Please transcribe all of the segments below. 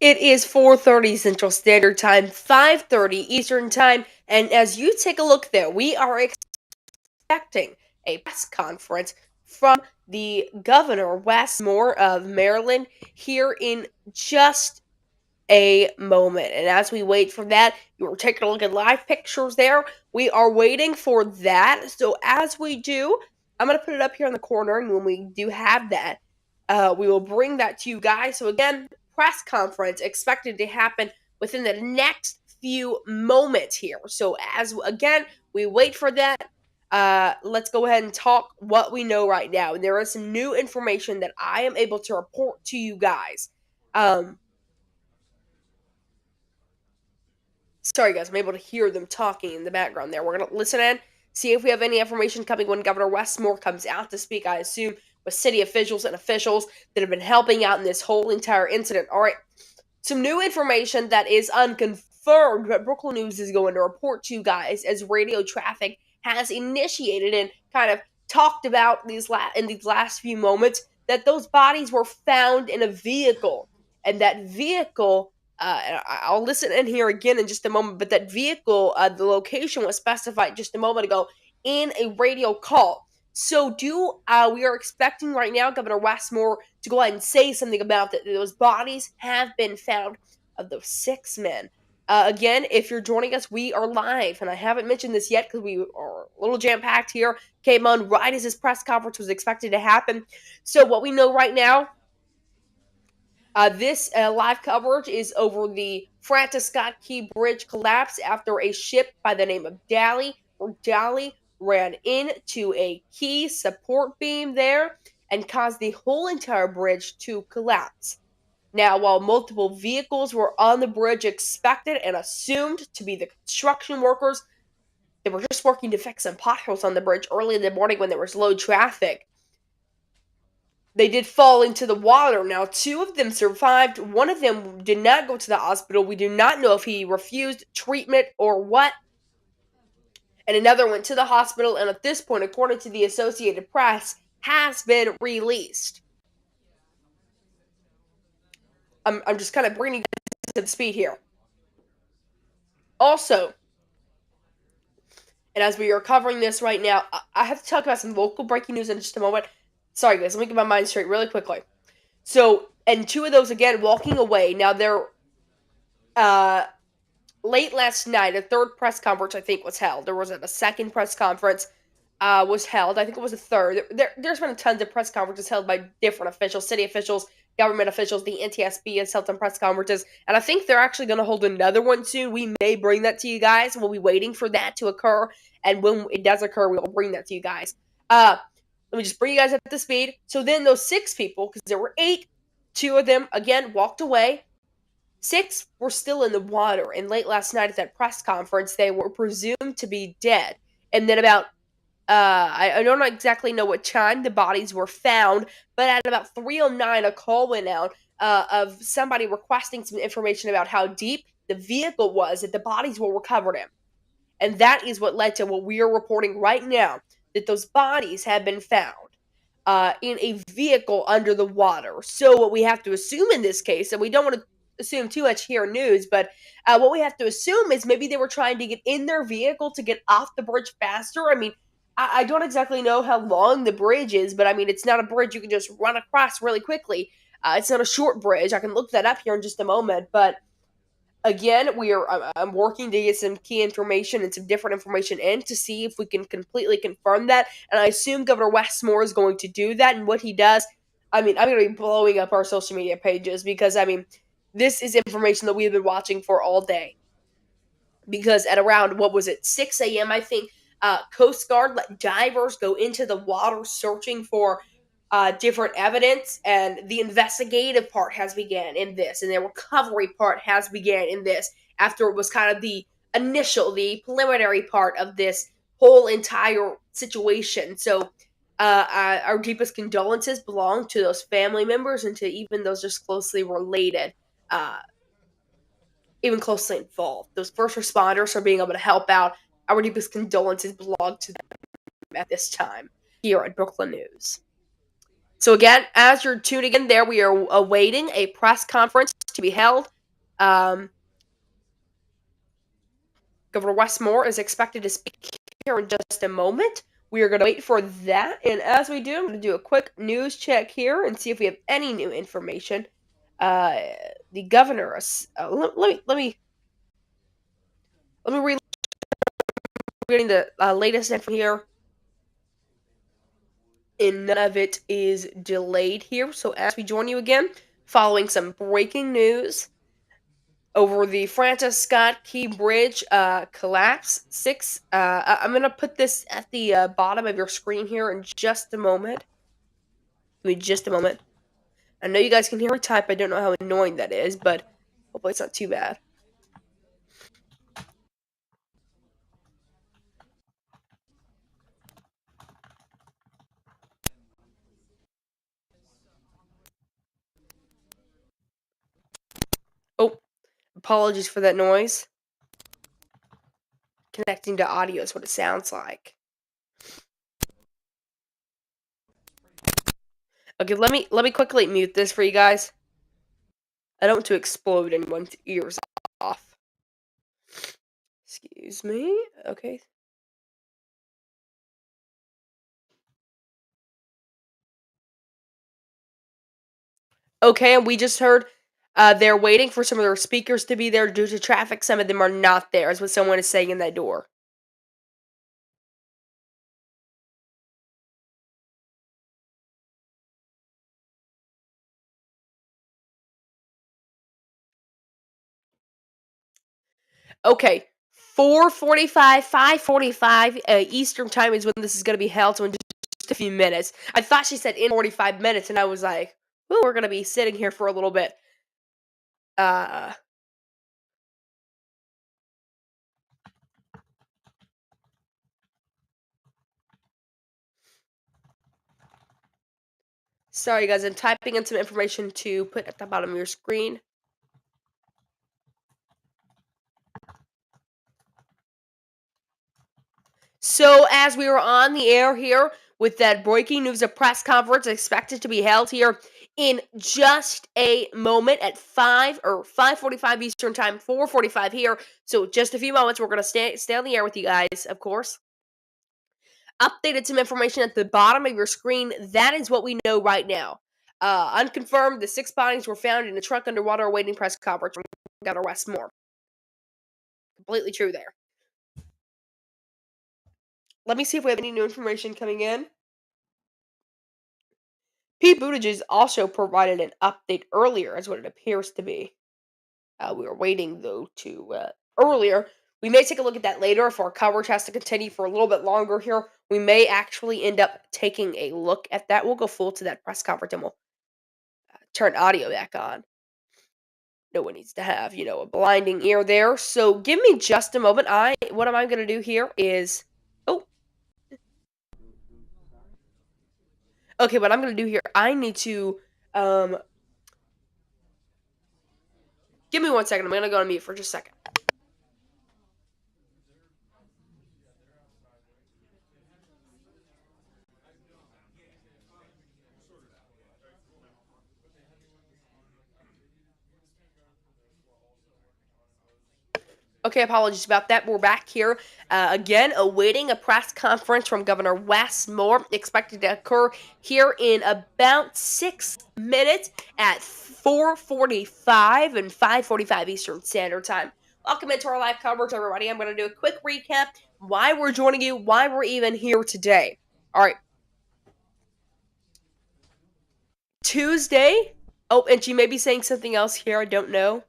It is 4:30 Central Standard Time, 5:30 Eastern Time, and as you take a look there, we are expecting a press conference from the governor, Wes Moore of Maryland, here in just a moment. And as we wait for that, you are taking a look at live pictures there. We are waiting for that. So as we do, I'm going to put it up here in the corner. And when we do have that, we will bring that to you guys. So again, press conference expected to happen within the next few moments here. So as again, we wait for that. Let's go ahead and talk what we know right now. And there is some new information that I am able to report to you guys. Sorry, guys, I'm able to hear them talking in the background there. We're going to listen in, see if we have any information coming when Governor Wes Moore comes out to speak, I assume, with city officials and officials that have been helping out in this whole entire incident. All right, some new information that is unconfirmed, but Brooklyn News is going to report to you guys as radio traffic has initiated and kind of talked about in these last few moments that those bodies were found in a vehicle, and that vehicle I'll listen in here again in just a moment, but that vehicle, the location was specified just a moment ago in a radio call. So, we are expecting right now Governor Wes Moore to go ahead and say something about that? Those bodies have been found of those 6 men. Again, if you're joining us, we are live, and I haven't mentioned this yet because we are a little jam packed here. Came on right as this press conference was expected to happen. So, what we know right now this live coverage is over the Francis Scott Key Bridge collapse after a ship by the name of Dali ran into a key support beam there and caused the whole entire bridge to collapse. Now, while multiple vehicles were on the bridge expected and assumed to be the construction workers, they were just working to fix some potholes on the bridge early in the morning when there was low traffic. They did fall into the water. Now, 2 of them survived. One of them did not go to the hospital. We do not know if he refused treatment or what. And another went to the hospital, and at this point, according to the Associated Press, has been released. I'm just kind of bringing you to the speed here. Also, and as we are covering this right now, I have to talk about some local breaking news in just a moment. Sorry, guys, let me get my mind straight really quickly. So, and 2 of those, again, walking away. Now, they're late last night, a third press conference, I think, was held. There wasn't a second press conference was held. I think it was a third. There's been tons of press conferences held by different officials, city officials, government officials. The NTSB has held some press conferences, and I think they're actually going to hold another one soon. We may bring that to you guys. We'll be waiting for that to occur, and when it does occur, we will bring that to you guys. Let me just bring you guys up to speed. So then those 6 people, because there were 8, 2 of them, again, walked away. 6 were still in the water, and late last night at that press conference, they were presumed to be dead. And then about, I don't exactly know what time the bodies were found, but at about 3:09, a call went out of somebody requesting some information about how deep the vehicle was that the bodies were recovered in. And that is what led to what we are reporting right now, that those bodies have been found in a vehicle under the water. So what we have to assume in this case, and we don't want to assume too much here in news, but what we have to assume is maybe they were trying to get in their vehicle to get off the bridge faster. I mean, I don't exactly know how long the bridge is, but I mean, it's not a bridge you can just run across really quickly. It's not a short bridge. I can look that up here in just a moment, but Again, I'm working to get some key information and some different information in to see if we can completely confirm that. And I assume Governor Westmore is going to do that. And what he does, I mean, I'm going to be blowing up our social media pages because, I mean, this is information that we've been watching for all day. Because at around, what was it, 6 a.m., I think, Coast Guard let divers go into the water searching for different evidence, and the investigative part has began in this, and the recovery part has began in this, after it was kind of the preliminary part of this whole entire situation. So our deepest condolences belong to those family members and to even those just closely related, uh, even closely involved. Those first responders are being able to help out. Our deepest condolences belong to them at this time here at Brooklyn News. So again, as you're tuning in there, we are awaiting a press conference to be held. Um, Governor Westmore is expected to speak here in just a moment. We are going to wait for that, and as we do, I'm going to do a quick news check here and see if we have any new information. Uh, the governor, let me read reading the latest info here, and none of it is delayed here. So as we join you again, following some breaking news over the Francis Scott Key Bridge collapse. I'm going to put this at the bottom of your screen here in just a moment. Give me just a moment. I know you guys can hear me type. I don't know how annoying that is, but hopefully it's not too bad. Oh, apologies for that noise. Connecting to audio is what it sounds like. Okay, let me quickly mute this for you guys. I don't want to explode anyone's ears off. Excuse me. Okay. Okay, and we just heard they're waiting for some of their speakers to be there due to traffic. Some of them are not there, is what someone is saying in that door. Okay, 4:45, 5:45 Eastern time is when this is going to be held. So in just a few minutes. I thought she said in 45 minutes, and I was like, "Ooh, we're going to be sitting here for a little bit." Uh, Sorry, guys. I'm typing in some information to put at the bottom of your screen. So, as we were on the air here with that breaking news, a press conference expected to be held here in just a moment at 5:45 Eastern time, 4:45 here. So, just a few moments, we're gonna stay on the air with you guys, of course. Updated some information at the bottom of your screen. That is what we know right now. Unconfirmed, the 6 bodies were found in a truck underwater awaiting press conference from Governor Westmore. Completely true there. Let me see if we have any new information coming in. Pete Buttigieg also provided an update earlier, as what it appears to be. We were waiting, though, to earlier. We may take a look at that later if our coverage has to continue for a little bit longer here. We may actually end up taking a look at that. We'll go full to that press conference and we'll turn audio back on. No one needs to have, a blinding ear there. So give me just a moment. What am I going to do here is, oh, okay. What I'm going to do here, I need to, give me 1 second. I'm going to go on mute for just a second. Okay, apologies about that. We're back here again, awaiting a press conference from Governor Wes Moore, expected to occur here in about 6 minutes at 4:45 and 5:45 Eastern Standard Time. Welcome into our live coverage, everybody. I'm going to do a quick recap why we're joining you, why we're even here today. All right, Tuesday. Oh, and she may be saying something else here. I don't know.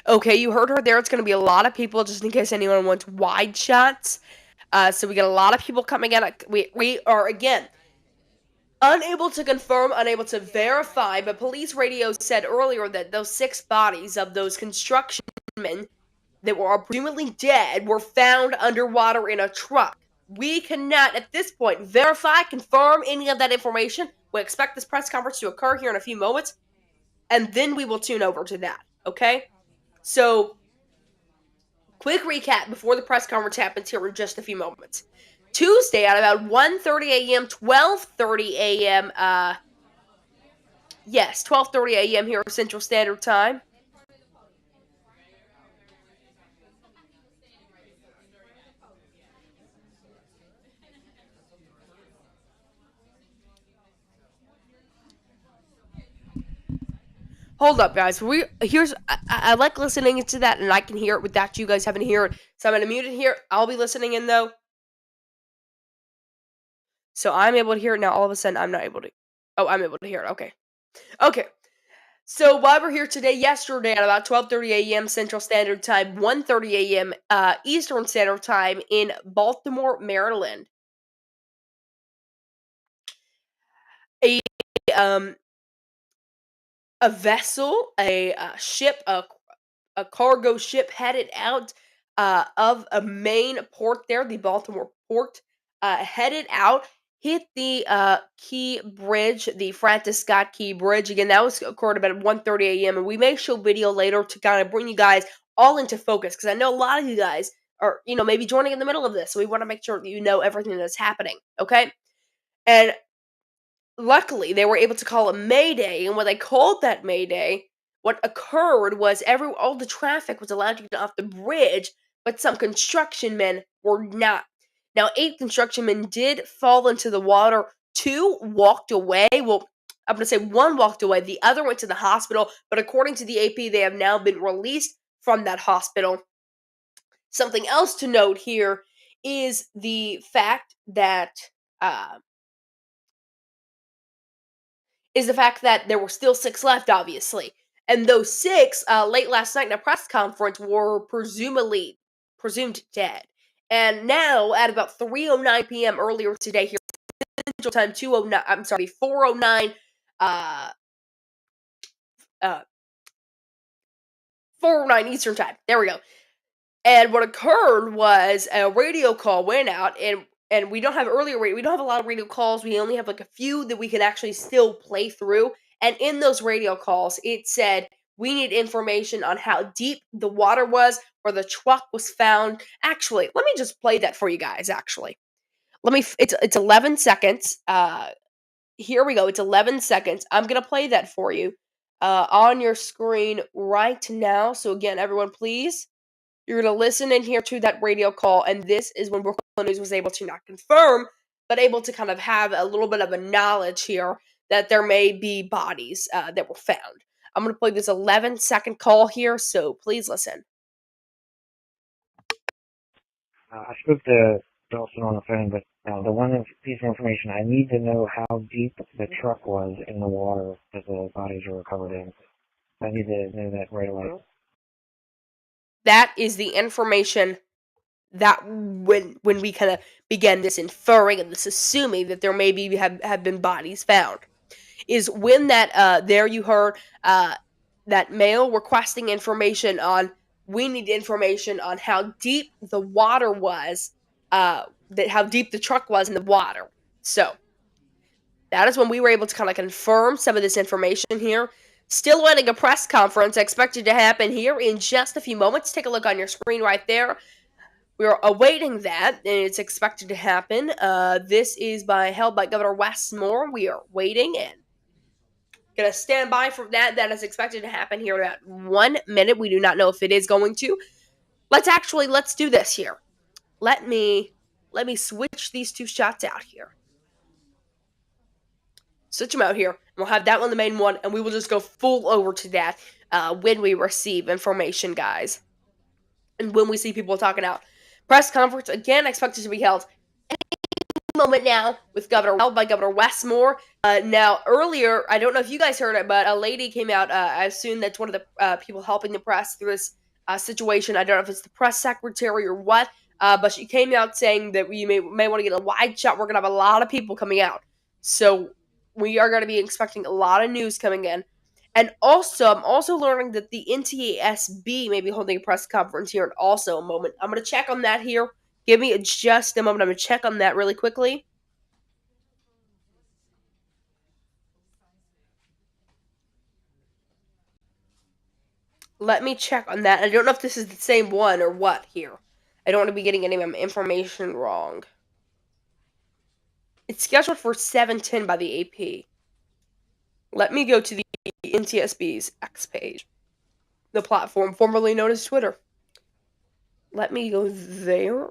Okay, you heard her there. It's going to be a lot of people, just in case anyone wants wide shots. So we got a lot of people coming in. We are, again, unable to confirm, unable to verify, but police radio said earlier that those 6 bodies of those construction men that were presumably dead were found underwater in a truck. We cannot, at this point, verify, confirm any of that information. We expect this press conference to occur here in a few moments, and then we will tune over to that, okay? So, quick recap before the press conference happens here in just a few moments. Tuesday at about 1:30 a.m., 12:30 a.m., 12:30 a.m. here Central Standard Time. Hold up, guys. I like listening to that, and I can hear it without you guys having to hear it. So I'm gonna mute it here. I'll be listening in though. So I'm able to hear it now. All of a sudden, I'm not able to. Oh, I'm able to hear it. Okay. Okay. So while we're here today, yesterday at about 12:30 a.m. Central Standard Time, 1:30 a.m. Eastern Standard Time in Baltimore, Maryland, a um a vessel, a ship, a cargo ship headed out of a main port there, the Baltimore port, headed out, hit the Key Bridge, the Francis Scott Key Bridge. Again, that was occurred about 1:30 a.m. And we may show video later to kind of bring you guys all into focus because I know a lot of you guys are, maybe joining in the middle of this. So we want to make sure that you know everything that's happening. Okay. And luckily, they were able to call a mayday, and when they called that mayday, what occurred was all the traffic was allowed to get off the bridge, but some construction men were not. Now, 8 construction men did fall into the water. 2 walked away. Well, I'm going to say 1 walked away. The other went to the hospital, but according to the AP, they have now been released from that hospital. Something else to note here is the fact that uh, there were still 6 left, obviously. And those 6, late last night in a press conference, were presumed dead. And now, at about 3:09 p.m. earlier today, here Central Time, 4:09, uh, 4:09 Eastern Time. There we go. And what occurred was a radio call went out, and we don't have we don't have a lot of radio calls. We only have like a few that we can actually still play through. And in those radio calls, it said we need information on how deep the water was where the truck was found. Actually, let me just play that for you guys. Actually, it's 11 seconds. Here we go. It's 11 seconds. I'm gonna play that for you on your screen right now. So again, everyone, please. You're going to listen in here to that radio call, and this is when Brooklyn News was able to not confirm, but able to kind of have a little bit of a knowledge here that there may be bodies that were found. I'm going to play this 11-second call here, so please listen. I spoke to Dawson on the phone, but the one piece of information, I need to know how deep the truck was in the water that the bodies were recovered in. I need to know that right away. That is the information that when we kind of began this inferring and this assuming that there maybe have been bodies found, is when that there you heard that mail requesting information on we need information on how deep the water was, that how deep the truck was in the water. So that is when we were able to kind of confirm some of this information here. Still waiting a press conference expected to happen here in just a few moments. Take a look on your screen right there. We are awaiting that, and it's expected to happen. This is held by Governor Wes Moore. We are waiting and gonna stand by for that. That is expected to happen here in about 1 minute. We do not know if it is going to. Let's do this here. Let me switch these two shots out here. Switch them out here. And we'll have that one the main one, and we will just go full over to that when we receive information, guys. And when we see people talking out. Press conference again expected to be held moment now with held by Governor Wes Moore. Now earlier, I don't know if you guys heard it, but a lady came out. I assume that's one of the people helping the press through this situation. I don't know if it's the press secretary or what, but she came out saying that we may want to get a wide shot. We're gonna have a lot of people coming out, so we are going to be expecting a lot of news coming in. And also, I'm also learning that the NTSB may be holding a press conference here in also a moment. I'm going to check on that here. Give me just a moment. I'm going to check on that really quickly. Let me check on that. I don't know if this is the same one or what here. I don't want to be getting any information wrong. It's scheduled for 7:10 by the AP. Let me go to the NTSB's X page, the platform formerly known as Twitter. Let me go there.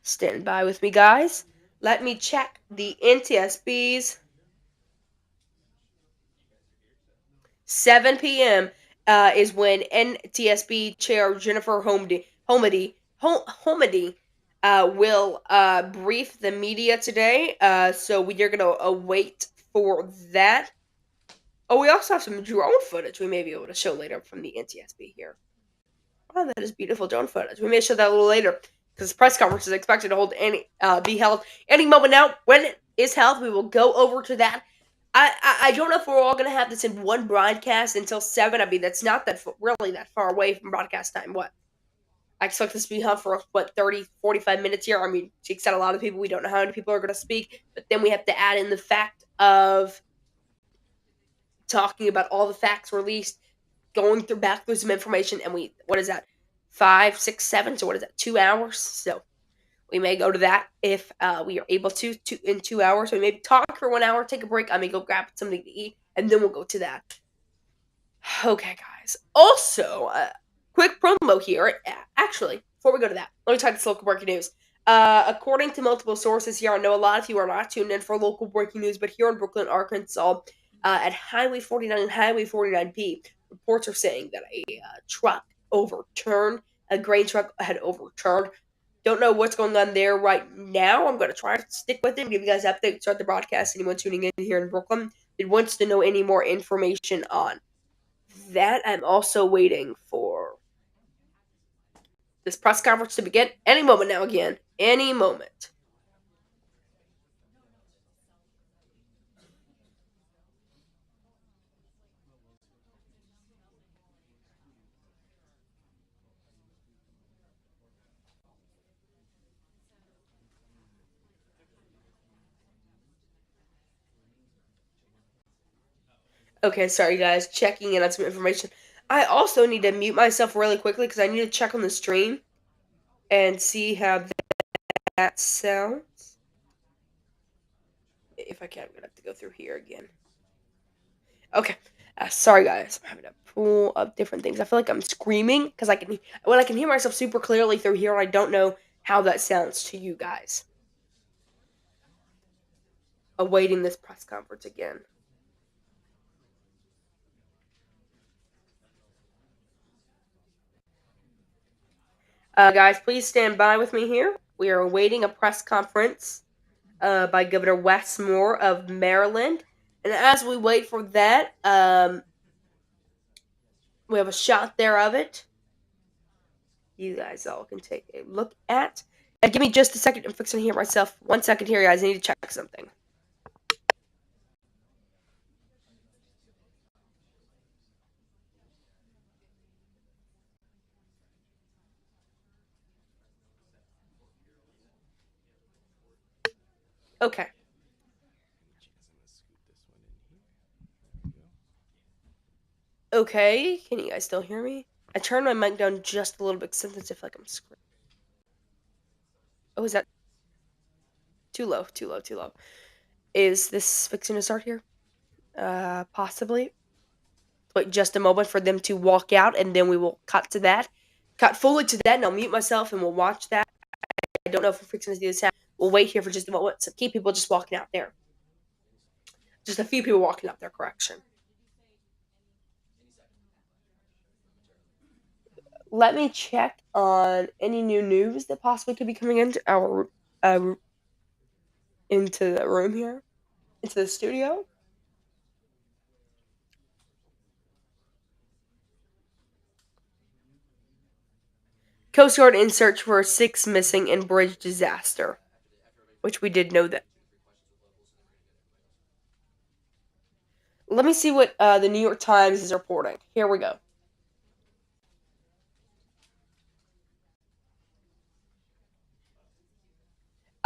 Stand by with me, guys. Let me check the NTSB's 7 p.m. Is when NTSB Chair Jennifer Homedy will brief the media today. So we are going to wait for that. Oh, we also have some drone footage we may be able to show later from the NTSB here. Oh, that is beautiful drone footage. We may show that a little later because the press conference is expected to be held any moment now. When it is held, we will go over to that. I don't know if we're all going to have this in one broadcast until 7. I mean, that's not really that far away from broadcast time. What? I expect this to be held for, 30, 45 minutes here. I mean, she said a lot of people. We don't know how many people are going to speak. But then we have to add in the fact of talking about all the facts released, going back through some information, and what is that? 5, 6, 7. So what is that? 2 hours. So we may go to that if we are able to in 2 hours. We may talk for 1 hour, take a break. I may go grab something to eat, and then we'll go to that. Okay, guys. Also, quick promo here. Actually, before we go to that, let me talk this local breaking news. According to multiple sources here, I know a lot of you are not tuned in for local breaking news, but here in Brooklyn, Arkansas, at Highway 49 and Highway 49B, reports are saying that a truck overturned, a grain truck had overturned. Don't know what's going on there right now. I'm going to try to stick with it, give you guys an update, start the broadcast. Anyone tuning in here in Brooklyn that wants to know any more information on that, I'm also waiting for this press conference to begin any moment now again. Any moment. Okay, sorry guys, checking in on some information. I also need to mute myself really quickly because I need to check on the stream and see how that sounds. If I can, I'm gonna have to go through here again. Okay, sorry guys, I'm having to pull up different things. I feel like I'm screaming because I can hear myself super clearly through here. I don't know how that sounds to you guys. Awaiting this press conference again. Guys, please stand by with me here. We are awaiting a press conference by Governor Wes Moore of Maryland. And as we wait for that, we have a shot there of it. You guys all can take a look at. And give me just a second. I'm fixing to hear myself. 1 second here, guys. I need to check something. Okay. Okay, can you guys still hear me? I turned my mic down just a little bit since I feel like I'm screaming. Oh, is that too low? Too low, too low. Is this fixing to start here? Possibly. Wait just a moment for them to walk out, and then we will cut to that. Cut fully to that, and I'll mute myself, and we'll watch that. I don't know if we're fixing to do this. We'll wait here for just a moment. So keep people just walking out there. Just a few people walking out there. Correction. Let me check on any new news that possibly could be coming into our into the room here, into the studio. Coast Guard in search for 6 missing in bridge disaster, which we did know that. Let me see what the New York Times is reporting. Here we go.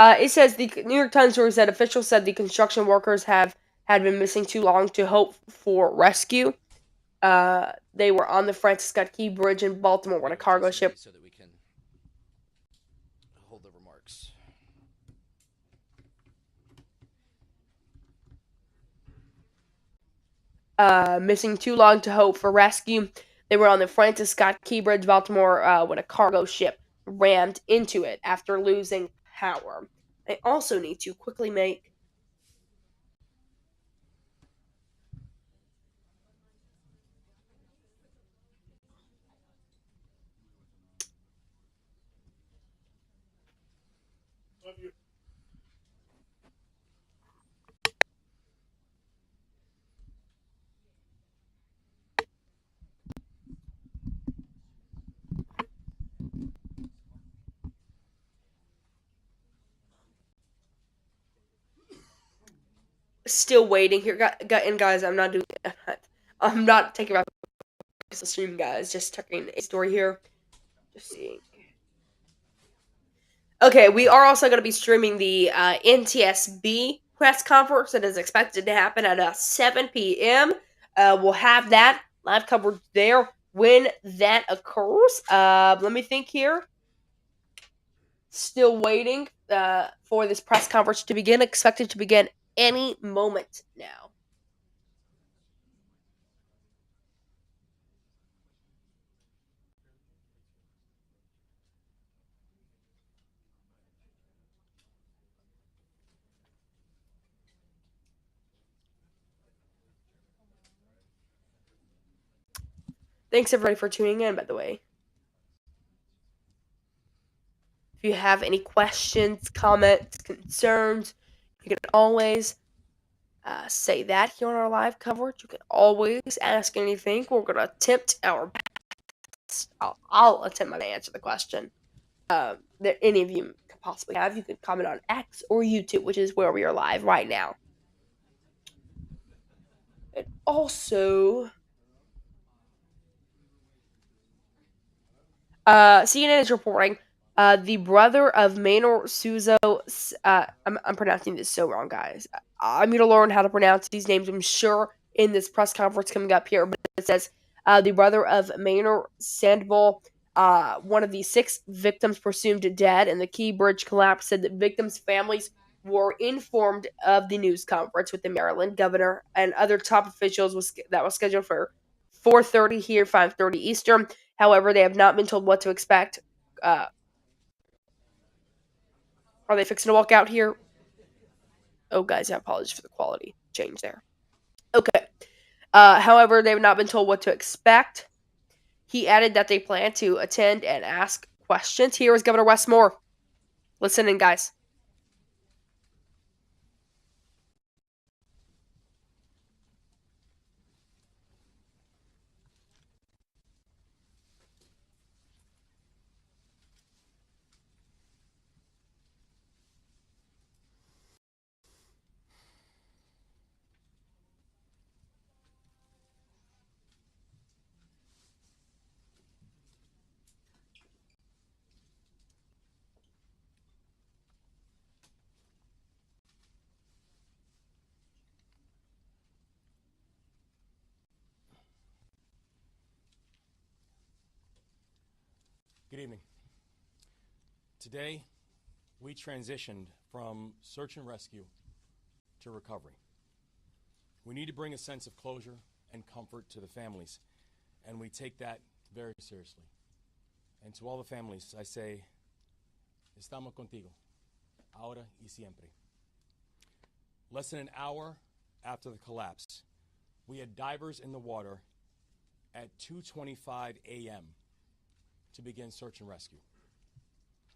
It says the New York Times story said officials said the construction workers had been missing too long to hope for rescue. They were on the Francis Scott Key Bridge in Baltimore when a cargo ship. So that we can hold the remarks. Missing too long to hope for rescue. They were on the Francis Scott Key Bridge, Baltimore, when a cargo ship rammed into it after losing power. I also need to quickly make. Still waiting here, and guys, I'm not doing. I'm not taking my stream, guys. Just checking a story here. Just seeing. Okay, we are also going to be streaming the NTSB press conference that is expected to happen at 7 p.m. We'll have that live coverage there when that occurs. Let me think here. Still waiting for this press conference to begin. Expected to begin any moment now. Thanks everybody for tuning in, by the way. If you have any questions, comments, concerns, you can always say that here on our live coverage. You can always ask anything. We're going to attempt our best. I'll attempt my best to answer the question that any of you could possibly have. You can comment on X or YouTube, which is where we are live right now. And also, CNN is reporting the brother of Maynor Suzo. I'm pronouncing this so wrong, guys. I'm going to learn how to pronounce these names, I'm sure, in this press conference coming up here. But it says the brother of Maynor Sandoval, one of the 6 victims presumed dead in the Key Bridge collapse, said that victims' families were informed of the news conference with the Maryland governor and other top officials that was scheduled for 4:30 here, 5:30 Eastern. However, they have not been told what to expect. Are they fixing to walk out here? Oh, guys, I apologize for the quality change there. Okay. However, they have not been told what to expect. He added that they plan to attend and ask questions. Here is Governor Wes Moore. Listen in, guys. Good evening. Today, we transitioned from search and rescue to recovery. We need to bring a sense of closure and comfort to the families, and we take that very seriously. And to all the families, I say, estamos contigo, ahora y siempre. Less than an hour after the collapse, we had divers in the water at 2:25 a.m. to begin search and rescue.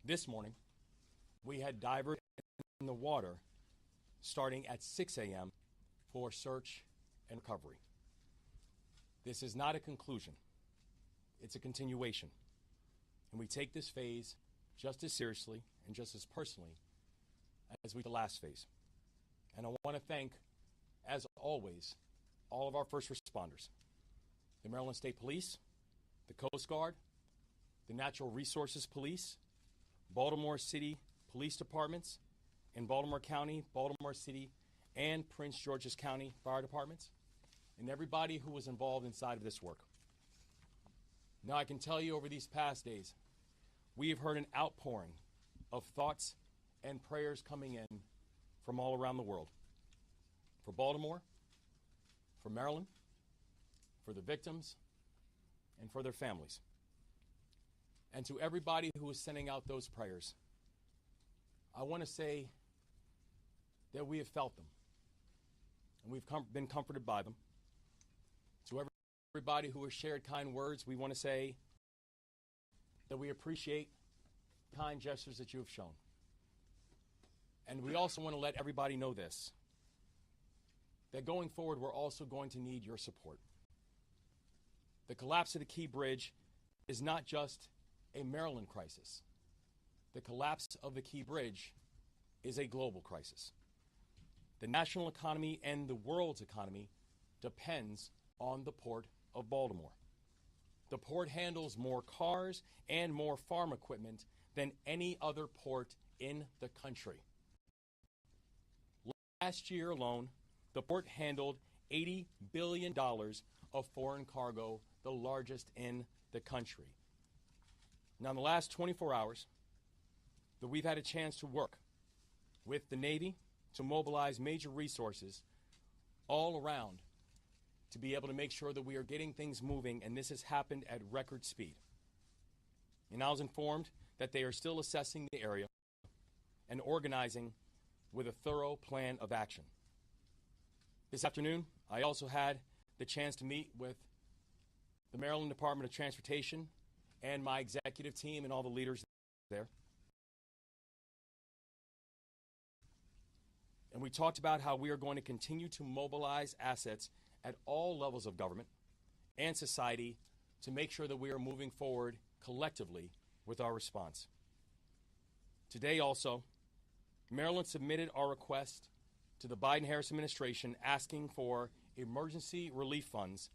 This morning, we had divers in the water starting at 6 a.m. for search and recovery. This is not a conclusion. It's a continuation. And we take this phase just as seriously and just as personally as we did the last phase. And I want to thank, as always, all of our first responders, the Maryland State Police, the Coast Guard, the Natural Resources Police, Baltimore City Police Departments, in Baltimore County, Baltimore City, and Prince George's County Fire Departments, and everybody who was involved inside of this work. Now, I can tell you over these past days, we have heard an outpouring of thoughts and prayers coming in from all around the world. For Baltimore, for Maryland, for the victims, and for their families. And to everybody who is sending out those prayers, I want to say that we have felt them, and we've been comforted by them. To everybody who has shared kind words, we want to say that we appreciate kind gestures that you have shown. And we also want to let everybody know this, that going forward, we're also going to need your support. The collapse of the Key Bridge is not just a Maryland crisis. The collapse of the Key Bridge is a global crisis. The national economy and the world's economy depends on the Port of Baltimore. The port handles more cars and more farm equipment than any other port in the country. Last year alone, the port handled $80 billion of foreign cargo, the largest in the country. Now, in the last 24 hours, we've had a chance to work with the Navy to mobilize major resources all around to be able to make sure that we are getting things moving, and this has happened at record speed. And I was informed that they are still assessing the area and organizing with a thorough plan of action. This afternoon, I also had the chance to meet with the Maryland Department of Transportation and my executive team and all the leaders there. And we talked about how we are going to continue to mobilize assets at all levels of government and society to make sure that we are moving forward collectively with our response. Today also, Maryland submitted our request to the Biden-Harris administration asking for emergency relief funds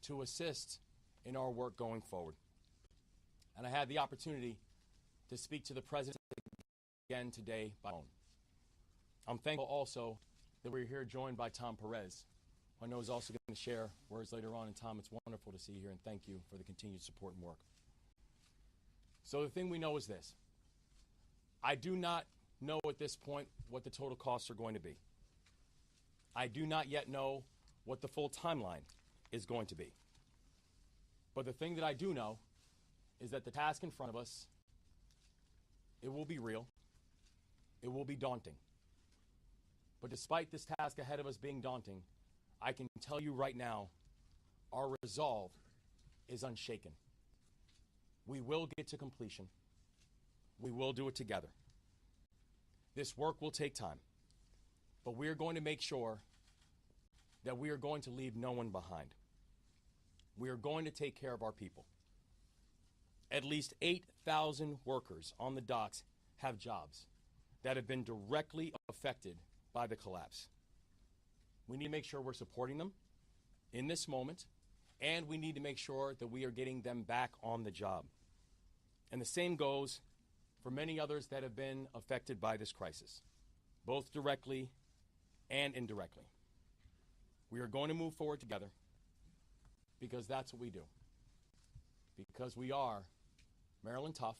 to assist in our work going forward. And I had the opportunity to speak to the president again today by phone. I'm thankful also that we're here joined by Tom Perez, who I know is also going to share words later on. And Tom, it's wonderful to see you here, and thank you for the continued support and work. So the thing we know is this. I do not know at this point what the total costs are going to be. I do not yet know what the full timeline is going to be. But the thing that I do know is that the task in front of us, it will be real. It will be daunting. But despite this task ahead of us being daunting, I can tell you right now, our resolve is unshaken. We will get to completion. We will do it together. This work will take time, but we are going to make sure that we are going to leave no one behind. We are going to take care of our people. At least 8,000 workers on the docks have jobs that have been directly affected by the collapse. We need to make sure we're supporting them in this moment, and we need to make sure that we are getting them back on the job. And the same goes for many others that have been affected by this crisis, both directly and indirectly. We are going to move forward together because that's what we do. Because we are Maryland tough,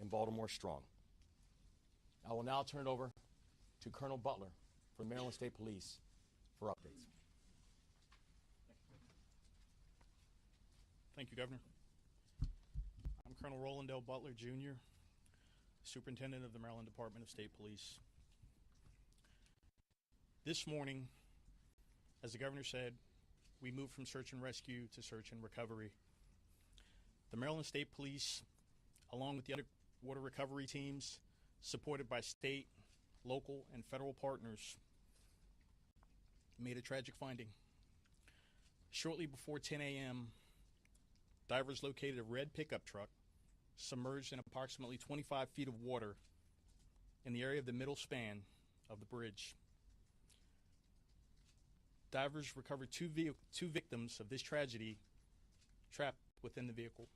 and Baltimore strong. I will now turn it over to Colonel Butler from Maryland State Police for updates. Thank you, Governor. I'm Colonel Roland L. Butler, Jr., Superintendent of the Maryland Department of State Police. This morning, as the Governor said, we moved from search and rescue to search and recovery. The Maryland State Police, along with the other water recovery teams, supported by state, local, and federal partners, made a tragic finding. Shortly before 10 a.m., divers located a red pickup truck submerged in approximately 25 feet of water in the area of the middle span of the bridge. Divers recovered two victims of this tragedy trapped within the vehicle.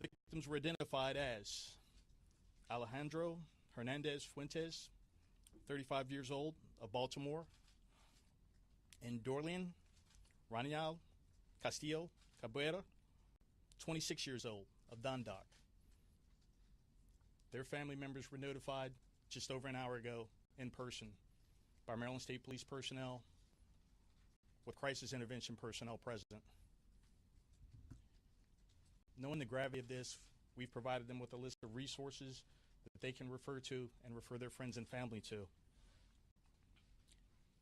The victims were identified as Alejandro Hernandez Fuentes, 35 years old, of Baltimore, and Dorlian Ranial Castillo Cabrera, 26 years old, of Dundalk. Their family members were notified just over an hour ago in person by Maryland State Police personnel with crisis intervention personnel present. Knowing the gravity of this, we've provided them with a list of resources that they can refer to and refer their friends and family to.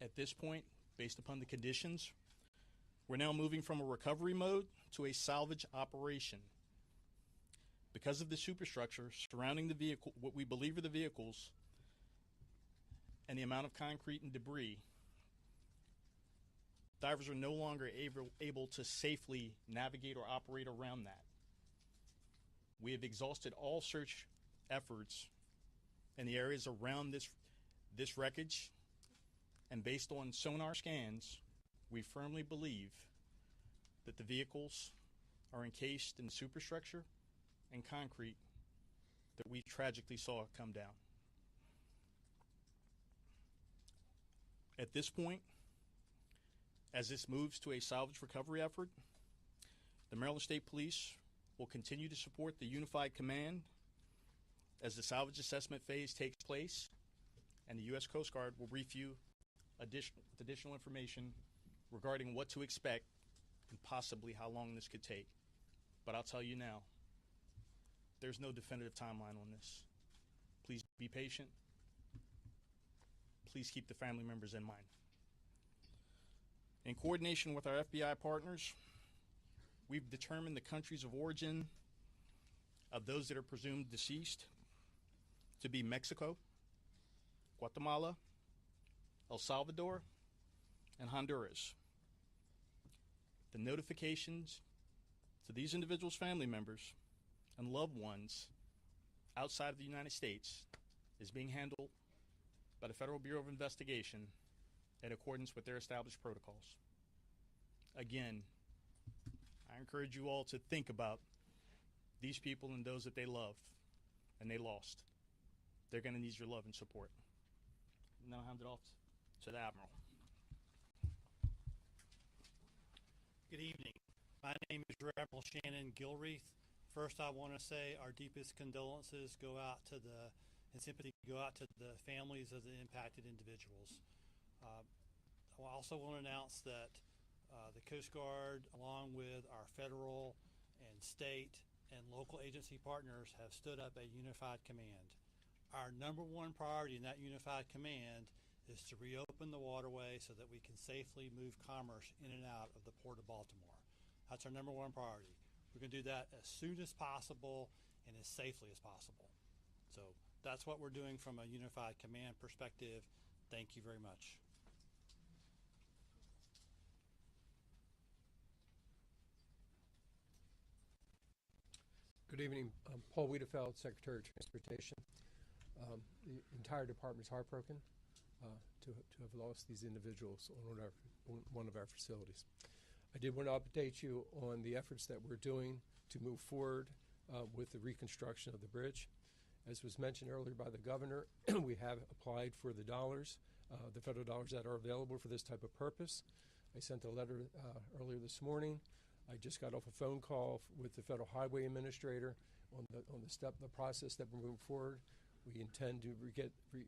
At this point, based upon the conditions, we're now moving from a recovery mode to a salvage operation. Because of the superstructure surrounding the vehicle, what we believe are the vehicles, and the amount of concrete and debris, divers are no longer able to safely navigate or operate around that. We have exhausted all search efforts in the areas around this wreckage, and based on sonar scans, we firmly believe that the vehicles are encased in superstructure and concrete that we tragically saw come down. At this point, as this moves to a salvage recovery effort, the Maryland State Police will continue to support the Unified Command as the salvage assessment phase takes place, and the U.S. Coast Guard will brief you additional information regarding what to expect and possibly how long this could take. But I'll tell you now, there's no definitive timeline on this. Please be patient. Please keep the family members in mind. In coordination with our FBI partners, we've determined the countries of origin of those that are presumed deceased to be Mexico, Guatemala, El Salvador, and Honduras. The notifications to these individuals' family members and loved ones outside of the United States is being handled by the Federal Bureau of Investigation in accordance with their established protocols. Again, I encourage you all to think about these people and those that they love and they lost. They're going to need your love and support. Now I'll hand it off to the Admiral. Good evening. My name is Admiral Shannon Gilreath. First, I want to say our deepest condolences and sympathy go out to the families of the impacted individuals. I also want to announce that the Coast Guard, along with our federal and state and local agency partners, have stood up a unified command. Our number one priority in that unified command is to reopen the waterway so that we can safely move commerce in and out of the Port of Baltimore. That's our number one priority. We're going to do that as soon as possible and as safely as possible. So that's what we're doing from a unified command perspective. Thank you very much. Good evening. I'm Paul Wiedefeld, Secretary of Transportation. The entire department is heartbroken to have lost these individuals on one of our facilities. I did want to update you on the efforts that we're doing to move forward with the reconstruction of the bridge. As was mentioned earlier by the governor, we have applied for the dollars, the federal dollars that are available for this type of purpose. I sent a letter earlier this morning I just got off a phone call with the Federal Highway Administrator on the process that we're moving forward. We intend to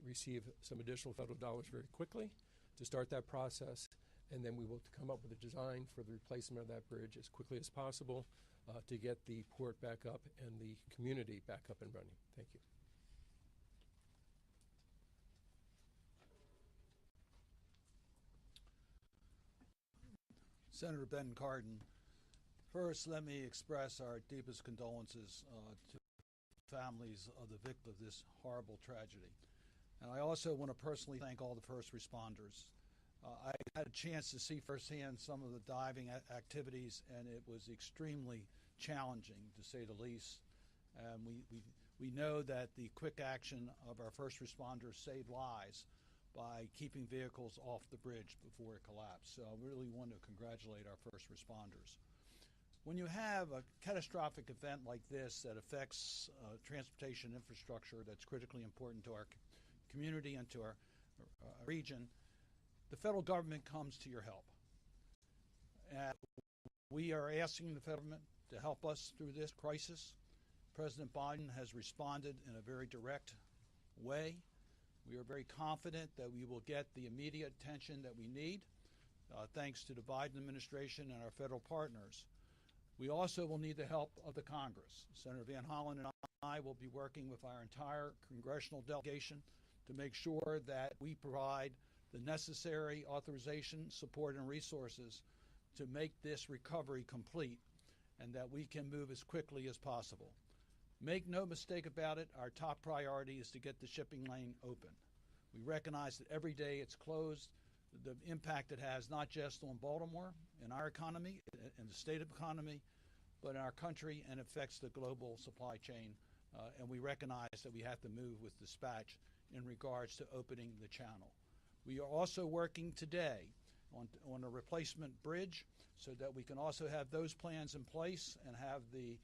receive some additional federal dollars very quickly to start that process, and then we will come up with a design for the replacement of that bridge as quickly as possible to get the port back up and the community back up and running. Thank you. Senator Ben Cardin, first let me express our deepest condolences to families of the victims of this horrible tragedy. And I also want to personally thank all the first responders. I had a chance to see firsthand some of the diving activities, and it was extremely challenging, to say the least. And we know that the quick action of our first responders saved lives by keeping vehicles off the bridge before it collapsed. So I really want to congratulate our first responders. When you have a catastrophic event like this that affects transportation infrastructure that's critically important to our community and to our region, the federal government comes to your help. And we are asking the federal government to help us through this crisis. President Biden has responded in a very direct way. We are very confident that we will get the immediate attention that we need, thanks to the Biden administration and our federal partners. We also will need the help of the Congress. Senator Van Hollen and I will be working with our entire congressional delegation to make sure that we provide the necessary authorization, support, and resources to make this recovery complete, and that we can move as quickly as possible. Make no mistake about it, our top priority is to get the shipping lane open. We recognize that every day it's closed, the impact it has not just on Baltimore and our economy and the state economy, but in our country, and affects the global supply chain. And we recognize that we have to move with dispatch in regards to opening the channel. We are also working today on a replacement bridge so that we can also have those plans in place and have the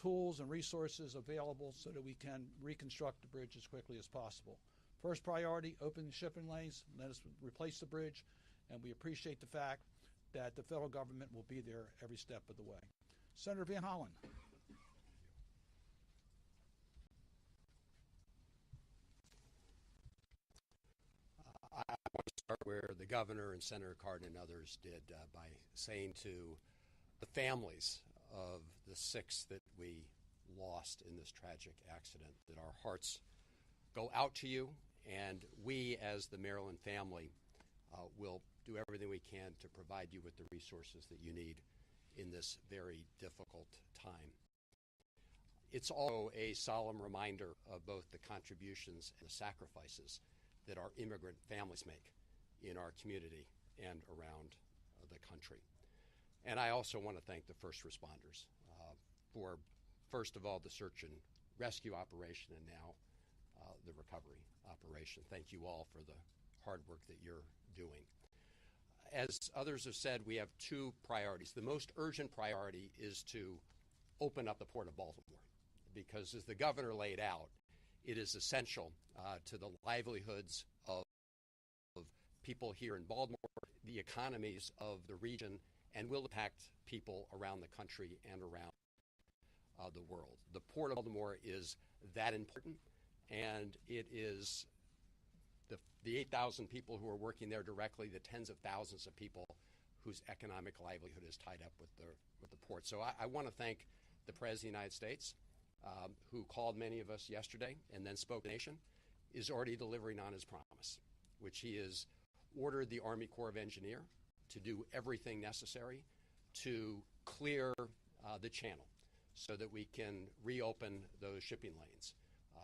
tools and resources available so that we can reconstruct the bridge as quickly as possible. First priority, open the shipping lanes, let us replace the bridge, and we appreciate the fact that the federal government will be there every step of the way. Senator Van Hollen. I want to start where the governor and Senator Cardin and others did by saying to the families of the 6 that we lost in this tragic accident that our hearts go out to you, and we as the Maryland family will do everything we can to provide you with the resources that you need in this very difficult time. It's also a solemn reminder of both the contributions and the sacrifices that our immigrant families make in our community and around the country. And I also want to thank the first responders for, first of all, the search and rescue operation, and now the recovery operation. Thank you all for the hard work that you're doing. As others have said, we have 2 priorities. The most urgent priority is to open up the Port of Baltimore, because as the governor laid out, it is essential to the livelihoods of people here in Baltimore, the economies of the region, and will impact people around the country and around the world. The Port of Baltimore is that important, and it is the 8,000 people who are working there directly, the tens of thousands of people whose economic livelihood is tied up with the port. So I want to thank the President of the United States, who called many of us yesterday and then spoke to the nation, is already delivering on his promise, which he has ordered the Army Corps of Engineers to do everything necessary to clear the channel so that we can reopen those shipping lanes.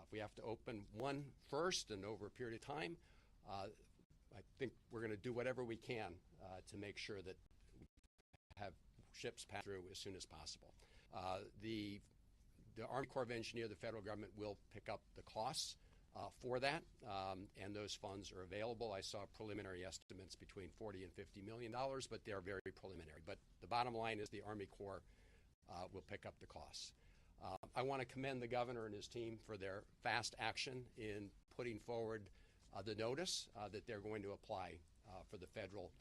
If we have to open one first and over a period of time, I think we're going to do whatever we can to make sure that we have ships pass through as soon as possible. The Army Corps of Engineers, the federal government, will pick up the costs for that, and those funds are available. I saw preliminary estimates between $40 and $50 million, but they're very preliminary. But the bottom line is the Army Corps will pick up the costs. I want to commend the governor and his team for their fast action in putting forward the notice that they're going to apply for the federal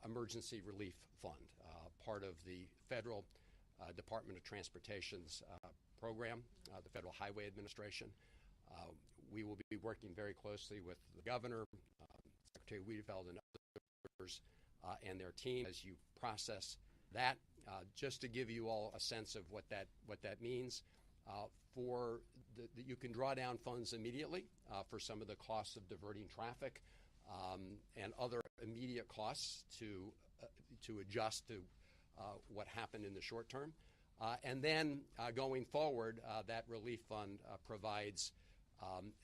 emergency relief fund, part part of the federal Department of Transportation's program, the Federal Highway Administration. We will be working very closely with the governor, Secretary Wiedefeld, and others, and their team as you process that. Just to give you all a sense of what that means, you can draw down funds immediately for some of the costs of diverting traffic and other immediate costs to adjust to what happened in the short term. And then going forward, that relief fund provides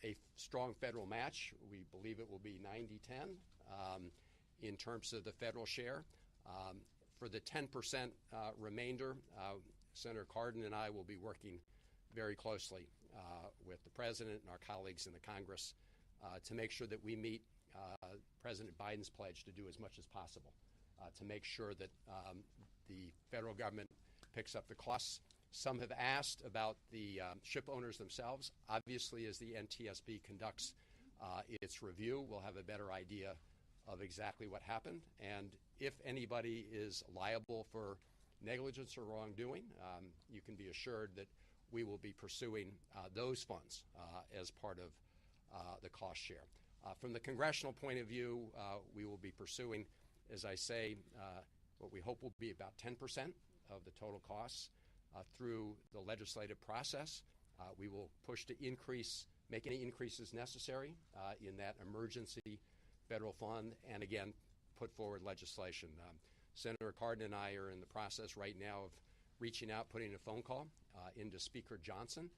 a strong federal match. We believe it will be 90-10 in terms of the federal share. For the 10% remainder, Senator Cardin and I will be working very closely with the President and our colleagues in the Congress to make sure that we meet President Biden's pledge to do as much as possible to make sure that the federal government picks up the costs. Some have asked about the ship owners themselves. Obviously, as the NTSB conducts its review, we'll have a better idea of exactly what happened. And if anybody is liable for negligence or wrongdoing, you can be assured that we will be pursuing those funds as part of the cost share. From the congressional point of view, we will be pursuing, as I say, what we hope will be about 10% of the total costs through the legislative process. We will push to make any increases necessary in that emergency federal fund, and again, put forward legislation. Senator Cardin and I are in the process right now of reaching out, putting a phone call into Speaker Johnson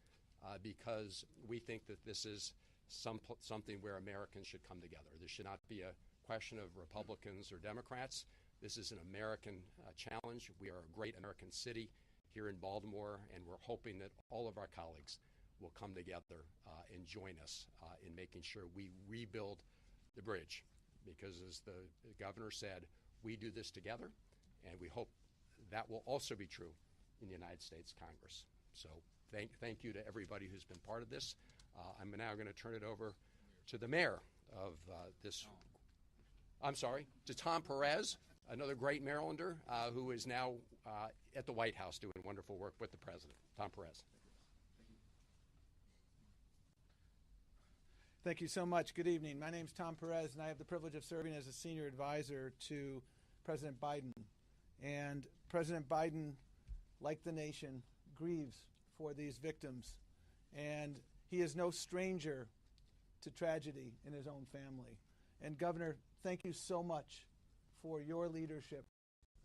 because we think that this is something where Americans should come together. This should not be a question of Republicans or Democrats. This is an American challenge. We are a great American city here in Baltimore, and we're hoping that all of our colleagues will come together and join us in making sure we rebuild the bridge. Because as the governor said, we do this together, and we hope that will also be true in the United States Congress. So thank you to everybody who's been part of this. I'm now going to turn it over to the mayor of to Tom Perez, another great Marylander who is now at the White House doing wonderful work with the president. Tom Perez. Thank you so much. Good evening. My name is Tom Perez, and I have the privilege of serving as a senior advisor to President Biden. And President Biden, like the nation, grieves for these victims. And he is no stranger to tragedy in his own family. And Governor, thank you so much for your leadership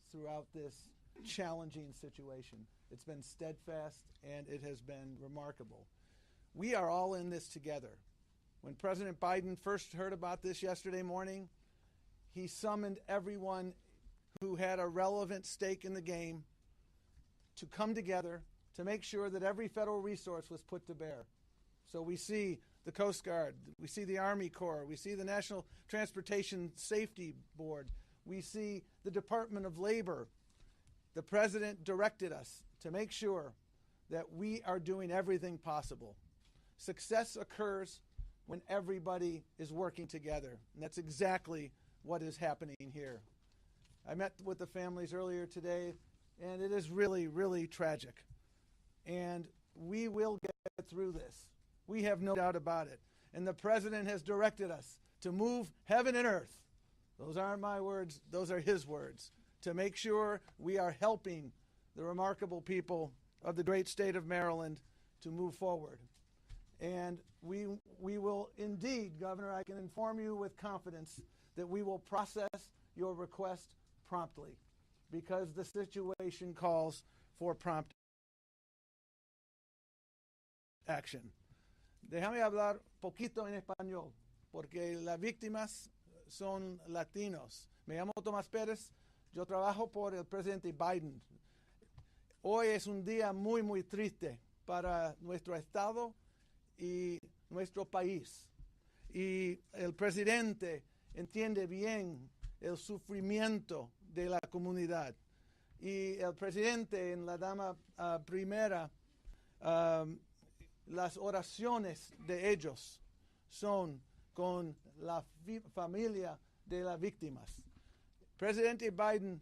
throughout this challenging situation. It's been steadfast, and it has been remarkable. We are all in this together. When President Biden first heard about this yesterday morning, he summoned everyone who had a relevant stake in the game to come together to make sure that every federal resource was put to bear. So we see the Coast Guard, we see the Army Corps, we see the National Transportation Safety Board, we see the Department of Labor. The President directed us to make sure that we are doing everything possible. Success occurs when everybody is working together, and that's exactly what is happening here. I met with the families earlier today, and it is really, really tragic. And we will get through this. We have no doubt about it. And the President has directed us to move heaven and earth. Those aren't my words, those are his words. To make sure we are helping the remarkable people of the great state of Maryland to move forward. And we will indeed, Governor, I can inform you with confidence that we will process your request promptly because the situation calls for prompt action. Déjame hablar poquito en español porque las víctimas son latinos. Me llamo Tomás Pérez. Yo trabajo por el presidente Biden. Hoy es un día muy, muy triste para nuestro estado y nuestro país. Y el presidente entiende bien el sufrimiento de la comunidad. Y el presidente en la dama primera, las oraciones de ellos son con la familia de las víctimas. Presidente Biden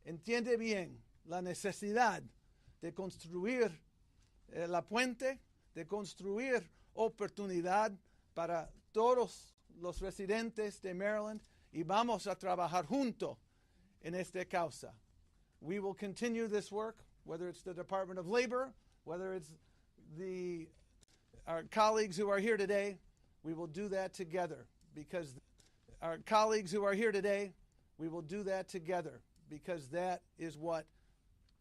entiende bien la necesidad de construir la puente, de construir oportunidad para todos los residentes de Maryland y vamos a trabajar juntos en esta causa. We will continue this work, whether it's the Department of Labor, whether it's our colleagues who are here today. We will do that together because that is what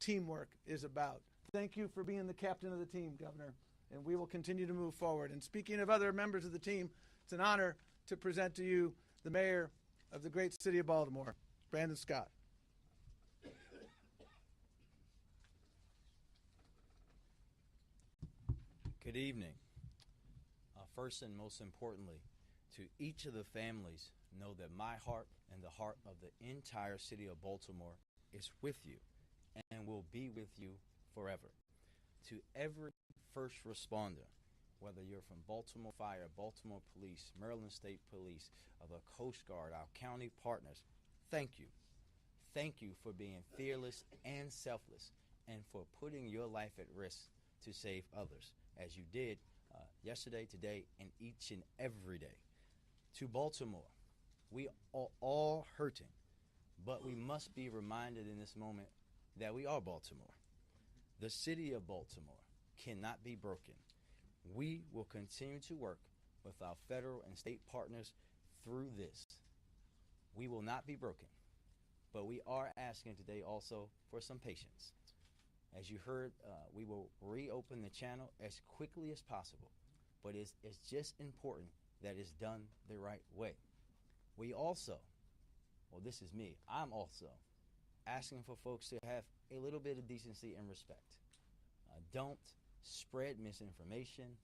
teamwork is about. Thank you for being the captain of the team, Governor, and we will continue to move forward. And speaking of other members of the team, it's an honor to present to you the mayor of the great city of Baltimore, Brandon Scott. Good evening. First and most importantly, to each of the families, know that my heart and the heart of the entire city of Baltimore is with you and will be with you forever. To every first responder, whether you're from Baltimore Fire, Baltimore Police, Maryland State Police, or the Coast Guard, our county partners, thank you. Thank you for being fearless and selfless and for putting your life at risk to save others, as you did yesterday, today, and each and every day. To Baltimore, we are all hurting, but we must be reminded in this moment that we are Baltimore. The city of Baltimore cannot be broken. We will continue to work with our federal and state partners through this. We will not be broken, but we are asking today also for some patience. As you heard, we will reopen the channel as quickly as possible, but it's just important that it's done the right way. We also, well, this is me, I'm also asking for folks to have a little bit of decency and respect. Don't spread misinformation.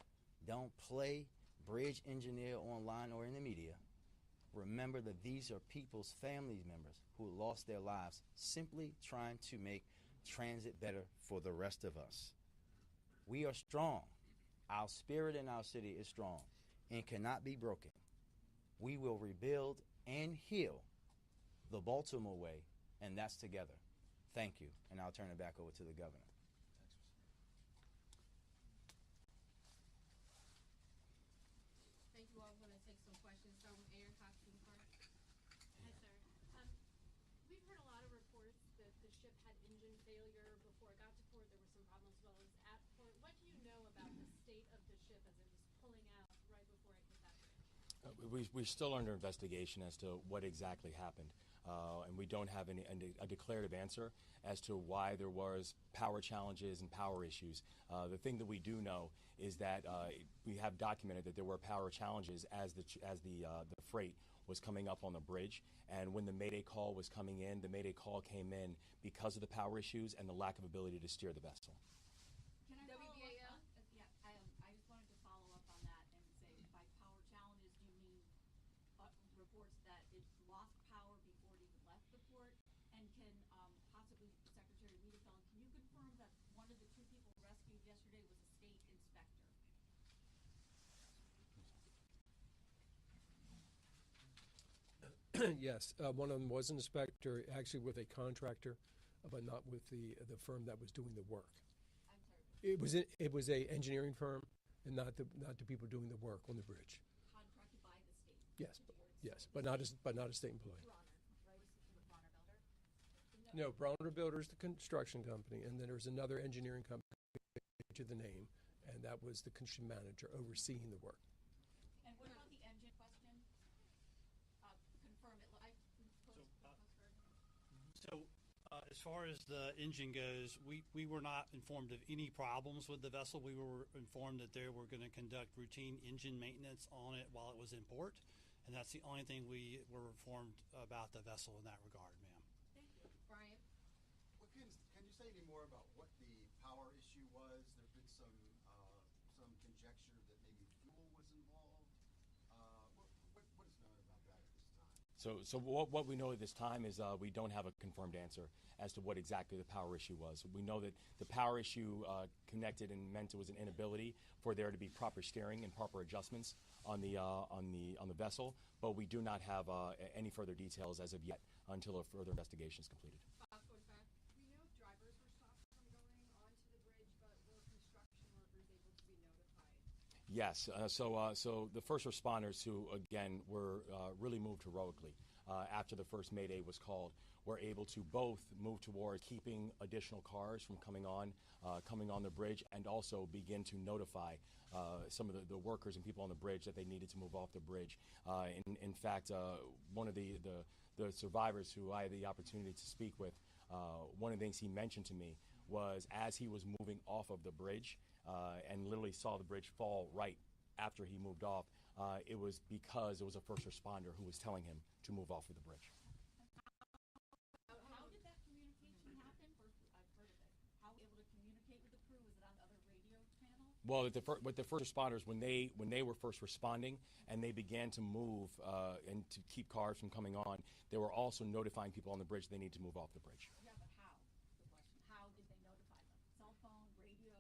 Don't play bridge engineer online or in the media. Remember that these are people's family members who lost their lives simply trying to make transit better for the rest of us. We are strong. Our spirit in our city is strong and cannot be broken. We will rebuild and heal the Baltimore way, and that's together. Thank you, and I'll turn it back over to the governor. Thank you all. I'm going to take some questions. Start with Aaron Cox in the park. Hi, sir. We've heard a lot of reports that the ship had engine failure before it got to port. There were some problems as well as at port. What do you know about the state of the ship as it was pulling out right before it hit that bridge? We're still under investigation as to what exactly happened. And we don't have a declarative answer as to why there was power challenges and power issues. The thing that we do know is that we have documented that there were power challenges as the freight was coming up on the bridge. And when the Mayday call was coming in, the Mayday call came in because of the power issues and the lack of ability to steer the vessel. Can I follow up on? Yeah, I just wanted to follow up on that and say, by power challenges, do you mean reports that it lost power before it even left the port? And can possibly Secretary Wiedefeld, can you confirm that one of the two people rescued yesterday was a state inspector? Yes, one of them was an inspector, actually with a contractor, but not with the firm that was doing the work. I'm sorry. It was a engineering firm, and not the people doing the work on the bridge. Contracted by the state. Yes, but not a state employee. Bronner, right? No, Bronner Builders, the construction company, and then there was another engineering company to the name, and that was the construction manager overseeing the work. And what about the engine question? Confirm it. As far as the engine goes, we were not informed of any problems with the vessel. We were informed that they were going to conduct routine engine maintenance on it while it was in port, and that's the only thing we were informed about the vessel in that regard, ma'am. Thank you. Brian? Can you say any more about what the power issue was? There's been some conjecture that maybe fuel was involved. What is known about that at this time? So what we know at this time is we don't have a confirmed answer as to what exactly the power issue was. We know that the power issue connected and meant it was an inability for there to be proper steering and proper adjustments on the vessel, but we do not have any further details as of yet until a further investigation is completed. Fox 45. Yes. So the first responders, who again were really moved heroically after the first Mayday was called, were able to both move toward keeping additional cars from coming on the bridge, and also begin to notify some of the workers and people on the bridge that they needed to move off the bridge. In fact, one of the survivors who I had the opportunity to speak with, one of the things he mentioned to me was, as he was moving off of the bridge and literally saw the bridge fall right after he moved off, it was because it was a first responder who was telling him to move off of the bridge. How did that communication happen? First, I've heard of it. How were you able to communicate with the crew? Was it on the other radio channel? Well, with the first responders, when they were first responding and they began to move and to keep cars from coming on, they were also notifying people on the bridge they need to move off the bridge. Yeah, but how? The question. How did they notify them? Cell phone, radio?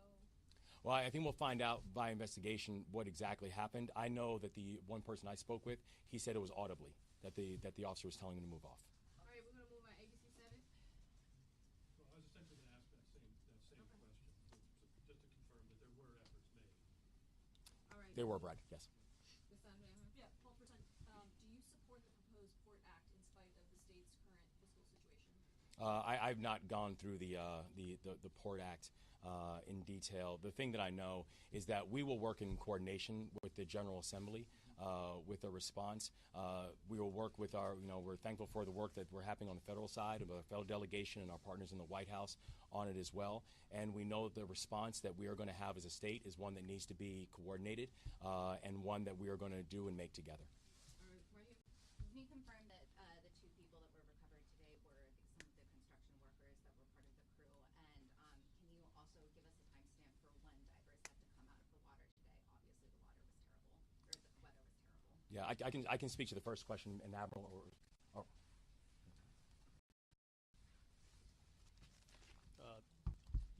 Well, I think we'll find out by investigation what exactly happened. I know that the one person I spoke with, he said it was audibly that the officer was telling him to move off. All right, we're going to move on. ABC 7. Well, I was essentially going to ask that same question, just to confirm that there were efforts made. All right. They were, Brad, yes. Yeah, Paul Present, do you support the proposed Port Act in spite of the state's current fiscal situation? I've not gone through the Port Act in detail. The thing that I know is that we will work in coordination with the General Assembly with a response. We will work with we're thankful for the work that we're happening on the federal side, of our federal delegation and our partners in the White House on it as well. And we know that the response that we are going to have as a state is one that needs to be coordinated and one that we are going to do and make together. All right, right here. Can you confirm that the two people that were recovered today were some of the construction workers that were part of the crew? And can you also give us a timestamp for when divers had to come out of the water today? Obviously, the water was terrible, or the weather was terrible. Yeah, I can speak to the first question, and Admiral or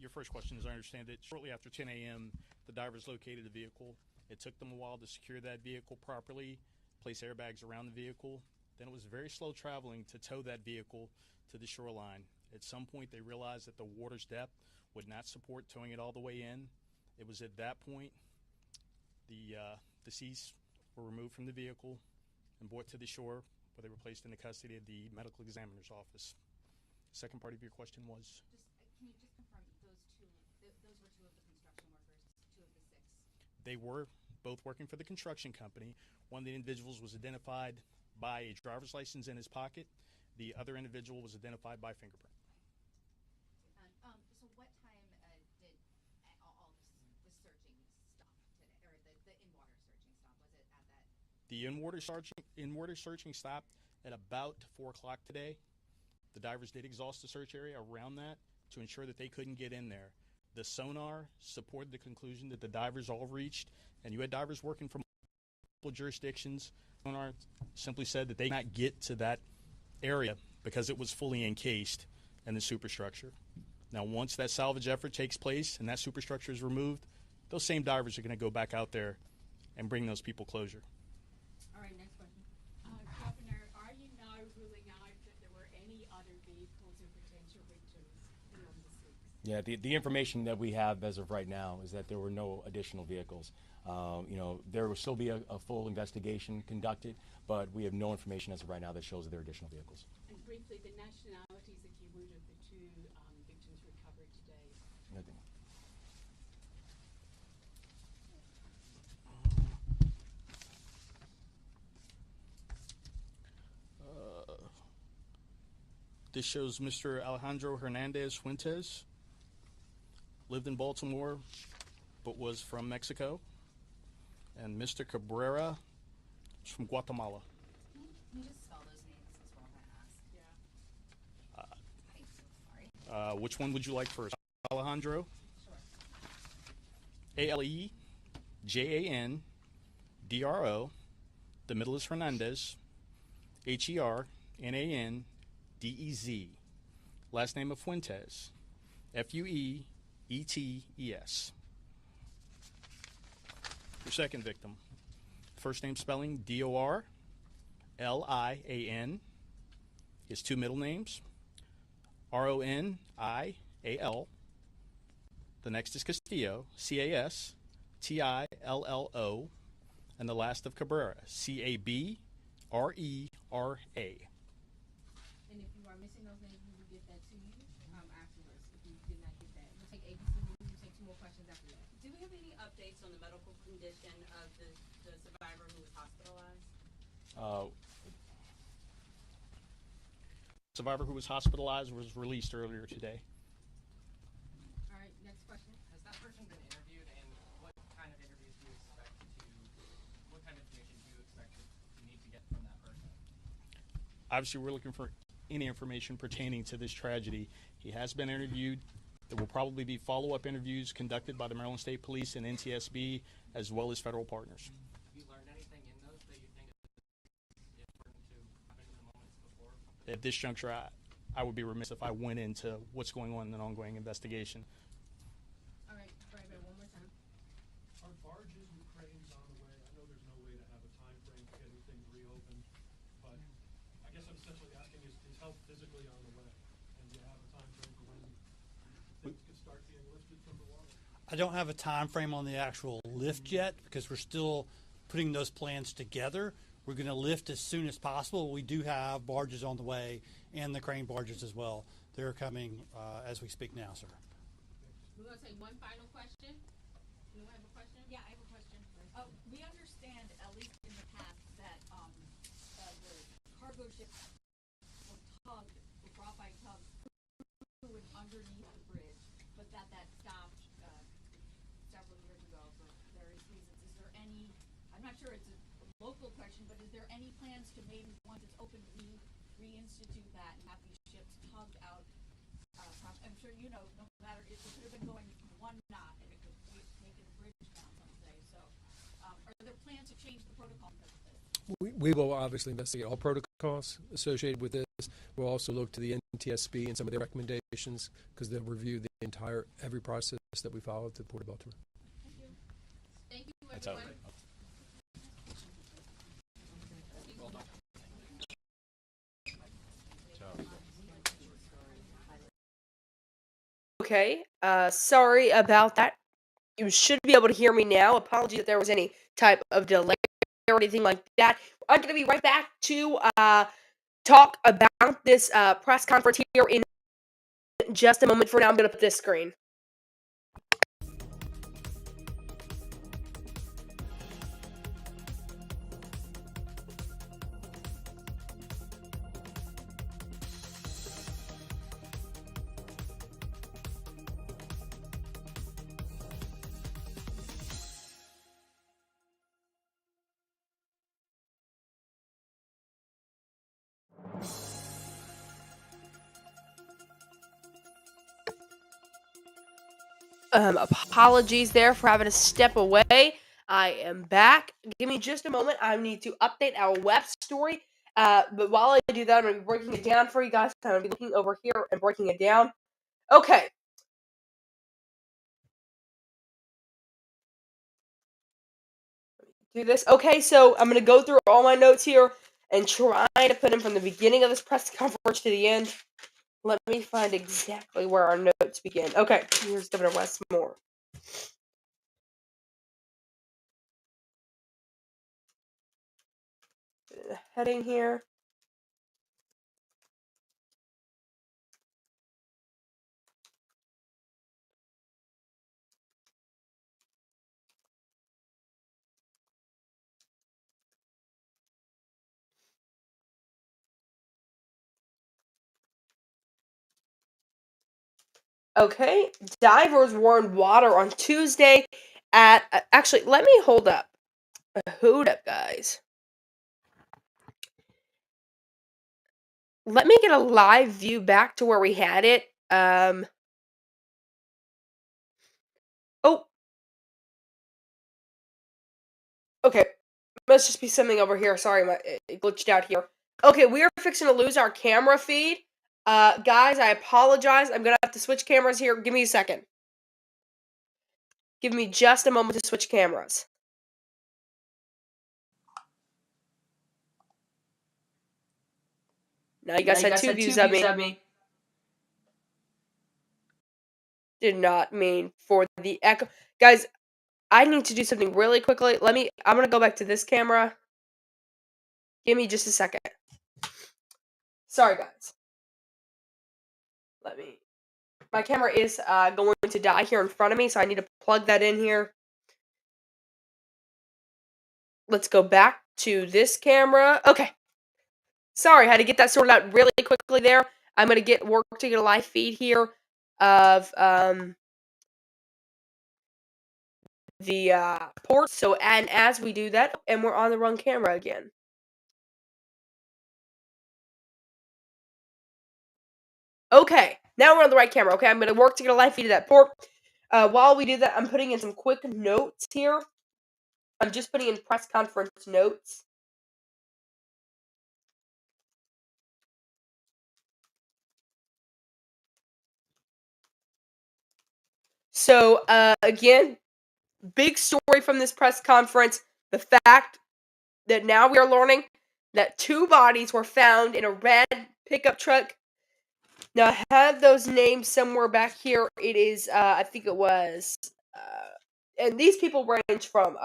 Your first question, as I understand it, shortly after 10 a.m., the divers located the vehicle. It took them a while to secure that vehicle properly, place airbags around the vehicle. Then it was very slow traveling to tow that vehicle to the shoreline. At some point, they realized that the water's depth would not support towing it all the way in. It was at that point the deceased were removed from the vehicle and brought to the shore, where they were placed in the custody of the medical examiner's office. Second part of your question was? Can you just confirm that those were two of the construction workers, two of the six? They were both working for the construction company. One of the individuals was identified by a driver's license in his pocket. The other individual was identified by fingerprint. So what time did all the searching stop today, or the in-water searching stop? Was it at that? The in-water searching stopped at about 4 o'clock today. The divers did exhaust the search area around that to ensure that they couldn't get in there. The sonar supported the conclusion that the divers all reached, and you had divers working from multiple jurisdictions. Sonar simply said that they could not get to that area because it was fully encased in the superstructure. Now, once that salvage effort takes place and that superstructure is removed, those same divers are going to go back out there and bring those people closure. All right, next question. Governor, are you now ruling out that there were any other vehicles or potential victims beyond the six? Yeah, the information that we have as of right now is that there were no additional vehicles. There will still be a full investigation conducted, but we have no information as of right now that shows that there are additional vehicles. And briefly, the nationalities, if you would, of the two victims recovered today. This shows Mr. Alejandro Hernandez Fuentes, lived in Baltimore, but was from Mexico. And Mr. Cabrera is from Guatemala. Can you just spell those names as well, if I ask? Yeah. I'm so sorry. Which one would you like first? Alejandro? Sure. Alejandro. The middle is Hernandez. Hernandez. Last name of Fuentes. Fuetes. Your second victim. First name spelling Dorlian. His two middle names Ronial. The next is Castillo, Tillo, and the last of Cabrera, Cabrera. And if you are missing those names, we will get that to you afterwards if you did not get that. We'll take ABC, we'll take 2 more questions after that. Do we have any updates on the medical condition of the survivor who was hospitalized? Survivor who was hospitalized was released earlier today. All right, next question. Has that person been interviewed, and what kind of interviews do you expect what kind of information do you expect to need to get from that person? Obviously, we're looking for any information pertaining to this tragedy. He has been interviewed. There will probably be follow-up interviews conducted by the Maryland State Police and NTSB, as well as federal partners. Have you learned anything in those that you think is important to happen in the moments before? At this juncture, I would be remiss if I went into what's going on in an ongoing investigation. All right, Brian, one more time. Are barges and cranes on the way? I know there's no way to have a time frame for getting things reopened, but I guess I'm essentially asking, is help physically on the way? And do you have a time frame for when things could start being lifted from the water? I don't have a time frame on the actual lift yet because we're still putting those plans together. We're going to lift as soon as possible. We do have barges on the way and the crane barges as well. They're coming as we speak now, sir. We're going to take one final question. You have a question? Yeah, I have a question. We understand, at least in the past, that the cargo ships were brought by tugs through and underneath the bridge, but that stopped several years ago for various reasons. Is there any, I'm not sure it's a local question, but is there any plans to maybe, once it's open, reinstitute that and have these ships tugged out? I'm sure you know, no matter, it could have been going 1 knot and it could be taking the bridge down someday. So, are there plans to change the protocol because of this? We will obviously investigate all protocols associated with this. We'll also look to the NTSB and some of their recommendations because they'll review every process that we follow to the Port of Baltimore. Thank you. Thank you, That's everyone. Okay, sorry about that. You should be able to hear me now. Apologies if there was any type of delay or anything like that. I'm going to be right back to talk about this press conference here in just a moment. For now, I'm going to put this screen. Apologies there for having to step away. I am back. Give me just a moment. I need to update our web story. But while I do that, I'm going to be breaking it down for you guys. I'm going to be looking over here and breaking it down. Okay. Do this. Okay, so I'm going to go through all my notes here and try to put them from the beginning of this press conference to the end. Let me find exactly where our notes begin. Okay, here's Governor Westmore. The heading here. Okay, divers warned water on Tuesday at... actually, let me hold up. Hold up, guys. Let me get a live view back to where we had it. Oh. Okay, must just be something over here. Sorry, it glitched out here. Okay, we are fixing to lose our camera feed. Guys, I apologize. I'm gonna have to switch cameras here. Give me a second. Give me just a moment to switch cameras. Now you guys had two views of me. Did not mean for the echo. Guys, I need to do something really quickly. I'm gonna go back to this camera. Give me just a second. Sorry, guys. My camera is going to die here in front of me, so I need to plug that in here. Let's go back to this camera. Okay. Sorry, had to get that sorted out really quickly there. I'm gonna work to get a live feed here of the port. So, and as we do that, and we're on the wrong camera again. Okay, now we're on the right camera. Okay, I'm gonna work to get a live feed of that port. While we do that, I'm putting in some quick notes here. I'm just putting in press conference notes. So, again, big story from this press conference, the fact that now we are learning that 2 bodies were found in a red pickup truck. Now, I have those names somewhere back here. It is, I think it was, and these people range from,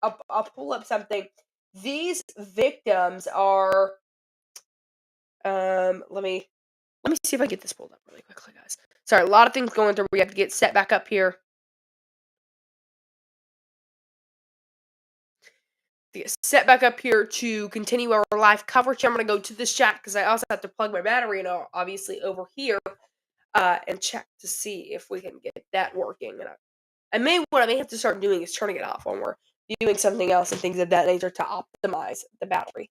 I'll pull up something. These victims are, let me see if I get this pulled up really quickly, guys. Sorry, a lot of things going through. We have to get set back up here. Set back up here to continue our live coverage. I'm going to go to this chat because I also have to plug my battery in, obviously, over here and check to see if we can get that working. And what I may have to start doing is turning it off when we're doing something else and things of that nature to optimize the battery.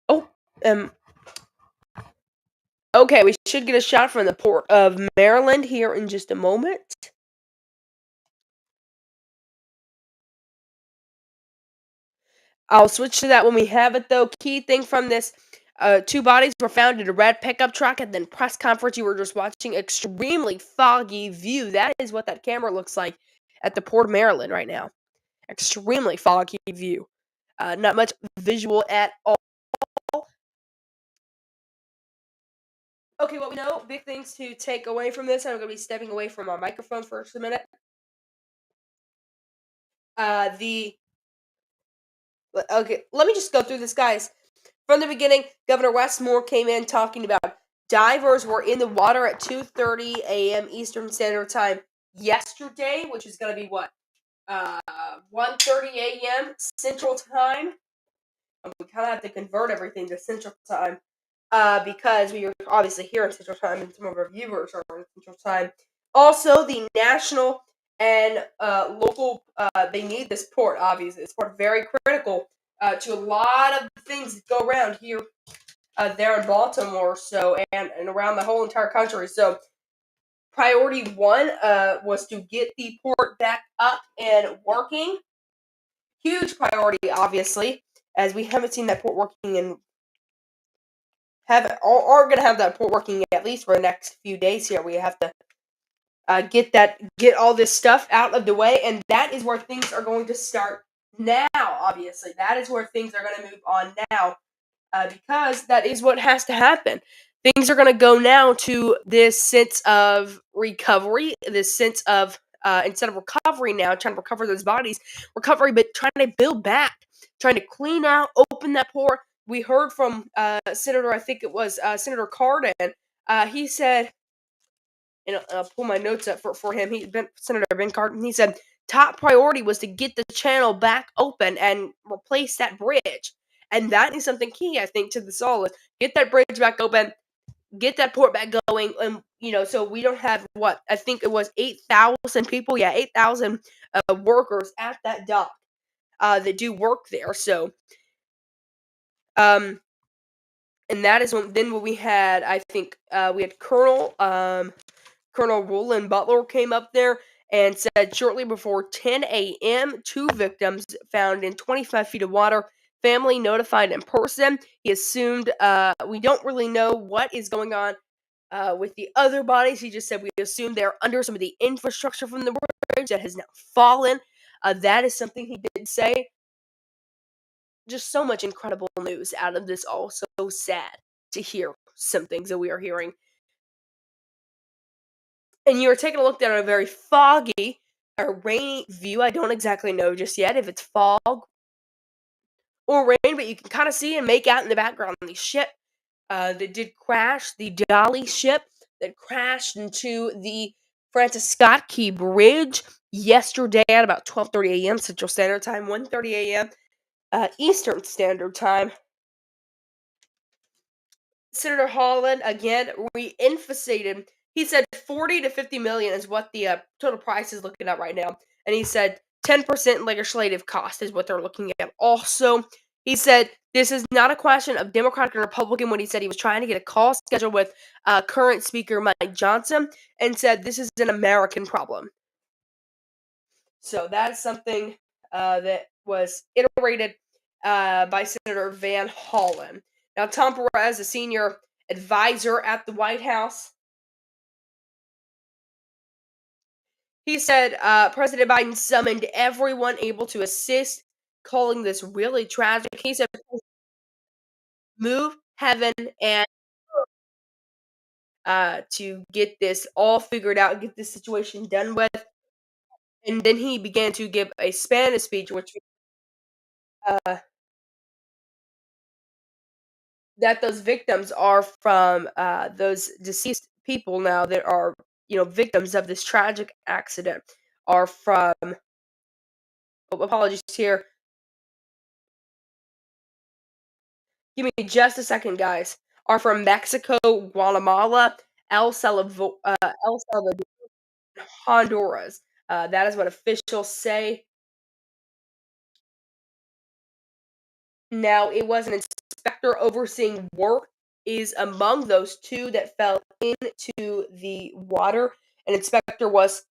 Oh, okay, we should get a shot from the port of Maryland here in just a moment. I'll switch to that when we have it, though. Key thing from this, 2 bodies were found in a red pickup truck, and then press conference you were just watching, extremely foggy view. That is what that camera looks like at the Port of Maryland right now. Extremely foggy view. Not much visual at all. Okay, well, we know big things to take away from this. I'm going to be stepping away from my microphone for just a minute. Okay, let me just go through this, guys. From the beginning, Governor Wes Moore came in talking about divers were in the water at 2:30 a.m. Eastern Standard Time yesterday, which is going to be what? 1:30 a.m. Central Time. We kind of have to convert everything to Central Time because we are obviously here in Central Time and some of our viewers are in Central Time. Also, the national and local, they need this port, obviously. This port very critical to a lot of things that go around here, there in Baltimore, so and around the whole entire country. So, priority 1 was to get the port back up and working. Huge priority, obviously, as we haven't seen that port working and are going to have that port working at least for the next few days here. We have to get all this stuff out of the way, and that is where things are going to start now, obviously. That is where things are going to move on now, because that is what has to happen. Things are going to go now to this sense of recovery, this sense of, instead of recovery now, trying to recover those bodies, recovery, but trying to build back, trying to clean out, open that port. We heard from Senator, I think it was Senator Cardin. He said, and I'll pull my notes up for him. Senator Ben Cardin. He said top priority was to get the channel back open and replace that bridge, and that is something key, I think, to this all. Is get that bridge back open, get that port back going, and so we don't have what I think it was 8,000 people. Yeah, 8,000 workers at that dock that do work there. So, and that is when we had, I think, we had Colonel Roland Butler came up there and said shortly before 10 a.m., 2 victims found in 25 feet of water. Family notified in person. He assumed we don't really know what is going on with the other bodies. He just said we assume they're under some of the infrastructure from the bridge that has now fallen. That is something he did say. Just so much incredible news out of this all. So sad to hear some things that we are hearing. and you're taking a look down at a very foggy or rainy view. I don't exactly know just yet if it's fog or rain, but you can kind of see and make out in the background the ship that did crash, the Dolly ship that crashed into the Francis Scott Key Bridge yesterday at about 12:30 a.m. Central Standard Time, 1:30 a.m. Eastern Standard Time. Senator Holland again re-emphasized. He said 40 to 50 million is what the total price is looking at right now, and he said 10% legislative cost is what they're looking at. Also, he said this is not a question of Democratic and Republican. When he said he was trying to get a call scheduled with current Speaker Mike Johnson, and said this is an American problem. So that's something that was iterated by Senator Van Hollen. Now, Tom Perez, a senior advisor at the White House, he said President Biden summoned everyone able to assist, calling this really tragic. He said, move heaven and to get this all figured out, get this situation done with. And then he began to give a Spanish speech, which that those victims are from those deceased people now that are victims of this tragic accident are from apologies here. Give me just a second, guys. Are from Mexico, Guatemala, El Salvador, Honduras. That is what officials say. Now, it was an inspector overseeing work is among those two that fell into the water. An inspector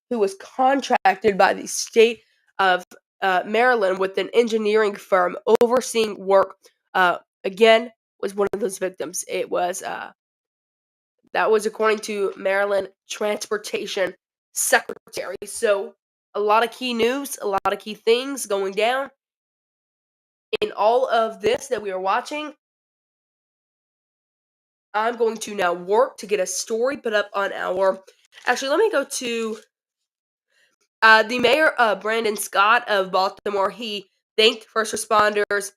who was contracted by the state of Maryland with an engineering firm overseeing work. Again, was one of those victims. It was that was according to Maryland Transportation Secretary. So a lot of key news, a lot of key things going down in all of this that we are watching. I'm going to now work to get a story put up on our. Actually, let me go to the mayor, Brandon Scott of Baltimore. He thanked first responders.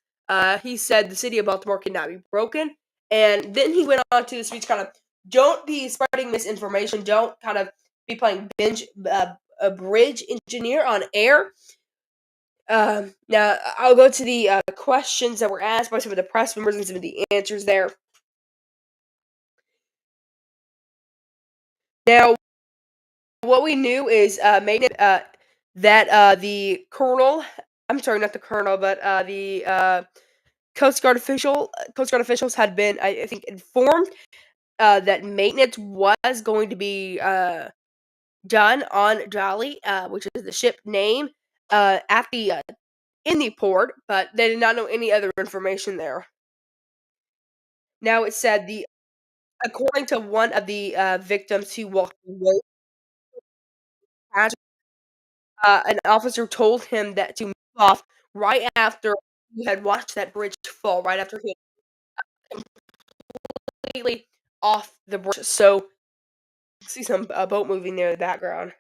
He said the city of Baltimore cannot be broken. And then he went on to the speech kind of, don't be spreading misinformation. Don't kind of be playing a bridge engineer on air. Now, I'll go to the questions that were asked by some of the press members and some of the answers there. Now, what we knew is that the colonel, I'm sorry, not the colonel, but the Coast Guard officials had been, I think, informed that maintenance was going to be done on Jolly, which is the ship name, at the in the port, but they did not know any other information there. Now it said according to one of the victims who walked away, an officer told him that to move off right after he had watched that bridge fall, right after he had completely off the bridge. So, see some boat moving there in the background.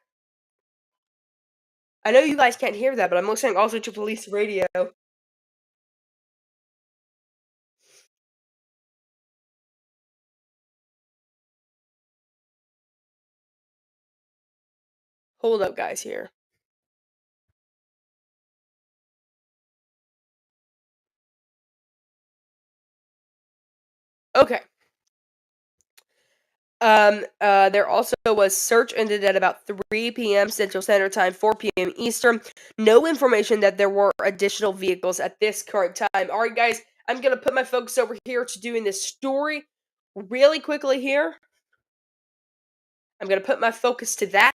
I know you guys can't hear that, but I'm listening also to police radio. Hold up, guys, here. Okay. There also was search ended at about 3 p.m. Central Standard Time, 4 p.m. Eastern. No information that there were additional vehicles at this current time. All right, guys, I'm going to put my focus over here to doing this story really quickly here. I'm going to put my focus to that.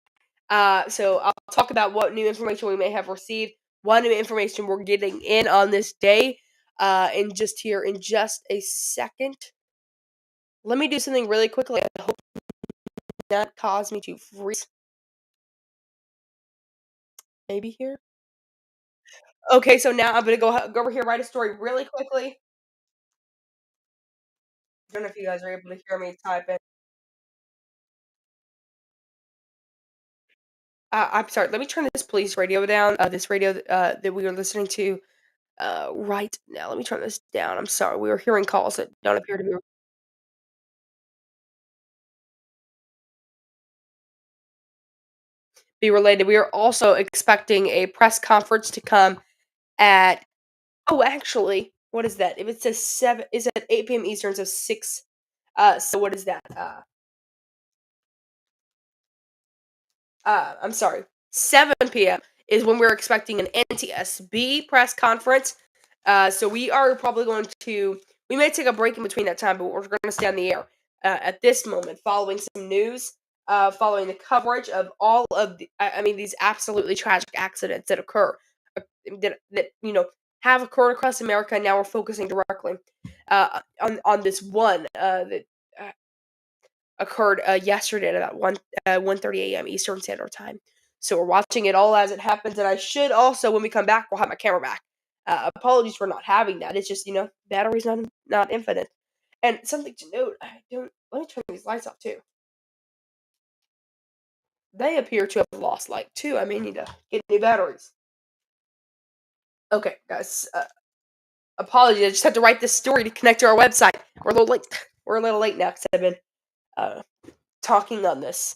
So I'll talk about what new information we may have received, what new information we're getting in on this day, in just a second. Let me do something really quickly. I hope not cause me to freeze. Maybe here. Okay, so now I'm gonna go over here, write a story really quickly. I don't know if you guys are able to hear me type in. I'm sorry. Let me turn this police radio down. This radio that we are listening to right now. Let me turn this down. I'm sorry. We were hearing calls that don't appear to be related. We are also expecting a press conference to come at. Oh, actually, what is that? If it says 7, is it 8 p.m. Eastern? So 6. So what is that? I'm sorry, 7 p.m. is when we're expecting an NTSB press conference. So we are probably going to, we may take a break in between that time, but we're going to stay on the air at this moment, following some news, following the coverage of all of the, I mean, these absolutely tragic accidents that occur, that have occurred across America. And now we're focusing directly on this one that occurred yesterday at about 1:30 a.m. Eastern Standard Time. So we're watching it all as it happens, and I should also, when we come back, we'll have my camera back. Apologies for not having that. It's just battery's not infinite. And something to note, I don't. Let me turn these lights off too. They appear to have lost light too. I may need to get new batteries. Okay, guys. Apologies. I just had to write this story to connect to our website. We're a little late. We're a little late now because I've been talking on this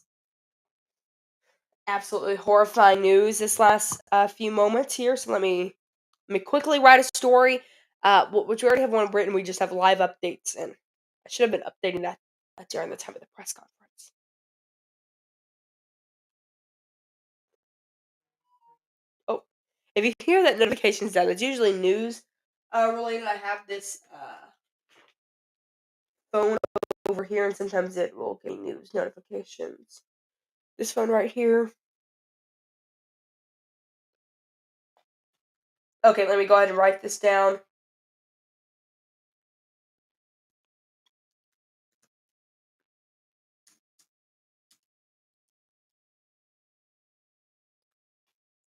absolutely horrifying news this last few moments here. So let me quickly write a story. Which we already have one written. We just have live updates, and I should have been updating that during the time of the press conference. Oh, if you hear that notifications down, it's usually news related. I have this phone over here, and sometimes it will give me news notifications. This phone right here. Okay, let me go ahead and write this down.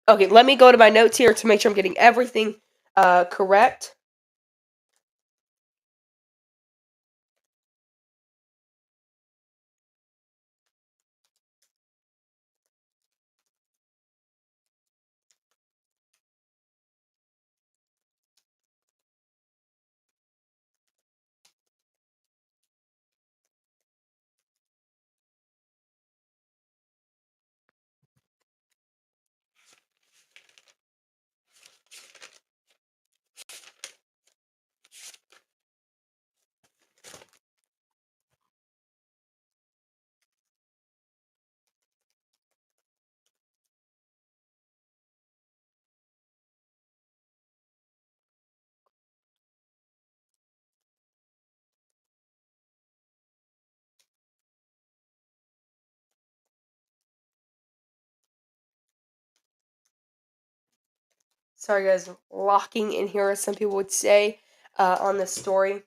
Okay, let me go to my notes here to make sure I'm getting everything correct. Sorry, guys, locking in here, as some people would say, on this story.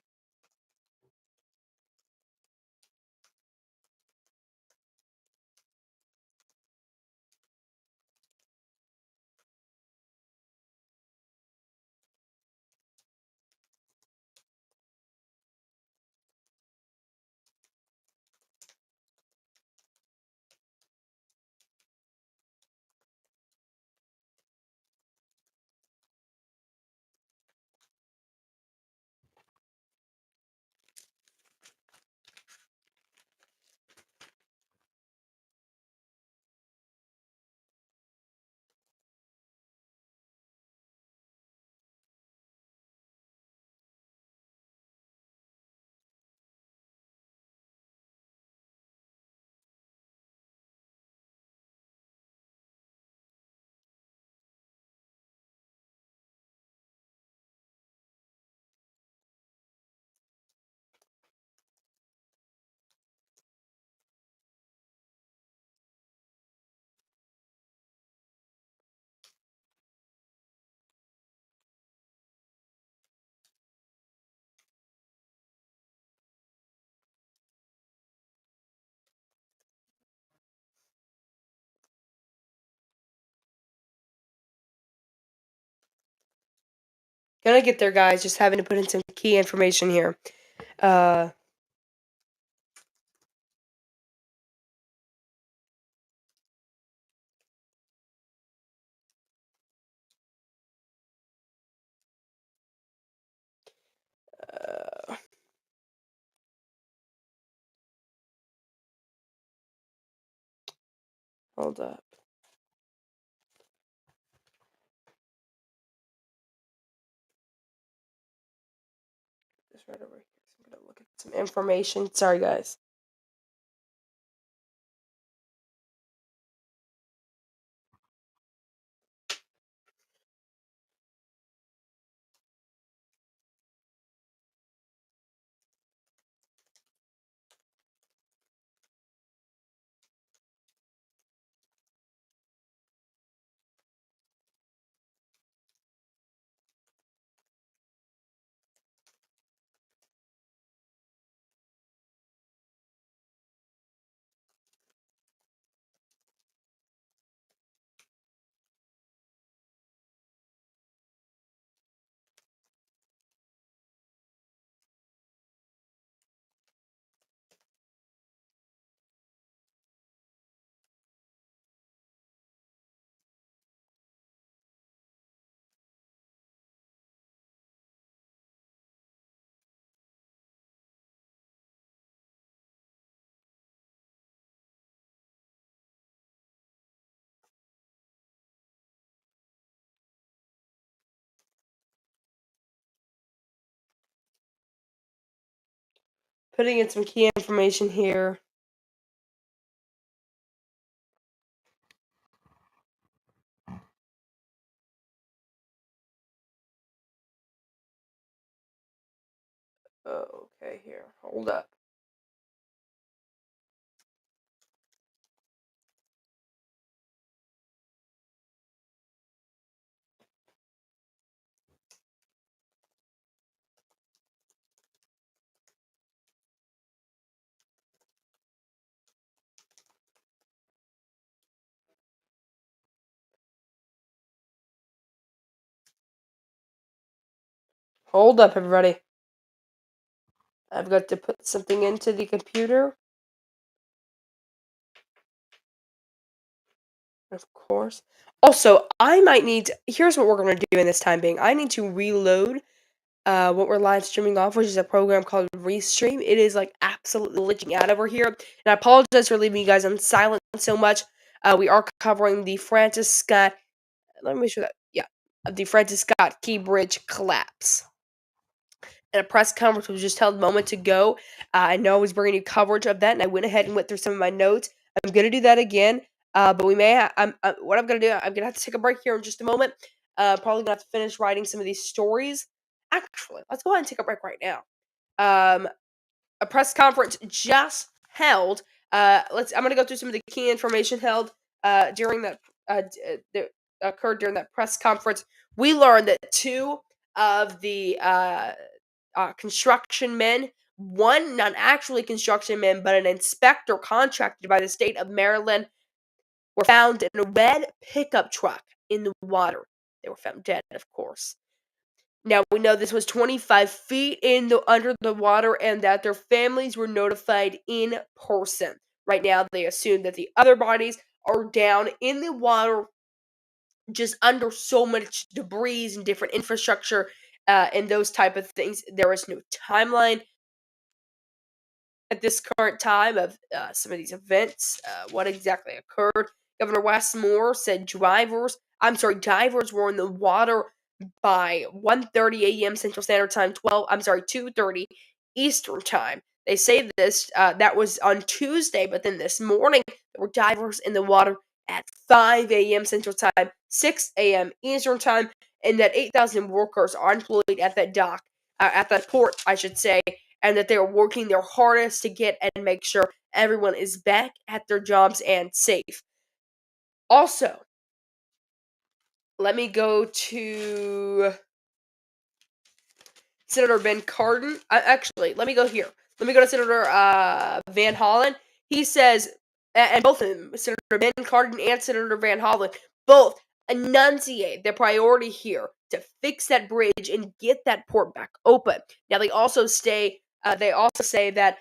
Gonna get there, guys. Just having to put in some key information here. Uh, Hold up. Just right over here. So I'm gonna look at some information. Sorry, guys. Putting in some key information here. Okay, here. Hold up. Hold up, everybody. I've got to put something into the computer. Of course. Also, I might need to, here's what we're going to do in this time being. I need to reload what we're live streaming off, which is a program called Restream. It is like absolutely glitching out over here. And I apologize for leaving you guys on silent so much. We are covering the Francis Scott, let me make sure that, yeah, the Francis Scott Key Bridge collapse. And a press conference was just held moments ago. I know I was bringing you coverage of that, and I went ahead and went through some of my notes. I'm going to do that again, but we may. What I'm going to do, I'm going to have to take a break here in just a moment. Probably going to have to finish writing some of these stories. Actually, let's go ahead and take a break right now. A press conference just held. I'm going to go through some of the key information held during that that occurred during that press conference. We learned that two of the construction men, one not actually construction man, but an inspector contracted by the state of Maryland, were found in a red pickup truck in the water. They were found dead, of course. Now we know this was 25 feet under the water, and that their families were notified in person. Right now, they assume that the other bodies are down in the water, just under so much debris and different infrastructure and those type of things. There is no timeline at this current time of some of these events, what exactly occurred. Governor Wes Moore said divers were in the water by 1:30 a.m. Central Standard Time, 2:30 Eastern Time. They say this that was on Tuesday, but then this morning there were divers in the water at 5 a.m. Central Time, 6 a.m. Eastern Time, and that 8,000 workers are employed at that dock, at that port, I should say, and that they're working their hardest to get and make sure everyone is back at their jobs and safe. Also, let me go to Senator Ben Cardin. Actually, let me go here. Let me go to Senator Van Hollen. He says, and both of them, Senator Ben Cardin and Senator Van Hollen, both enunciate their priority here to fix that bridge and get that port back open. Now, they also say that,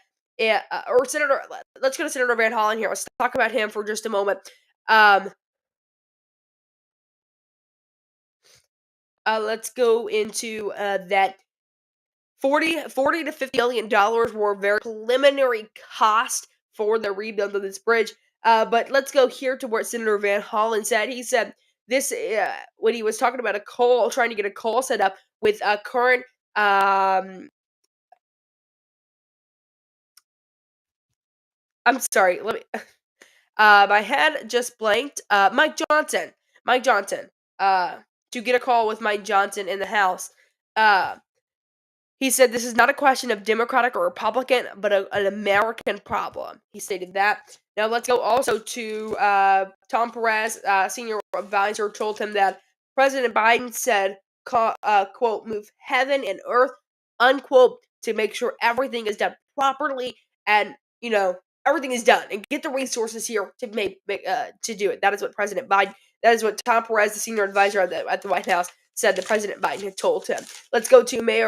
or Senator, let's go to Senator Van Hollen here. Let's talk about him for just a moment. Let's go into that. 40 to $50 million were very preliminary cost for the rebuild of this bridge. But let's go here to what Senator Van Hollen said. He said this when he was talking about trying to get a call set up with a current. I'm sorry. Let me. My head just blanked. Mike Johnson. Mike Johnson. To get a call with Mike Johnson in the House. He said this is not a question of Democratic or Republican, but an American problem. He stated that. Now let's go also to Tom Perez, senior advisor, told him that President Biden said, quote, move heaven and earth, unquote, to make sure everything is done properly and, everything is done and get the resources here to to do it. That is what President Biden, that is what Tom Perez, the senior advisor at the White House, said that President Biden had told him. Let's go to Mayor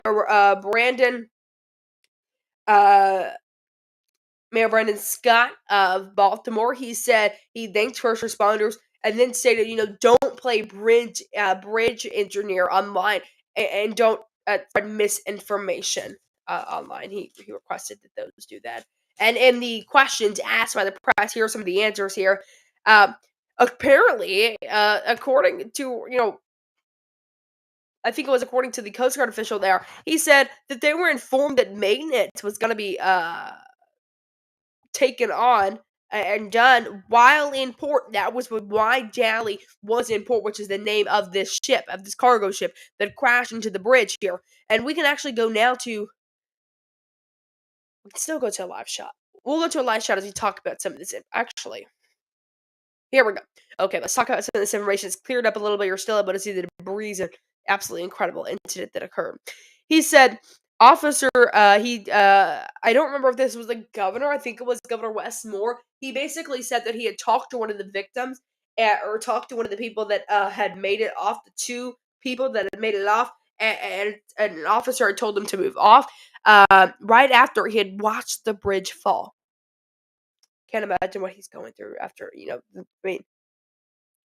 Brandon Scott of Baltimore. He said he thanked first responders and then stated, don't play bridge engineer online and don't spread misinformation online. He requested that those do that. And in the questions asked by the press, here are some of the answers here. Apparently, according to, I think it was according to the Coast Guard official there, he said that they were informed that maintenance was going to be taken on and done while in port. That was why Jolly was in port, which is the name of this ship, of this cargo ship that crashed into the bridge here. And we can actually go now to. We can still go to a live shot. We'll go to a live shot as we talk about some of this. Actually, here we go. Okay, let's talk about some of this information. It's cleared up a little bit. You're still able to see the debris and absolutely incredible incident that occurred. He said, officer, I don't remember if this was the governor. I think it was Governor Wes Moore. He basically said that he had talked to one of the victims or talked to one of the people that had made it off, the two people that had made it off, and an officer had told him to move off right after he had watched the bridge fall. Can't imagine what he's going through after,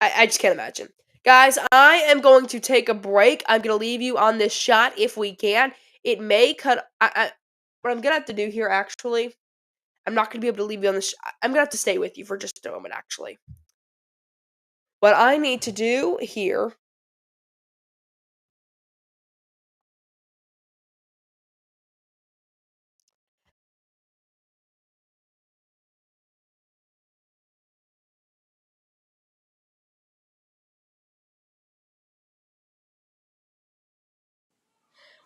I just can't imagine. Guys, I am going to take a break. I'm going to leave you on this shot if we can. It may cut. What I'm going to have to do here, actually, I'm not going to be able to leave you on this. I'm going to have to stay with you for just a moment, actually. What I need to do here.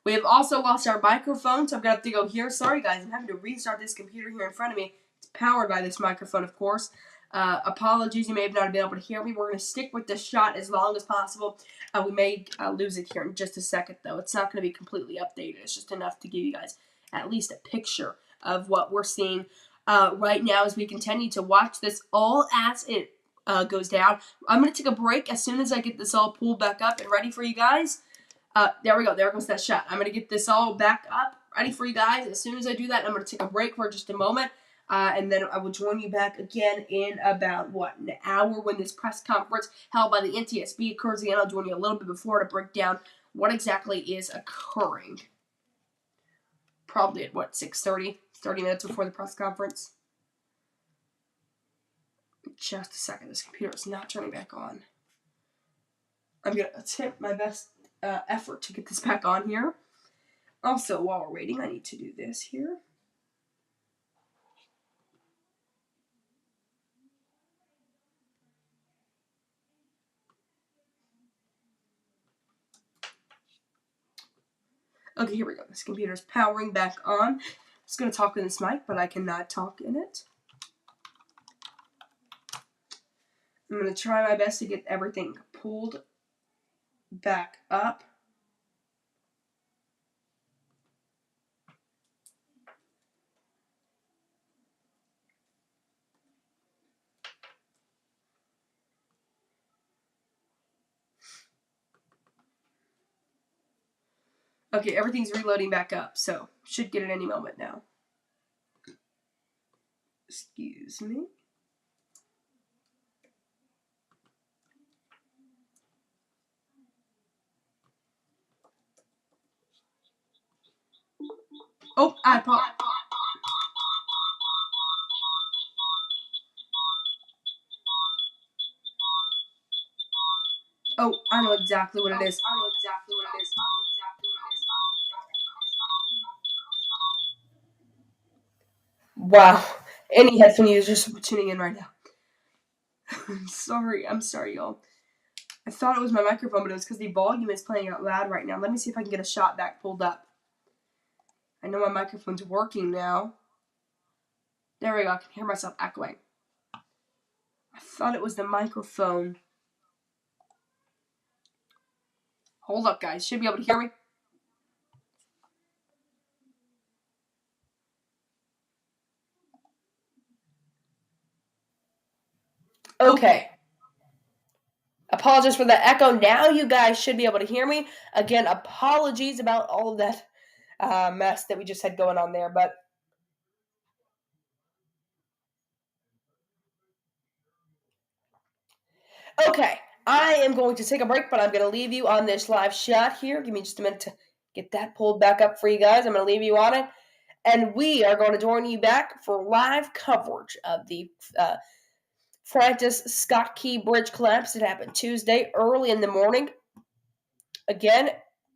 We have also lost our microphone, so I'm going to have to go here. Sorry, guys. I'm having to restart this computer here in front of me. It's powered by this microphone, of course. Apologies. You may have not been able to hear me. We're going to stick with this shot as long as possible. We may lose it here in just a second, though. It's not going to be completely updated. It's just enough to give you guys at least a picture of what we're seeing right now as we continue to watch this all as it goes down. I'm going to take a break as soon as I get this all pulled back up and ready for you guys. There we go. There goes that shot. I'm going to get this all back up, ready for you guys. As soon as I do that, I'm going to take a break for just a moment, and then I will join you back again in about, an hour when this press conference held by the NTSB occurs again. I'll join you a little bit before to break down what exactly is occurring. Probably at, 6:30? 30 minutes before the press conference. Just a second. This computer is not turning back on. I'm going to attempt my best effort to get this back on here. Also, while we're waiting, I need to do this here. Okay, here we go. This computer's powering back on. I'm just going to talk in this mic, but I cannot talk in it. I'm going to try my best to get everything pulled back up. Okay, everything's reloading back up, so should get it any moment now. Excuse me. Oh, I apologize. Oh, I know exactly what it is. Wow. Any headphone users tuning in right now. I'm sorry, y'all. I thought it was my microphone, but it was because the volume is playing out loud right now. Let me see if I can get a shot back pulled up. I know my microphone's working now. There we go. I can hear myself echoing. I thought it was the microphone. Hold up, guys. Should be able to hear me. Okay. Apologies for the echo. Now you guys should be able to hear me. Again, apologies about all of that mess that we just had going on there, but okay. I am going to take a break, but I'm going to leave you on this live shot here. Give me just a minute to get that pulled back up for you guys. I'm going to leave you on it. And we are going to join you back for live coverage of the Francis Scott Key Bridge collapse. It happened Tuesday early in the morning. Again,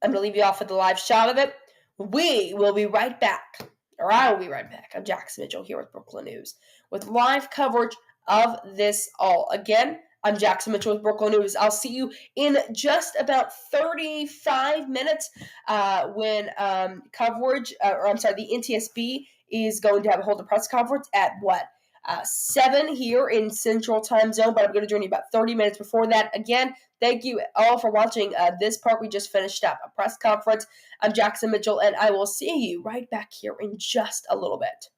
I'm going to leave you off with the live shot of it. We will be right back, or I will be right back. I'm Jackson Mitchell here with Brooklyn News with live coverage of this all. Again, I'm Jackson Mitchell with Brooklyn News. I'll see you in just about 35 minutes when coverage, the NTSB is going to hold a press conference at 7 here in Central Time Zone, but I'm going to join you about 30 minutes before that. Again, thank you all for watching this part we just finished up, a press conference. I'm Jackson Mitchell, and I will see you right back here in just a little bit.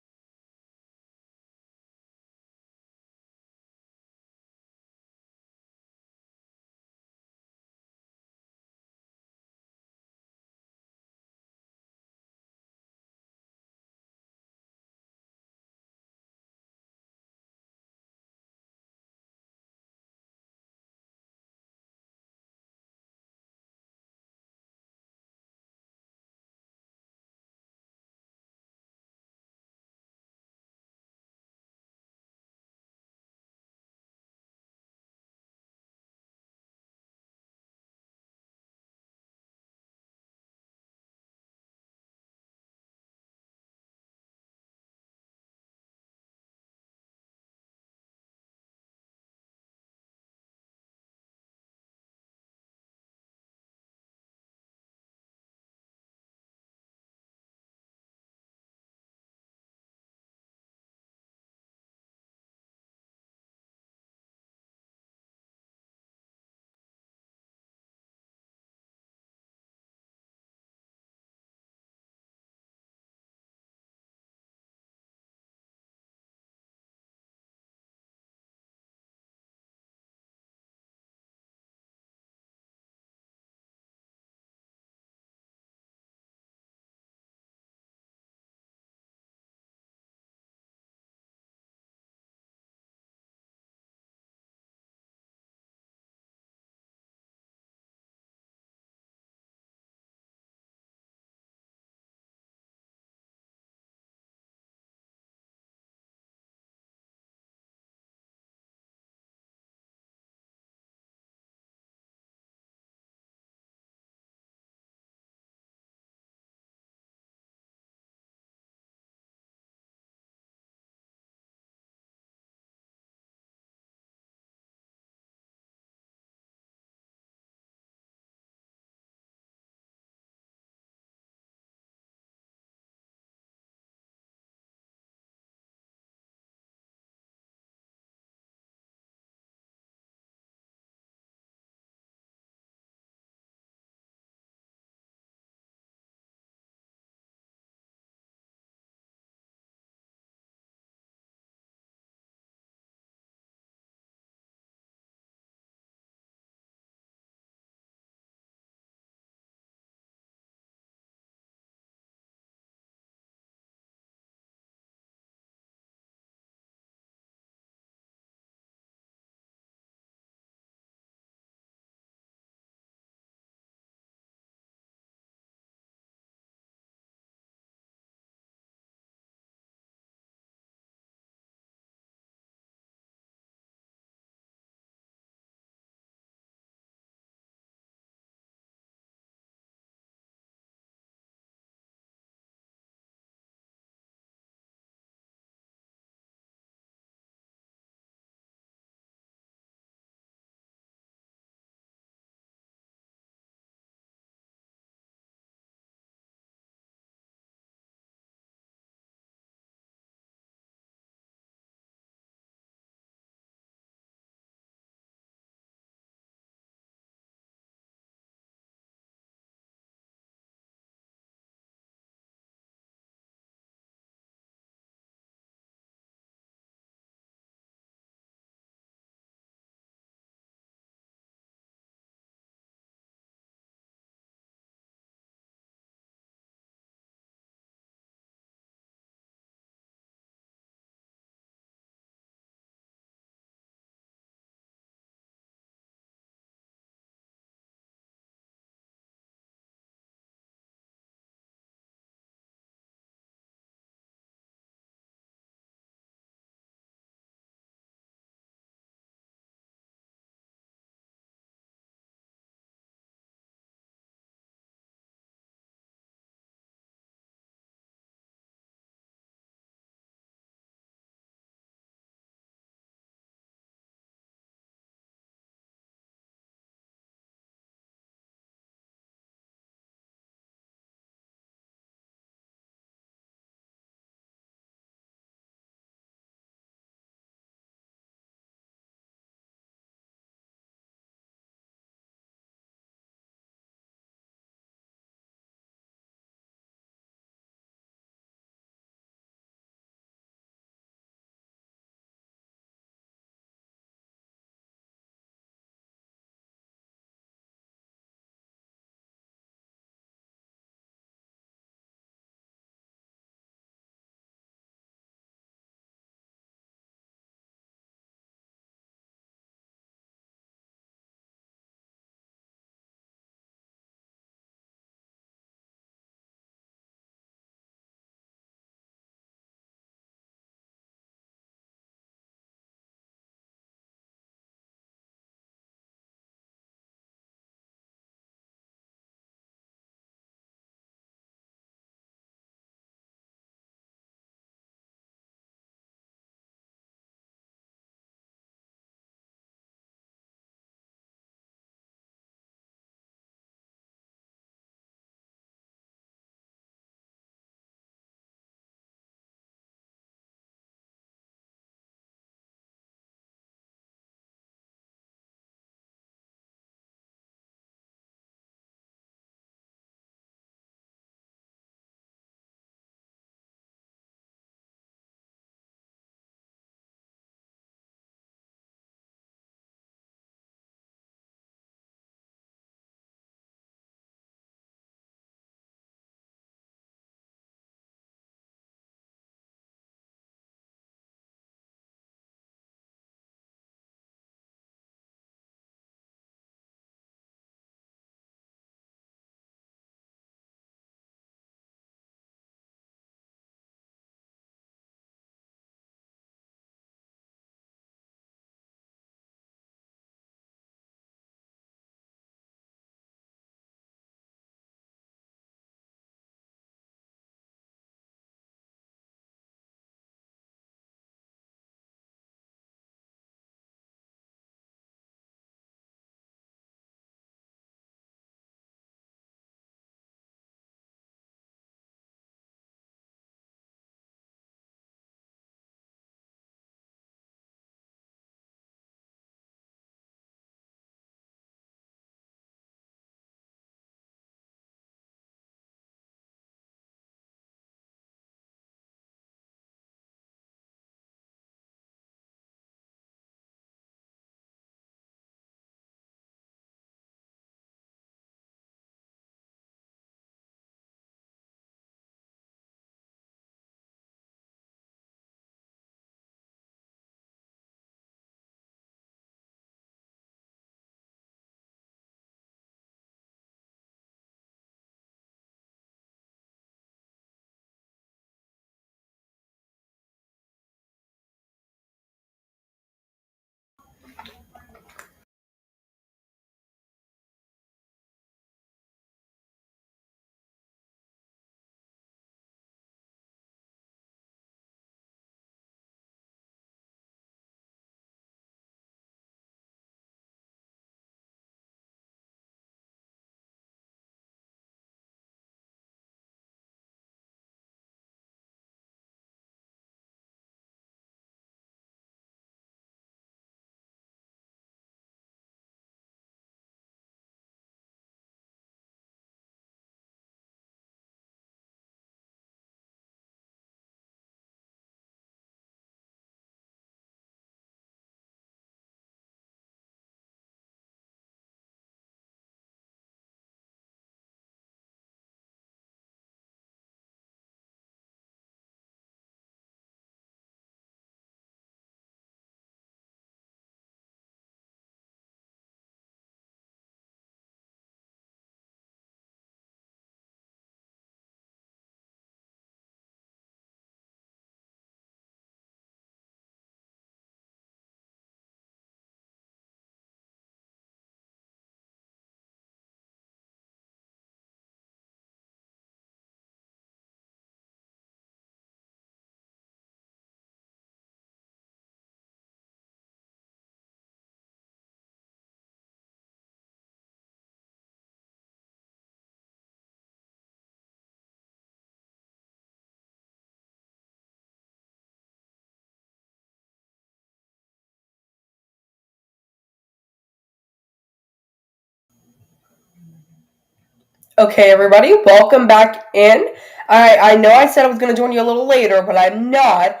Okay, everybody, welcome back in. I know I said I was going to join you a little later, but I'm not,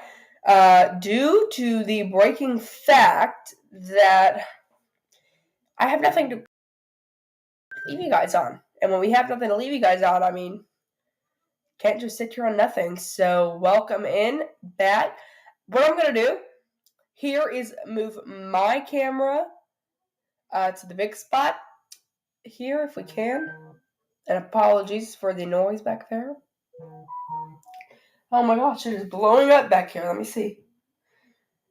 due to the breaking fact that I have nothing to leave you guys on. And when we have nothing to leave you guys on, I mean, can't just sit here on nothing. So, welcome in back. What I'm going to do here is move my camera to the big spot here if we can. And apologies for the noise back there. Oh my gosh, it is blowing up back here. Let me see.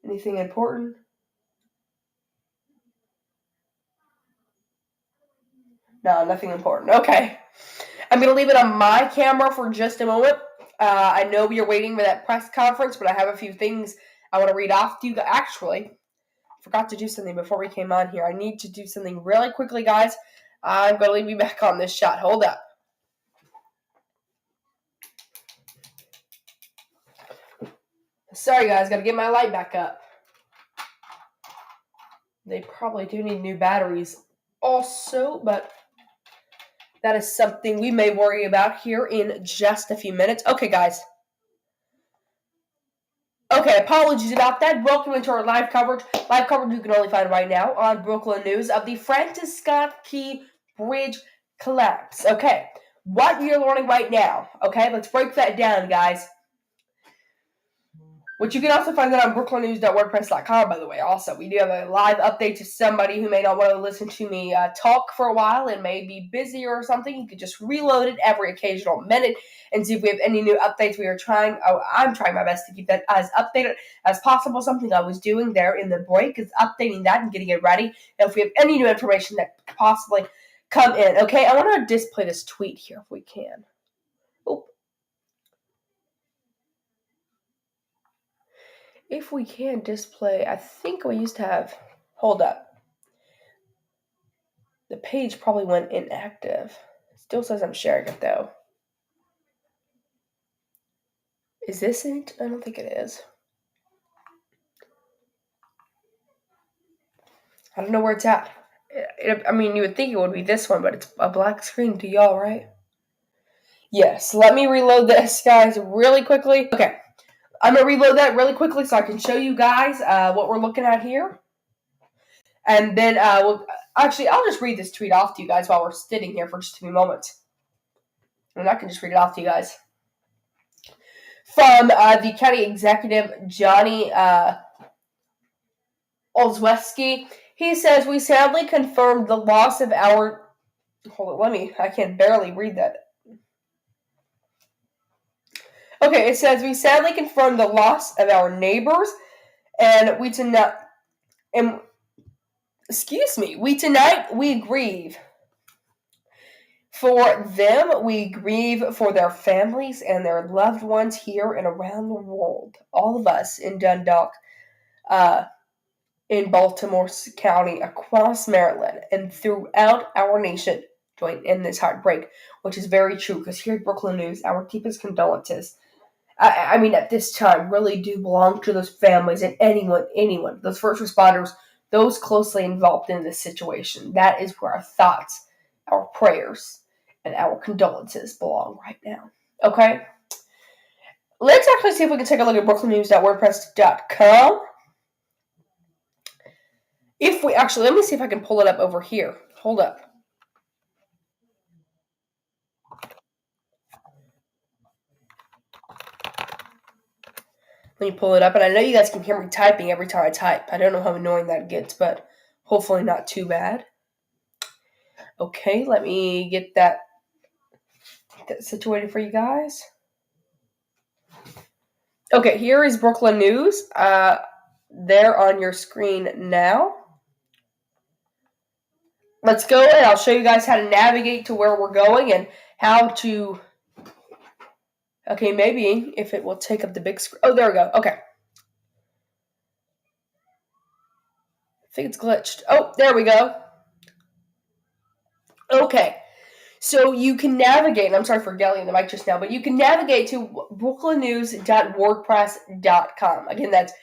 Anything important? No, nothing important. Okay. I'm going to leave it on my camera for just a moment. I know we are waiting for that press conference, but I have a few things I want to read off to you. Actually, forgot to do something before we came on here. I need to do something really quickly, guys. I'm going to leave you back on this shot. Hold up. Sorry, guys. Got to get my light back up. They probably do need new batteries also, but that is something we may worry about here in just a few minutes. Okay, guys. Okay, apologies about that. Welcome into our live coverage. Live coverage you can only find right now on Brooklyn News of the Francis Scott Key Bridge collapse. Okay, what we are learning right now. Okay, let's break that down, guys. Which you can also find that on brooklynnews.wordpress.com, by the way. Also, we do have a live update to somebody who may not want to listen to me talk for a while and may be busy or something. You could just reload it every occasional minute and see if we have any new updates. I'm trying my best to keep that as updated as possible. Something I was doing there in the break is updating that and getting it ready. And if we have any new information that could possibly come in. Okay, I want to display this tweet here if we can. Oh. If we can display, I think we used to have, hold up. The page probably went inactive. It still says I'm sharing it though. Is this it? I don't think it is. I don't know where it's at. I mean, you would think it would be this one, but it's a black screen to y'all, right? Yes, let me reload this, guys, really quickly. Okay, I'm going to reload that really quickly so I can show you guys what we're looking at here. And then, I'll just read this tweet off to you guys while we're sitting here for just a few moments. And I can just read it off to you guys. From the county executive, Johnny Olszewski. He says, we sadly confirmed the loss of our... Hold on, I can barely read that. Okay, it says, we sadly confirmed the loss of our neighbors, and we tonight we grieve for them. We grieve for their families and their loved ones here and around the world. All of us in Dundalk, in Baltimore County, across Maryland, and throughout our nation join in this heartbreak, which is very true, because here at Brooklyn News, our deepest condolences, I mean, at this time, really do belong to those families and anyone, those first responders, those closely involved in this situation. That is where our thoughts, our prayers, and our condolences belong right now. Okay? Let's actually see if we can take a look at brooklynnews.wordpress.com. Let me see if I can pull it up over here. Hold up. Let me pull it up, and I know you guys can hear me typing every time I type. I don't know how annoying that gets, but hopefully not too bad. Okay, let me get that situated for you guys. Okay, here is Brooklyn News. There on your screen now. Let's go, and I'll show you guys how to navigate to where we're going and how to... Okay, maybe if it will take up the big screen. Oh, there we go. Okay. I think it's glitched. Oh, there we go. Okay. So you can navigate, and I'm sorry for yelling in the mic just now, but you can navigate to brooklynnews.wordpress.com. Again, that's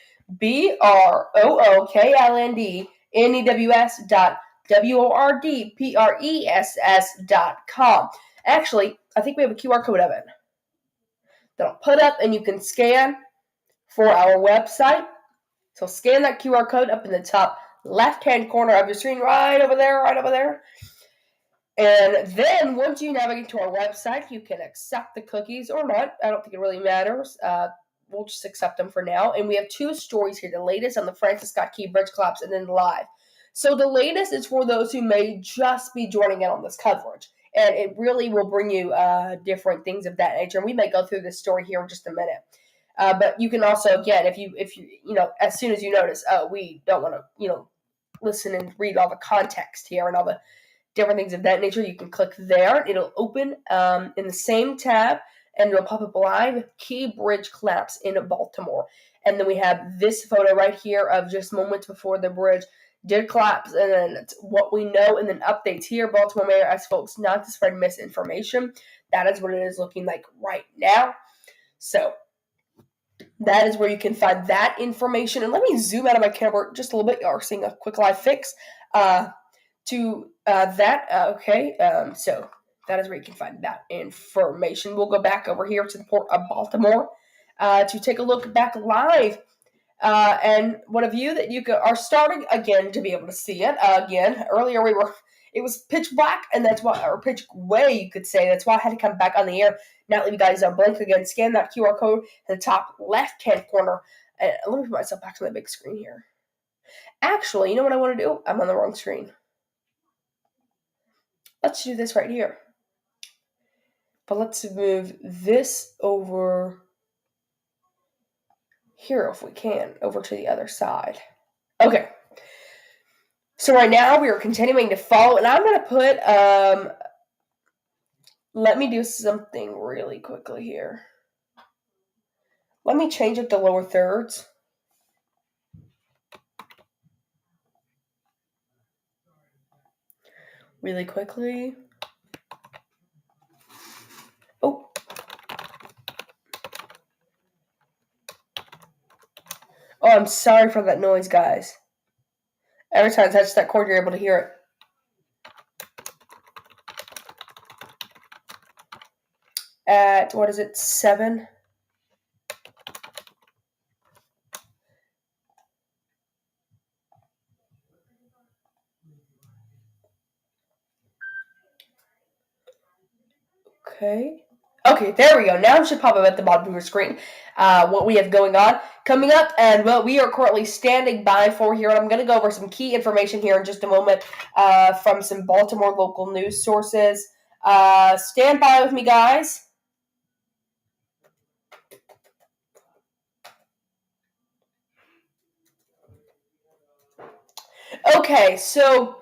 BROOKLNDNEWS.WORDPRESS.com. Actually, I think we have a QR code of it that I'll put up and you can scan for our website. So scan that QR code up in the top left-hand corner of your screen, right over there. And then once you navigate to our website, you can accept the cookies or not. I don't think it really matters. We'll just accept them for now. And we have 2 stories here. The latest on the Francis Scott Key Bridge collapse and then live. So the latest is for those who may just be joining in on this coverage. And it really will bring you different things of that nature. And we may go through this story here in just a minute. But you can also, again, if you as soon as you notice, we don't want to, listen and read all the context here and all the different things of that nature, you can click there. It'll open in the same tab, and it'll pop up live Key Bridge collapse in Baltimore. And then we have this photo right here of just moments before the bridge did collapse, and then it's what we know, and then updates here. Baltimore Mayor asks folks not to spread misinformation. That is what it is looking like right now. So that is where you can find that information. And let me zoom out of my camera just a little bit. You are seeing a quick live fix to that. Okay, so that is where you can find that information. We'll go back over here to the Port of Baltimore to take a look back live. And one of you that you are starting again to be able to see it again. Earlier it was pitch black, and that's why, or pitch gray, you could say. That's why I had to come back on the air. Now let you guys blink again. Scan that QR code in the top left-hand corner. And let me put myself back on the big screen here. Actually, you know what I want to do? I'm on the wrong screen. Let's do this right here. But let's move this over here if we can, over to the other side. Okay. So right now we are continuing to follow, and I'm going to put, let me do something really quickly here. Let me change up the lower thirds. Really quickly. Oh. Oh, I'm sorry for that noise, guys. Every time I touch that cord, you're able to hear it. At, 7? Okay, there we go. Now it should pop up at the bottom of your screen what we have going on. Coming up, and what we are currently standing by for here, and I'm going to go over some key information here in just a moment from some Baltimore local news sources. Stand by with me, guys. Okay, so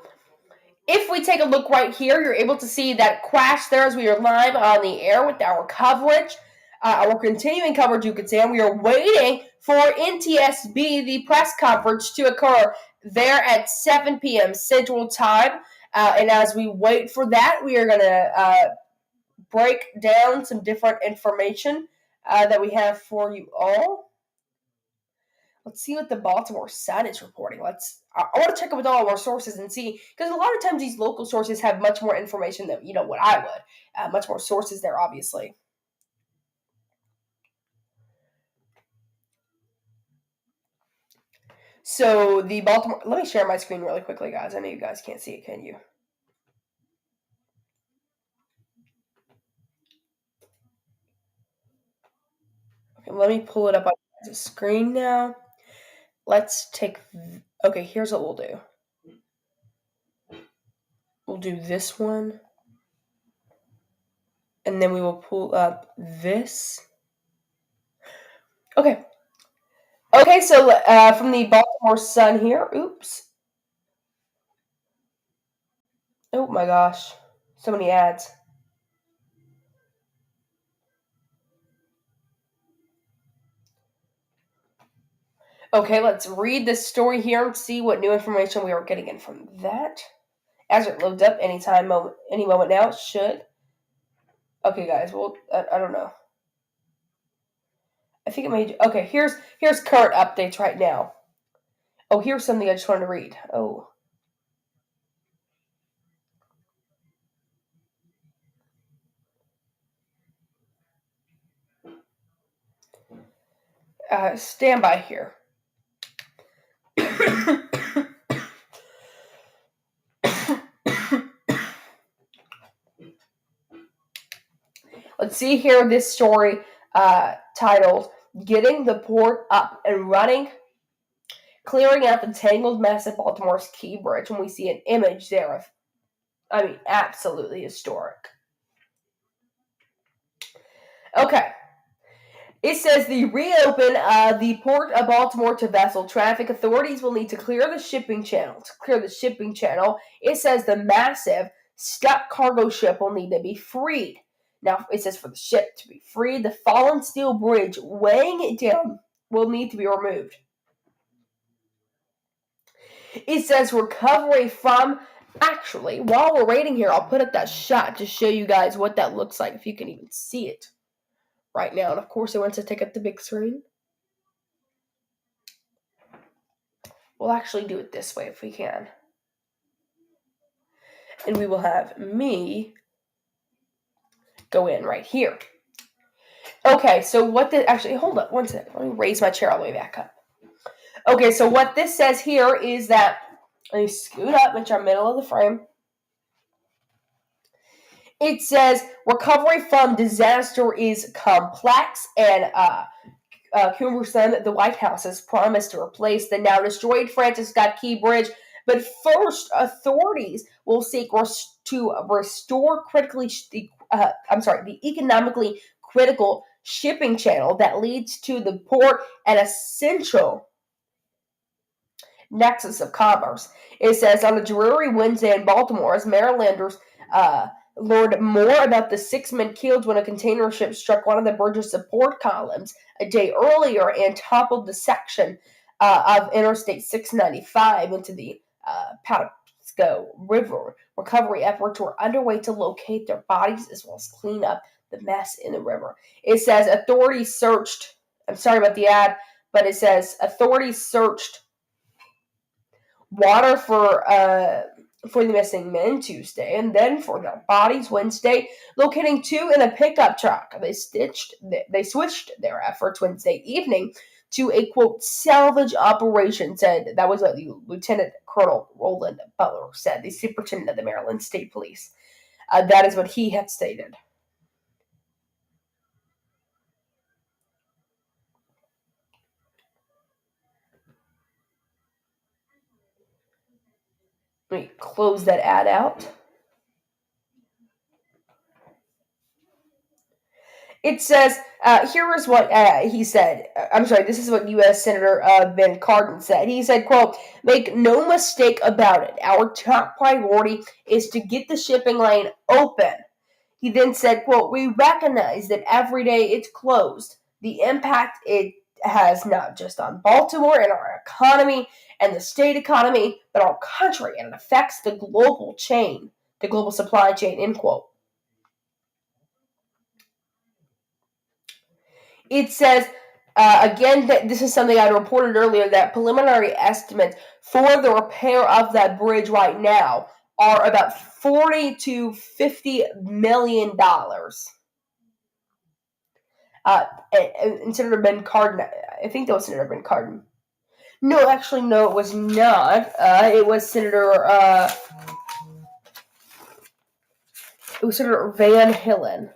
if we take a look right here, you're able to see that crash there as we are live on the air with our coverage. Our continuing coverage, you could say, and we are waiting for NTSB, the press conference, to occur there at 7 p.m. Central Time. And as we wait for that, we are going to break down some different information that we have for you all. Let's see what the Baltimore Sun is reporting. I want to check it with all of our sources and see, because a lot of times these local sources have much more information than, what I would. Much more sources there, obviously. So the Baltimore, let me share my screen really quickly, guys. I know you guys can't see it, can you? Okay, let me pull it up on the screen now. Let's take, okay, here's what we'll do. We'll do this one. And then we will pull up this. Okay. Okay, so from the Baltimore Sun here. Oops. Oh my gosh. So many ads. Okay, let's read this story here and see what new information we are getting in from that. As it loads up any moment now, it should. Okay, guys, well, I don't know. I think it made. Okay, here's current updates right now. Oh, here's something I just wanted to read. Oh. stand by here. Let's see here this story titled Getting the Port Up and Running, Clearing Out the Tangled Mess at Baltimore's Key Bridge. And we see an image there of, absolutely historic. Okay. It says the reopen the Port of Baltimore to vessel traffic. Authorities will need to clear the shipping channel. It says the massive stuck cargo ship will need to be freed. Now, it says for the ship to be freed, the fallen steel bridge weighing it down will need to be removed. It says recovery from... Actually, while we're waiting here, I'll put up that shot to show you guys what that looks like, if you can even see it right now. And of course, it wants to take up the big screen. We'll actually do it this way if we can. And we will have me go in right here. Okay, so what the... Actually, hold up one second. Let me raise my chair all the way back up. Okay, so what this says here is that... Let me scoot up, make sure I'm middle of the frame. It says recovery from disaster is complex, and cumbersome. The White House has promised to replace the now destroyed Francis Scott Key Bridge, but first, authorities will seek to restore the economically critical shipping channel that leads to the port, an essential nexus of commerce. It says on a dreary Wednesday in Baltimore, as Marylanders learned more about the 6 men killed when a container ship struck one of the bridge's support columns a day earlier and toppled the section of Interstate 695 into the Patapsco River. Recovery efforts were underway to locate their bodies as well as clean up the mess in the river. It says authorities searched... I'm sorry about the ad, but it says authorities searched water for the missing men Tuesday, and then for their bodies Wednesday, locating 2 in a pickup truck. They switched their efforts Wednesday evening to a, quote, salvage operation, said. That was what Lieutenant Colonel Roland Butler said, the superintendent of the Maryland State Police. That is what he had stated. Let me close that ad out. It says, here is what he said. This is what U.S. Senator Ben Cardin said. He said, quote, make no mistake about it. Our top priority is to get the shipping lane open. He then said, quote, we recognize that every day it's closed, the impact it has not just on Baltimore and our economy and the state economy, but our country, and it affects the global supply chain, end quote. It says, again, that this is something I reported earlier, that preliminary estimates for the repair of that bridge right now are about $40 to $50 million. And Senator Ben Cardin, I think that was Senator Ben Cardin. No, actually, no, it was not. It was Senator Van Hollen,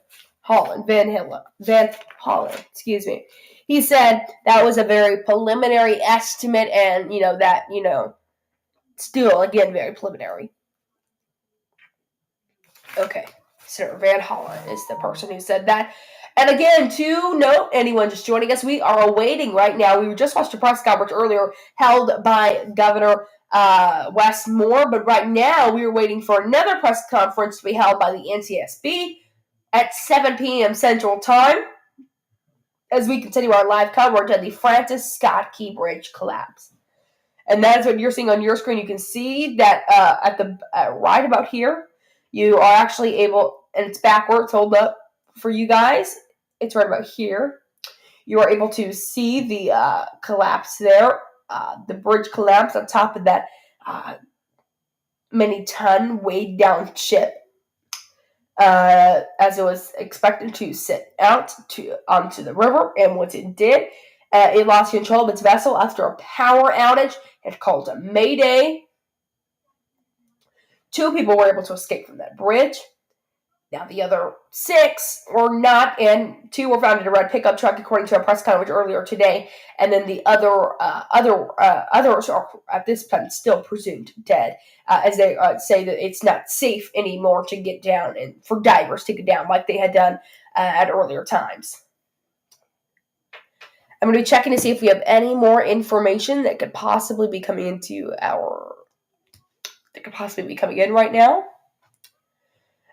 excuse me. He said that was a very preliminary estimate, and, still, again, very preliminary. Okay, Senator Van Hollen is the person who said that. And again, to note, anyone just joining us, we are awaiting right now. We just watched a press conference earlier held by Governor Wes Moore, but right now we are waiting for another press conference to be held by the NTSB at 7 p.m. Central Time as we continue our live coverage of the Francis Scott Key Bridge collapse. And that is what you're seeing on your screen. You can see that at the right about here, you are actually able, and it's backwards, hold up for you guys. It's right about here. You are able to see the collapse there. The bridge collapsed on top of that many-ton weighed down ship as it was expected to sit out onto the river. And what it did, It lost control of its vessel after a power outage. It called a mayday. 2 people were able to escape from that bridge. Now, the other 6 were not, and 2 were found in a red pickup truck, according to a press conference earlier today. And then the others are at this point still presumed dead, as they say that it's not safe anymore to get down and for divers to get down like they had done at earlier times. I'm going to be checking to see if we have any more information that could possibly be coming in right now.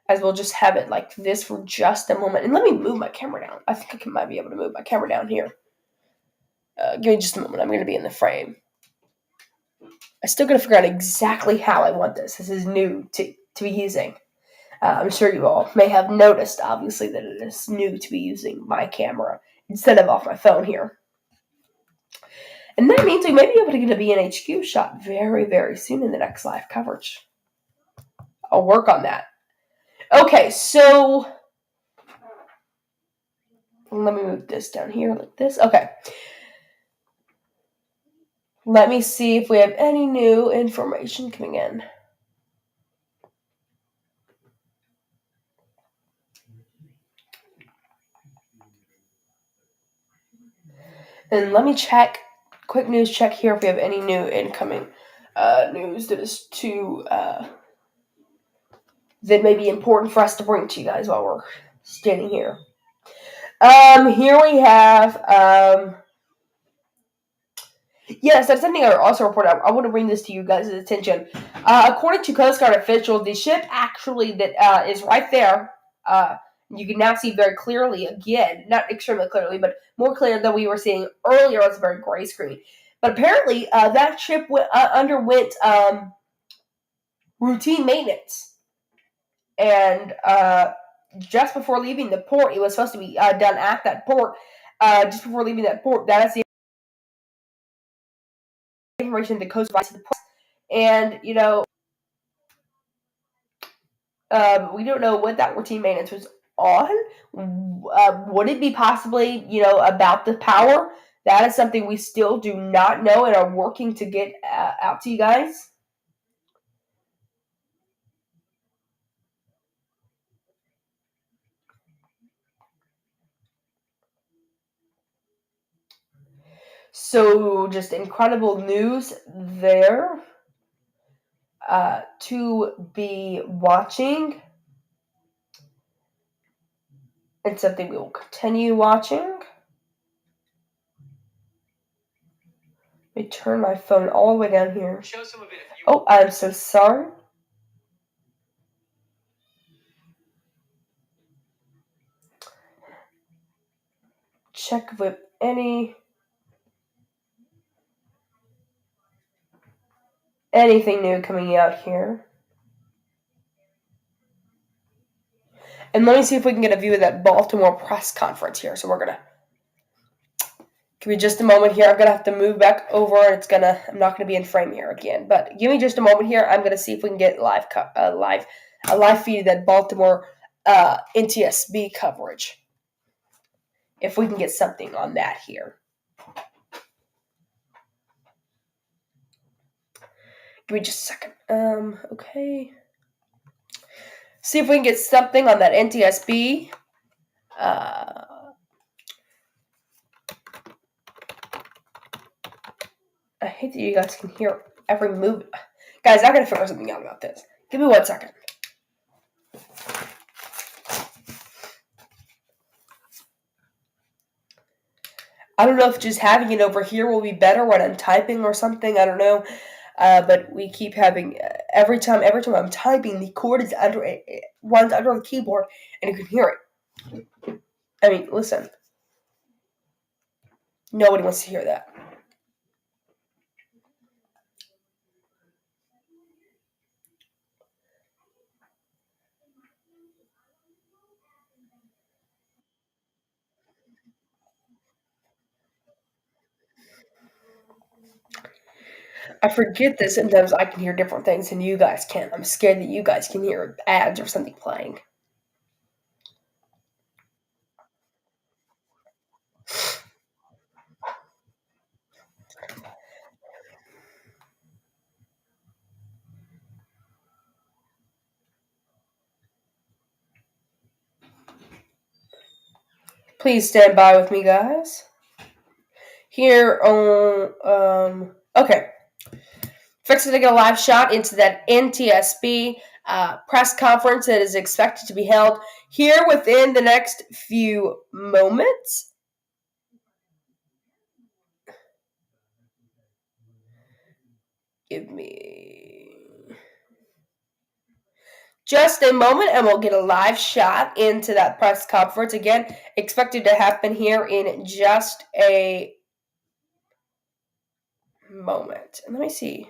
As we'll just have it like this for just a moment. And let me move my camera down. I think I might be able to move my camera down here. Give me just a moment. I'm going to be in the frame. I still got to figure out exactly how I want this. This is new to be using. I'm sure you all may have noticed, obviously, that it is new to be using my camera instead of off my phone here. And that means we may be able to get a BNHQ shot very, very soon in the next live coverage. I'll work on that. Okay, so let me move this down here like this. Okay. Let me see if we have any new information coming in. And let me check, quick news check here if we have any new incoming news that is that may be important for us to bring to you guys while we're standing here. Here we have, yes, that's something I also reported. I want to bring this to you guys' attention. According to Coast Guard officials, the ship actually that is right there, you can now see very clearly again, not extremely clearly, but more clear than we were seeing earlier. It's a very gray screen. But apparently, that ship underwent routine maintenance. And just before leaving the port, it was supposed to be done at that port. Just before leaving that port, that is the information that goes by to the port. And, we don't know what that routine maintenance was on. Would it be possibly, about the power? That is something we still do not know and are working to get out to you guys. So, just incredible news there to be watching. It's something we will continue watching. Let me turn my phone all the way down here. Oh, I'm so sorry. Check with anything new coming out here. And let me see if we can get a view of that Baltimore press conference here. So we're going to give me just a moment here. I'm going to have to move back over. And I'm not going to be in frame here again. But give me just a moment here. I'm going to see if we can get a live feed of that Baltimore NTSB coverage. If we can get something on that here. Give me just a second. Okay. See if we can get something on that NTSB. I hate that you guys can hear every move. Guys, I gotta figure something out about this. Give me 1 second. I don't know if just having it over here will be better when I'm typing or something. I don't know. But we keep having every time I'm typing, the cord is runs under the keyboard, and you can hear it. I mean, listen. Nobody wants to hear that. I forget that sometimes I can hear different things than you guys can. I'm scared that you guys can hear ads or something playing. Please stand by with me, guys. Here on, okay. Fixing to get a live shot into that NTSB press conference that is expected to be held here within the next few moments. Give me just a moment and we'll get a live shot into that press conference. Again, expected to happen here in just a moment. And let me see.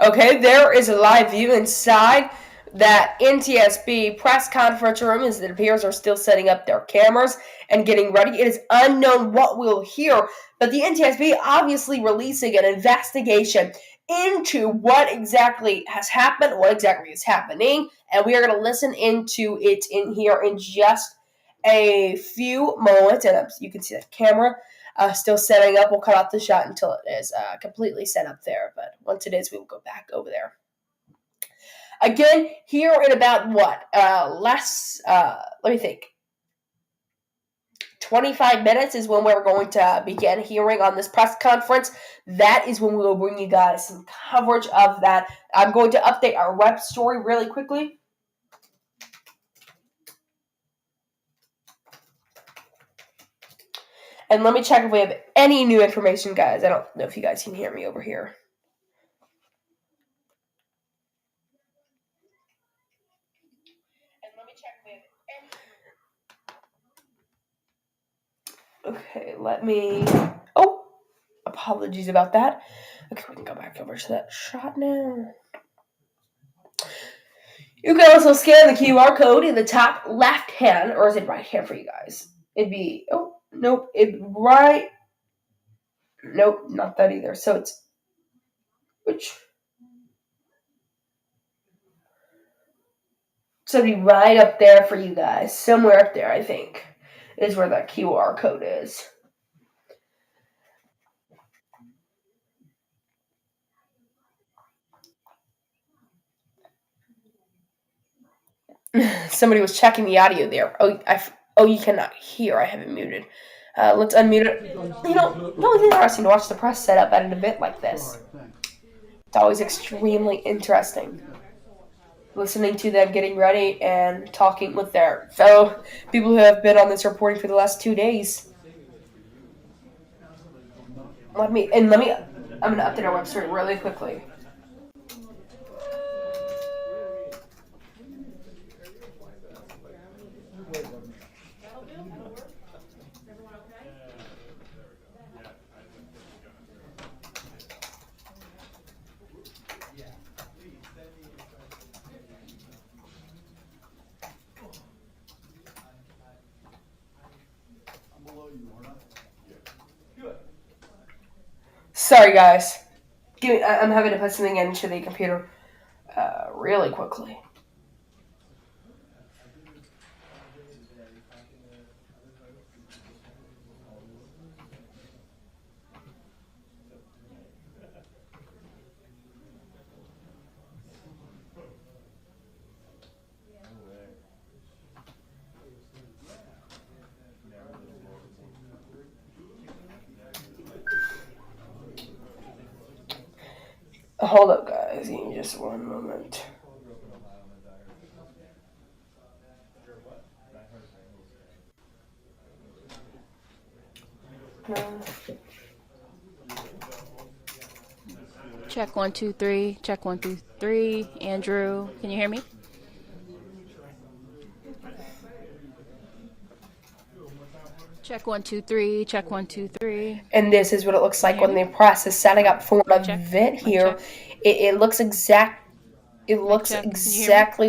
Okay, there is a live view inside that NTSB press conference room as it appears are still setting up their cameras and getting ready. It is unknown what we'll hear, but the NTSB obviously releasing an investigation into what exactly has happened, what exactly is happening, and we are going to listen into it in here in just a few moments. And you can see the camera still setting up. We'll cut off the shot until it is completely set up there, but once it is, we will go back over there. Again, here in about what? Let me think. 25 minutes is when we're going to begin hearing on this press conference. That is when we will bring you guys some coverage of that. I'm going to update our web story really quickly. And let me check if we have any new information, guys. I don't know if you guys can hear me over here. Okay, let me... Oh, apologies about that. Okay, we can go back over to that shot now. You can also scan the QR code in the top left hand, or is it right hand for you guys? It'd be... Oh, nope, right... Nope, not that either. So it's... Which... So it'd be right up there for you guys. Somewhere up there, I think, is where that QR code is. Somebody was checking the audio there. Oh, you cannot hear. I have it muted. Let's unmute it. You know, it's always interesting to watch the press set up at an event like this. It's always extremely interesting. Listening to them getting ready and talking with their fellow people who have been on this reporting for the last 2 days. I'm going to update our website really quickly. Sorry, guys. I'm having to put something into the computer really quickly. Hold up, guys. Give me just one moment. Check 1 2 3. Check 1 2 3. Andrew, can you hear me? Check 1 2 3. Check 1 2 3. And this is what it looks like when the press is setting up for an event here. It looks exactly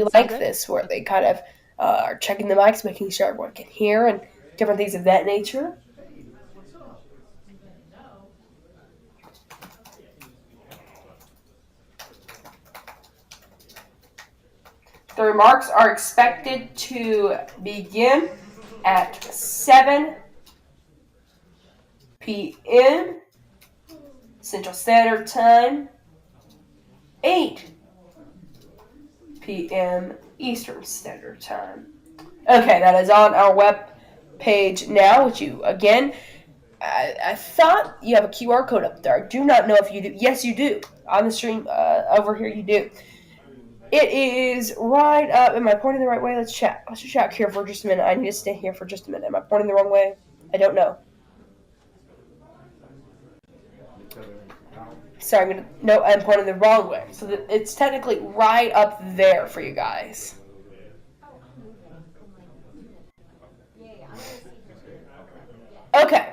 like this, where they kind of are checking the mics, making sure everyone can hear, and different things of that nature. The remarks are expected to begin at 7 p.m. Central Standard Time, 8 p.m. Eastern Standard Time. Okay, that is on our web page now, which you, again, I thought you have a QR code up there. I do not know if you do. Yes, you do. On the stream over here, you do. It is right up. Am I pointing the right way? Let's chat. Let's just chat here for just a minute. I need to stay here for just a minute. Am I pointing the wrong way? I don't know. Sorry, I'm pointing the wrong way. So it's technically right up there for you guys. Okay,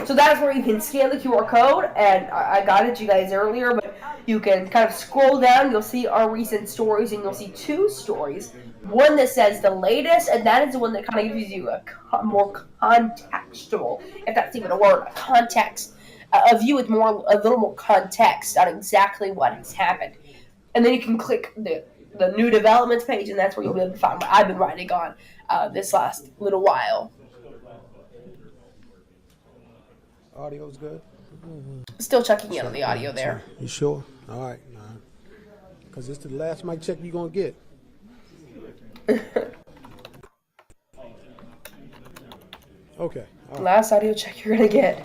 so that's where you can scan the QR code, and I guided you guys earlier, but you can kind of scroll down, you'll see our recent stories, and you'll see 2 stories. One that says the latest, and that is the one that kind of gives you a more contextual, if that's even a word, a context, a view with a little more context on exactly what has happened. And then you can click the new developments page, and that's where you'll be able to find what I've been writing on this last little while. Audio's good? Still checking in on the audio there. You sure? All right. Because it's the last mic check you're going to get. Okay. All right. Last audio check you're going to get.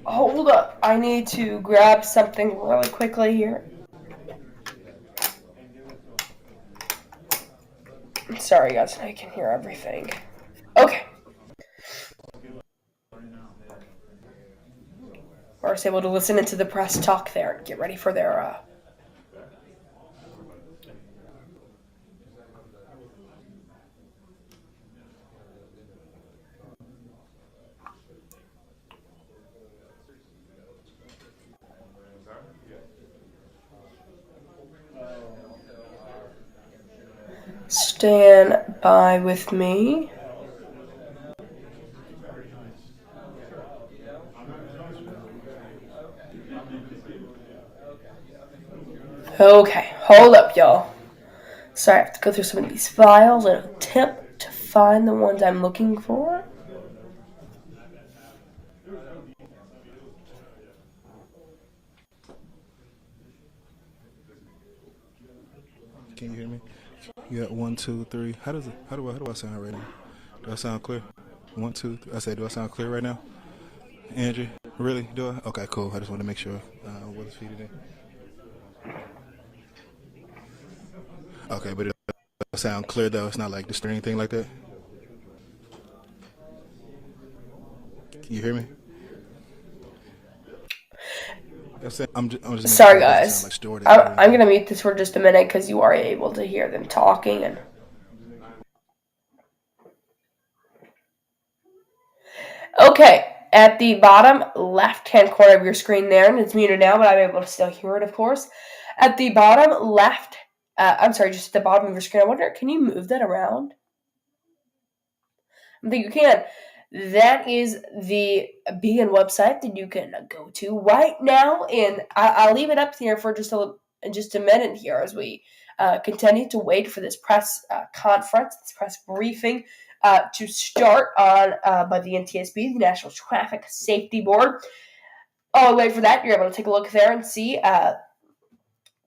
Hold up, I need to grab something really quickly here. Sorry guys, I can hear everything. Okay. We're just able to listen into the press talk there and get ready for their stand by with me. Okay, hold up, y'all. Sorry, I have to go through some of these files and attempt to find the ones I'm looking for. Can you hear me? You got 1, 2, 3. How do I sound right now? Do I sound clear? 1, 2, 3. I said, do I sound clear right now? Andrew, really? Do I? Okay, cool. I just want to make sure. What is feeding in? Okay, but it sound clear though. It's not like distorted or anything like that. Can you hear me? I'm just sorry guys, I'm going to mute this for just a minute because you are able to hear them talking. And okay, at the bottom left hand corner of your screen there, and it's muted now, but I'm able to still hear it, of course. At the bottom left, just at the bottom of your screen, I wonder, can you move that around? I think you can. That is the BN website that you can go to right now, and I'll leave it up here for just a minute here as we continue to wait for this press conference, this press briefing to start on by the NTSB, the National Traffic Safety Board. While we wait for that, you're able to take a look there and see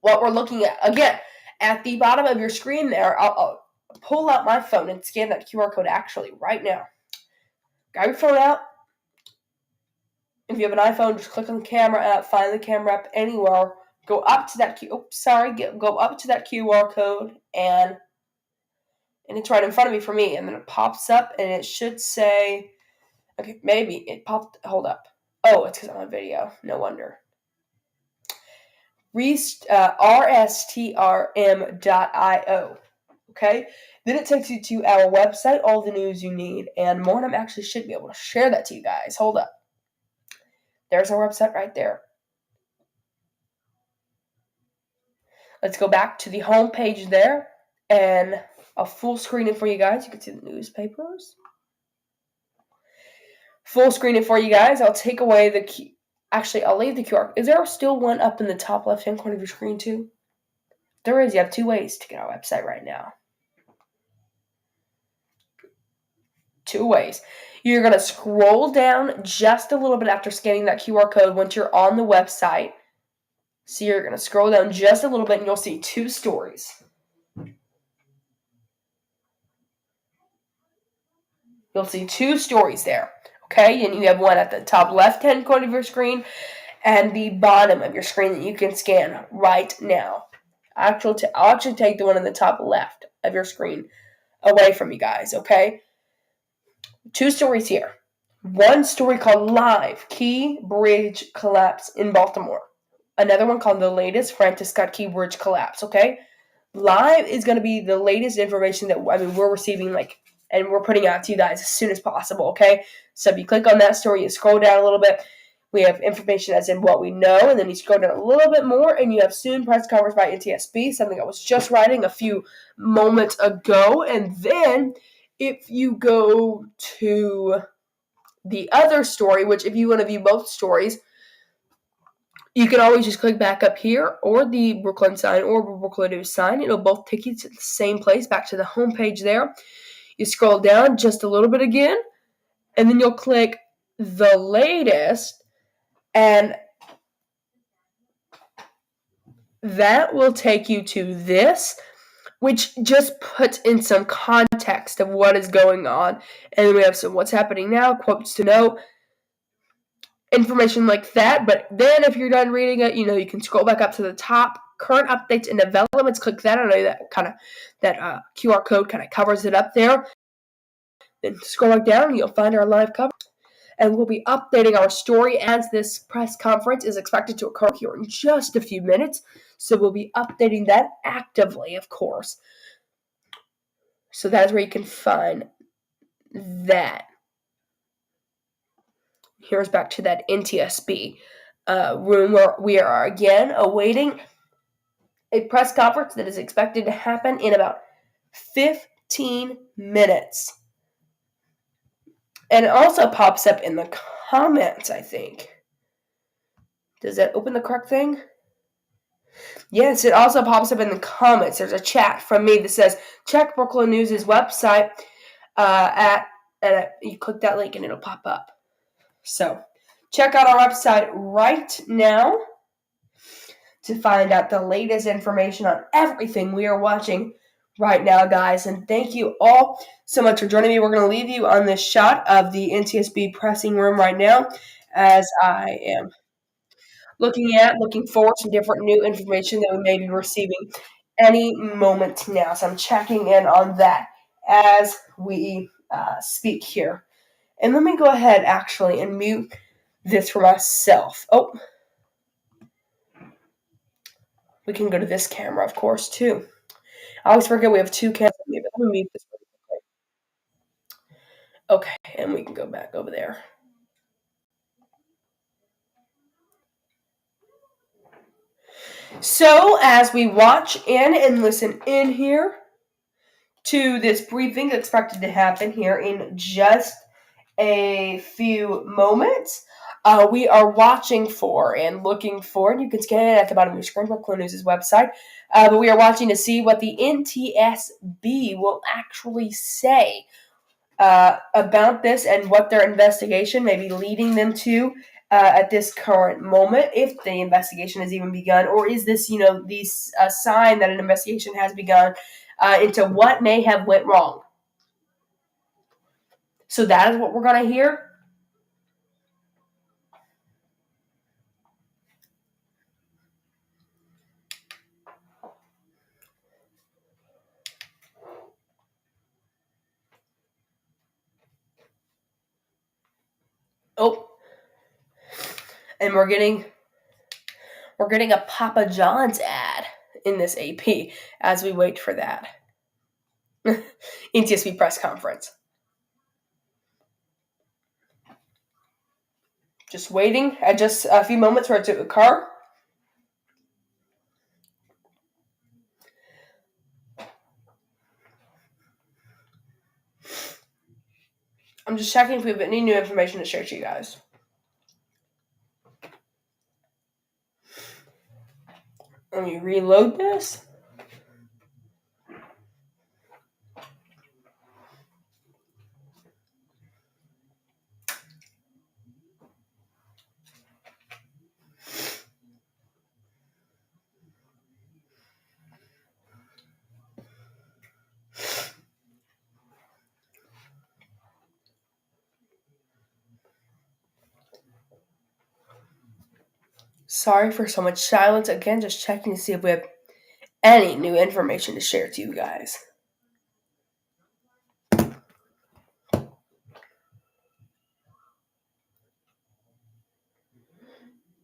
what we're looking at. Again, at the bottom of your screen there, I'll pull out my phone and scan that QR code actually right now. Grab your phone out. If you have an iPhone, just click on the camera app, find the camera app anywhere, go up to that go up to that QR code, and it's right in front of me for me, and then it pops up, and it should say, okay, maybe it popped, hold up. Oh, it's because I'm on video, no wonder. rstrm.io. Okay, then it takes you to our website, all the news you need, and more. And I actually should be able to share that to you guys. Hold up. There's our website right there. Let's go back to the home page there, and I'll full screen it for you guys. You can see the newspapers. Full screen it for you guys. I'll take away the key. Actually, I'll leave the QR. Is there still one up in the top left-hand corner of your screen too? There is. You have 2 ways to get our website right now. 2 ways. You're going to scroll down just a little bit after scanning that QR code once you're on the website. So you're going to scroll down just a little bit and you'll see 2 stories. You'll see 2 stories there. Okay, and you have one at the top left-hand corner of your screen and the bottom of your screen that you can scan right now. I'll actually take the one in the top left of your screen away from you guys, okay? 2 stories here. One story called Live, Key Bridge Collapse in Baltimore. Another one called The Latest Francis Scott Key Bridge Collapse, okay? Live is going to be the latest information that, we're receiving, and we're putting out to you guys as soon as possible, okay? So if you click on that story, you scroll down a little bit, we have information as in what we know, and then you scroll down a little bit more, and you have soon press conference by NTSB, something I was just writing a few moments ago. And then if you go to the other story, which if you want to view both stories, you can always just click back up here, or the Brooklyn sign, or Brooklyn News sign. It'll both take you to the same place, back to the home page there. You scroll down just a little bit again, and then you'll click The Latest, and that will take you to this, which just puts in some context of what is going on. And we have some what's happening now, quotes to note, information like that. But then if you're done reading it, you can scroll back up to the top, current updates and developments, click that. I know that QR code kind of covers it up there. Then scroll back down and you'll find our live coverage. And we'll be updating our story as this press conference is expected to occur here in just a few minutes. So we'll be updating that actively, of course. So that's where you can find that. Here's back to that NTSB room where we are again awaiting a press conference that is expected to happen in about 15 minutes. And it also pops up in the comments, I think. Does that open the correct thing? Yes, it also pops up in the comments. There's a chat from me that says, check Brooklyn News' website you click that link and it'll pop up. So, check out our website right now to find out the latest information on everything we are watching right now, guys. And thank you all so much for joining me. We're going to leave you on this shot of the NTSB pressing room right now as I am looking forward to different new information that we may be receiving any moment now. So I'm checking in on that as we speak here. And let me go ahead, actually, and mute this for myself. Oh. We can go to this camera, of course, too. I always forget we have 2 cameras. Maybe let me mute this really quick. Okay, and we can go back over there. So, as we watch in and listen in here to this briefing expected to happen here in just a few moments, we are watching for and looking for, and you can scan it at the bottom of your screen, Brooklyn News' website, but we are watching to see what the NTSB will actually say about this and what their investigation may be leading them to at this current moment, if the investigation has even begun, or is this, a sign that an investigation has begun into what may have went wrong. So that is what we're going to hear. Oh, and we're getting a Papa John's ad in this AP as we wait for that NTSB press conference. Just waiting, just a few moments for it to occur. I'm just checking if we have any new information to share to you guys. Let me reload this. Sorry for so much silence. Again, just checking to see if we have any new information to share to you guys.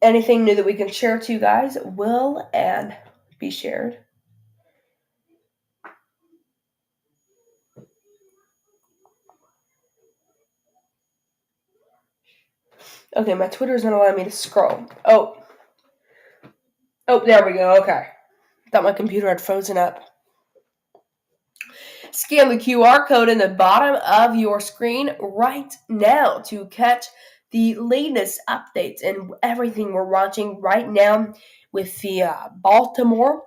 Anything new that we can share to you guys will and be shared. Okay, my Twitter is not allowing me to scroll. Oh, there we go. Okay. Thought my computer had frozen up. Scan the QR code in the bottom of your screen right now to catch the latest updates and everything we're watching right now with the Baltimore.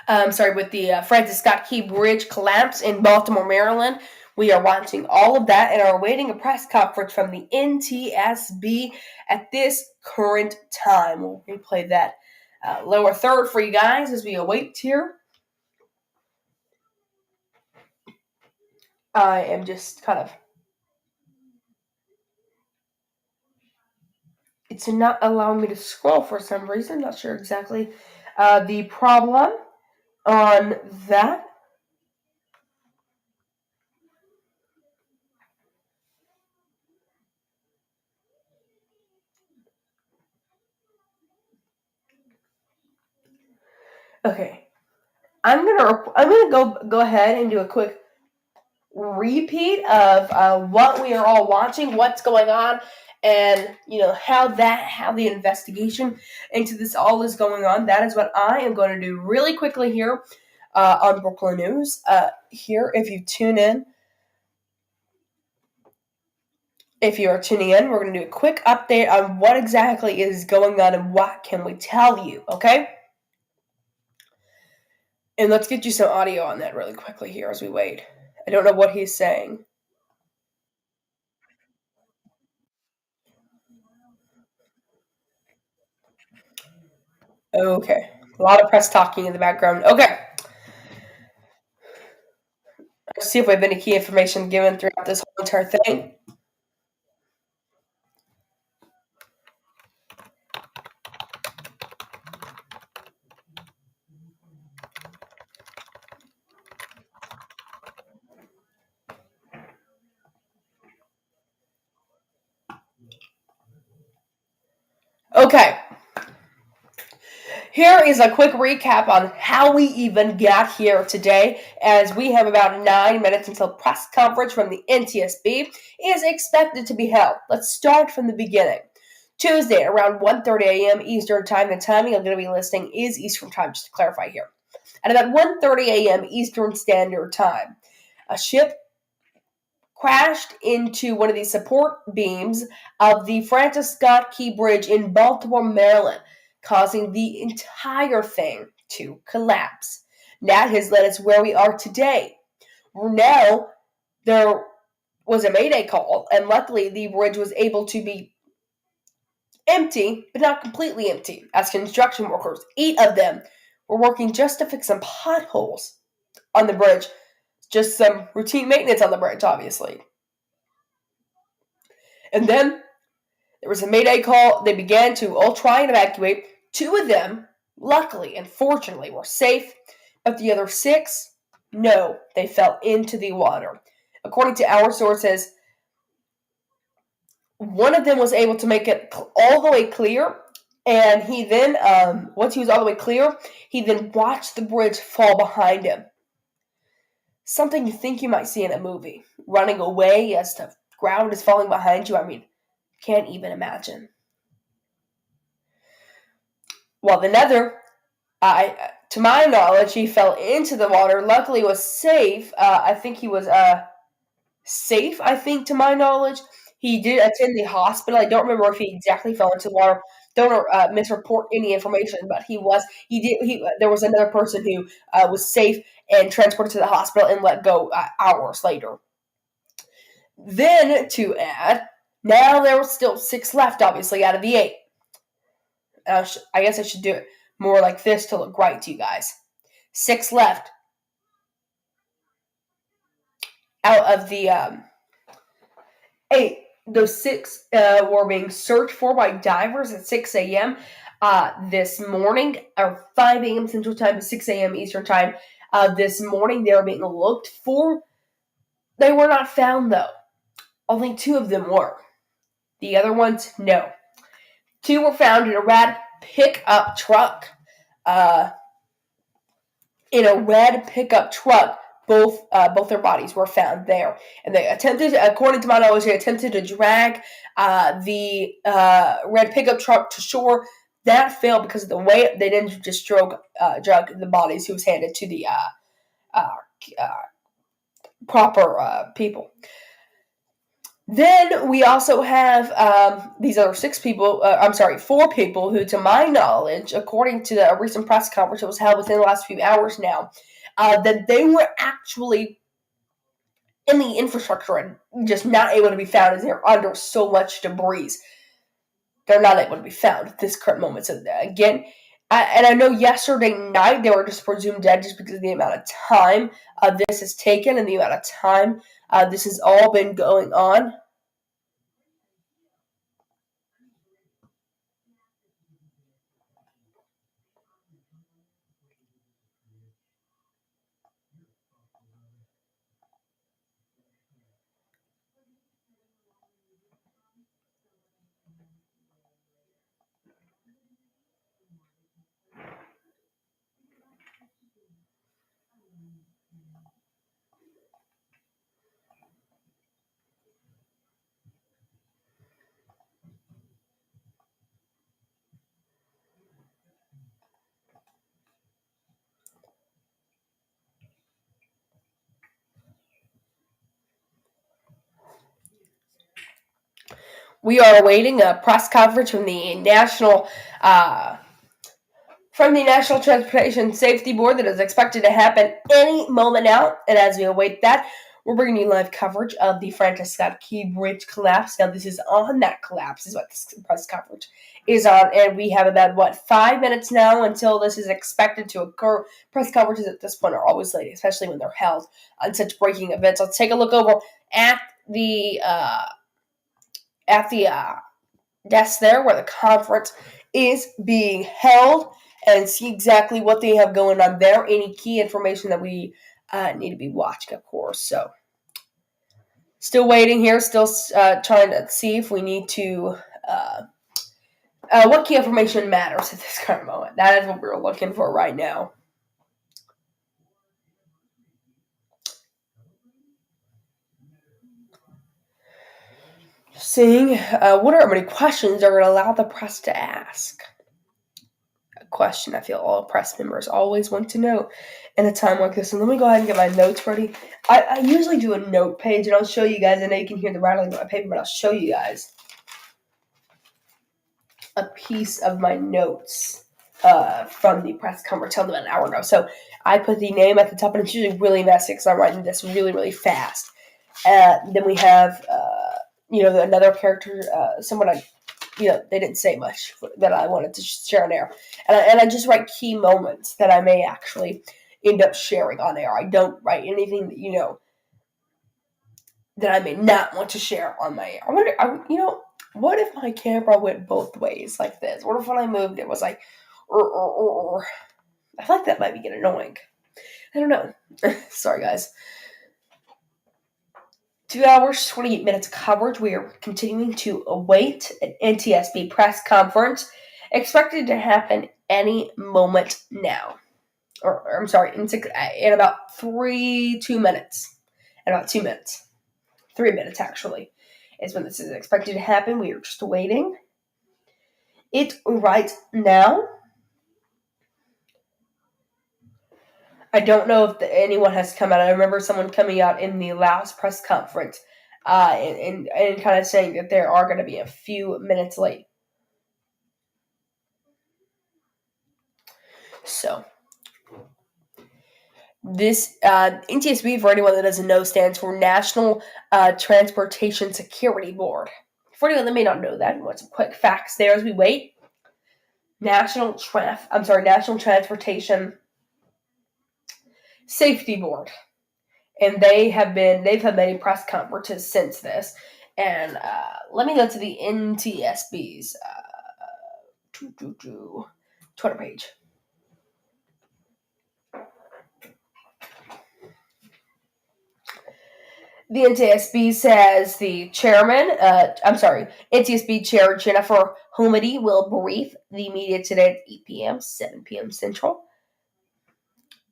With the Francis Scott Key Bridge collapse in Baltimore, Maryland. We are watching all of that and are awaiting a press conference from the NTSB at this current time. We'll replay that lower third for you guys as we await here. I am just kind of... It's not allowing me to scroll for some reason. Not sure exactly the problem on that. Okay, I'm gonna go ahead and do a quick repeat of what we are all watching, what's going on, and how the investigation into this all is going on. That is what I am going to do really quickly here on Brooklyn News. Here, if you are tuning in, we're going to do a quick update on what exactly is going on and what can we tell you, okay? And let's get you some audio on that really quickly here as we wait. I don't know what he's saying. Okay. A lot of press talking in the background. Okay. Let's see if we have any key information given throughout this whole entire thing. Okay. Here is a quick recap on how we even got here today, as we have about 9 minutes until press conference from the NTSB is expected to be held. Let's start from the beginning. Tuesday, around 1:30 a.m. Eastern Time. The timing I'm going to be listing is Eastern Time, just to clarify here. At about 1:30 a.m. Eastern Standard Time, a ship crashed into one of the support beams of the Francis Scott Key Bridge in Baltimore, Maryland, causing the entire thing to collapse. That has led us where we are today. Now, there was a mayday call, and luckily the bridge was able to be empty, but not completely empty, as construction workers, 8 of them, were working just to fix some potholes on the bridge. Just some routine maintenance on the bridge, obviously. And then there was a mayday call. They began to all try and evacuate. 2 of them, luckily and fortunately, were safe, but the other 6, no, they fell into the water. According to our sources, one of them was able to make it all the way clear, and he then, once he was all the way clear, he then watched the bridge fall behind him. Something you think you might see in a movie. Running away as the ground is falling behind you. I mean, can't even imagine. while another, to my knowledge, he fell into the water. Luckily, was safe. I think he was safe. I think, to my knowledge, he did attend the hospital. I don't remember if he exactly fell into the water. Don't misreport any information, but he was. He did. There was another person who was safe and transported to the hospital and let go hours later. Then, to add, now there were still 6 left, obviously, out of the 8. I guess I should do it more like this to look right to you guys. 6 left out of the 8. Those 6 were being searched for by divers at 6 a.m. This morning, or 5 a.m. Central Time to 6 a.m. Eastern Time. This morning, they were being looked for. They were not found, though. Only 2 of them were. The other ones, no. 2 were found in a red pickup truck. In a red pickup truck, both their bodies were found there. And they attempted, according to my knowledge, they attempted to drag the red pickup truck to shore. That failed because of the weight. They didn't just drug the bodies. He was handed to the proper people. Then we also have these other 4 people who, to my knowledge, according to the recent press conference that was held within the last few hours now, that they were actually in the infrastructure and just not able to be found as they're under so much debris. They're not able to be found at this current moment. So again, I know yesterday night they were just presumed dead just because of the amount of time this has taken and the amount of time this has all been going on. We are awaiting a press conference from the National Transportation Safety Board that is expected to happen any moment now. And as we await that, we're bringing you live coverage of the Francis Scott Key Bridge collapse. Now, this is on that collapse, is what this press conference is on. And we have about, 5 minutes now until this is expected to occur. Press conferences at this point are always late, especially when they're held on such breaking events. Let's take a look over at the desk there where the conference is being held and see exactly what they have going on there. Any key information that we need to be watching, of course. So, still waiting here, still trying to see if we need to, what key information matters at this current moment. That is what we're looking for right now. Seeing what are many questions are going to allow the press to ask. A question I feel all press members always want to know in a time like this. And let me go ahead and get my notes ready. I usually do a note page, and I'll show you guys. I know you can hear the rattling of my paper, but I'll show you guys a piece of my notes from the press conference held about an hour ago. So I put the name at the top, and it's usually really messy because I'm writing this really, really fast. Then we have... another character, someone they didn't say much that I wanted to share on air. And I just write key moments that I may actually end up sharing on air. I don't write anything that, that I may not want to share on my air. I wonder, what if my camera went both ways like this? What if when I moved it was like, I feel like that might be getting annoying. I don't know. Sorry, guys. 2 hours, 28 minutes of coverage. We are continuing to await an NTSB press conference expected to happen any moment now. In about 2 minutes. In about 2 minutes. 3 minutes, actually, is when this is expected to happen. We are just waiting. It right now I don't know if anyone has come out. I remember someone coming out in the last press conference and kind of saying that there are going to be a few minutes late. So, this NTSB, for anyone that doesn't know, stands for National Transportation Security Board. For anyone that may not know that, want some quick facts there as we wait. National Transportation Safety Board, and they've had many press conferences since this. And let me go to the NTSB's Twitter page. The NTSB says NTSB Chair Jennifer Homedy will brief the media today at 8 p.m., 7 p.m. Central,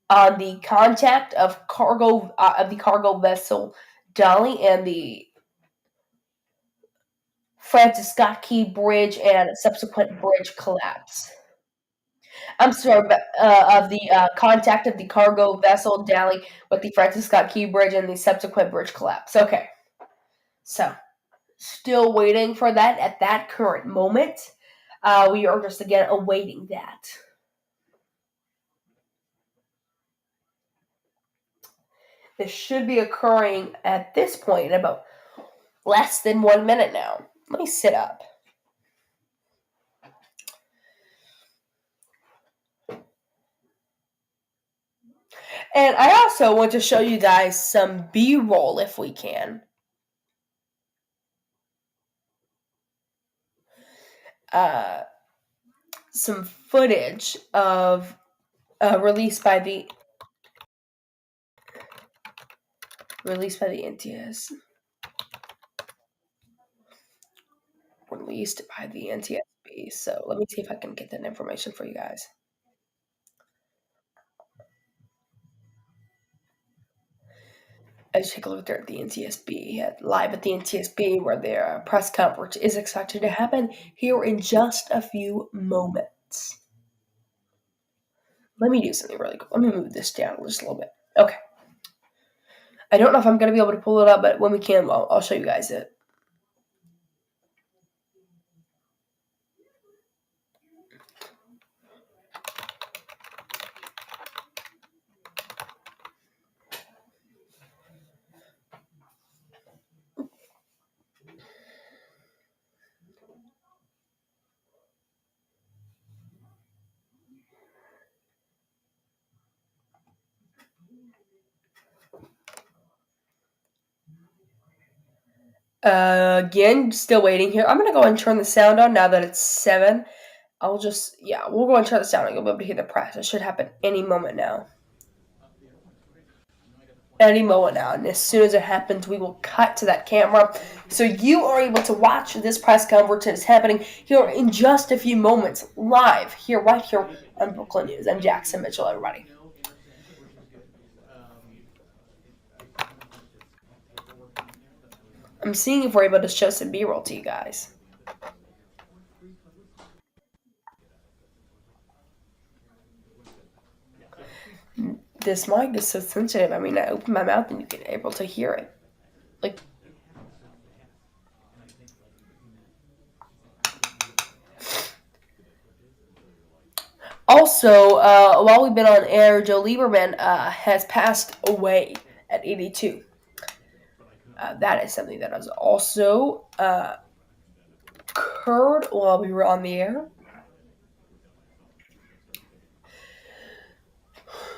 on the contact of the cargo vessel Dolly and the Francis Scott Key Bridge and subsequent bridge collapse. I'm sorry, of the contact of the cargo vessel Dally with the Francis Scott Key Bridge and the subsequent bridge collapse. Okay. So, still waiting for that at that current moment. We are just, again, awaiting that. This should be occurring at this point in about less than 1 minute now. Let me sit up. And I also want to show you guys some B-roll if we can. Some footage of released by the NTS. Released by the NTSB. So let me see if I can get that information for you guys. Let's take a look there at the NTSB, live at the NTSB, where their press conference is expected to happen here in just a few moments. Let me do something really cool. Let me move this down just a little bit. Okay. I don't know if I'm going to be able to pull it up, but when we can, I'll show you guys it. Again, still waiting here. I'm going to go and turn the sound on now that it's 7. We'll go and turn the sound on. You'll be able to hear the press. It should happen any moment now. Any moment now. And as soon as it happens, we will cut to that camera. So you are able to watch this press conference that is happening here in just a few moments, live, right here on Brooklyn News. I'm Jackson Mitchell, everybody. I'm seeing if we're able to show some B-roll to you guys. This mic is so sensitive. I mean, I open my mouth and you get able to hear it. Like, also, while we've been on air, Joe Lieberman has passed away at 82. That is something that has also occurred while we were on the air.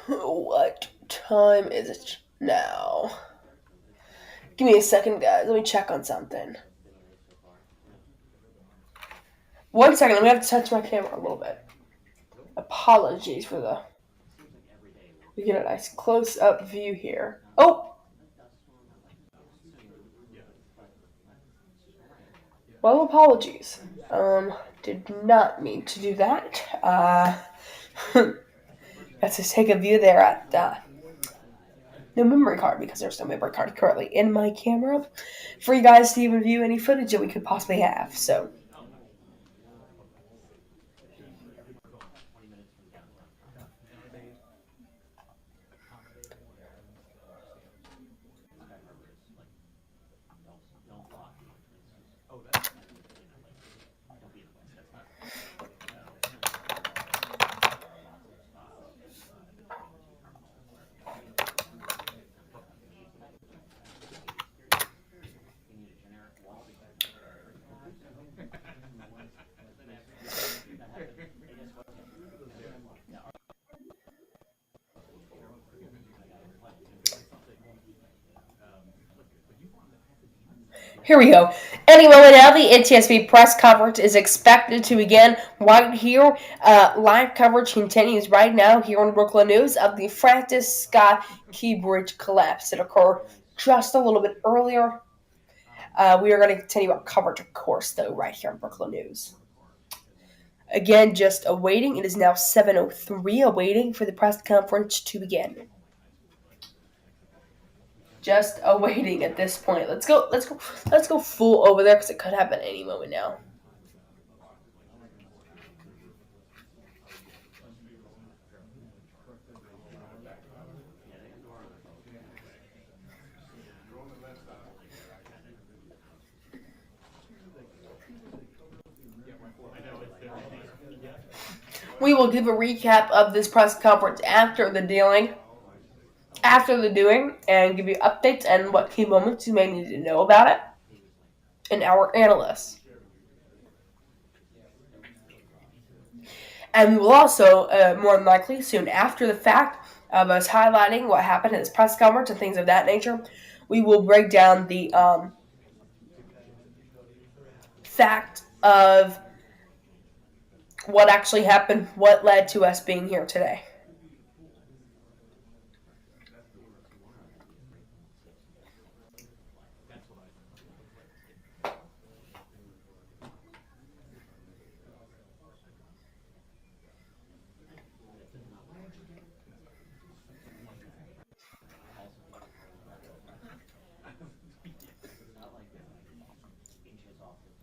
What time is it now? Give me a second, guys. Let me check on something. 1 second. I'm going to have to touch my camera a little bit. Apologies for the... We get a nice close-up view here. Oh! Well, apologies. Did not mean to do that. Let's just take a view there at no memory card, because there's no memory card currently in my camera for you guys to even view any footage that we could possibly have. So, Here we go. Any moment now, the NTSB press conference is expected to begin right here. Live coverage continues right now here on Brooklyn News of the Francis Scott Key Bridge collapse that occurred just a little bit earlier. We are going to continue our coverage, of course, though, right here on Brooklyn News. Again, just awaiting. It is now 7:03, awaiting for the press conference to begin. Just awaiting at this point. Let's go full over there because it could happen any moment now. We will give a recap of this press conference after the doing, and give you updates and what key moments you may need to know about it, and our analysts. And we will also, more than likely, soon after the fact of us highlighting what happened in this press conference and things of that nature, we will break down the fact of what actually happened, what led to us being here today.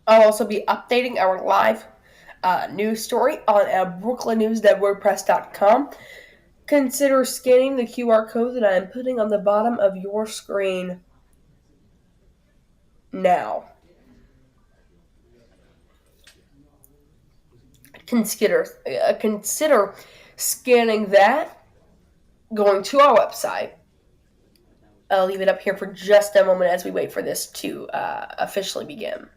I'll also be updating our live news story on brooklynnews.wordpress.com. Consider scanning the QR code that I am putting on the bottom of your screen now. Consider scanning that, going to our website. I'll leave it up here for just a moment as we wait for this to officially begin.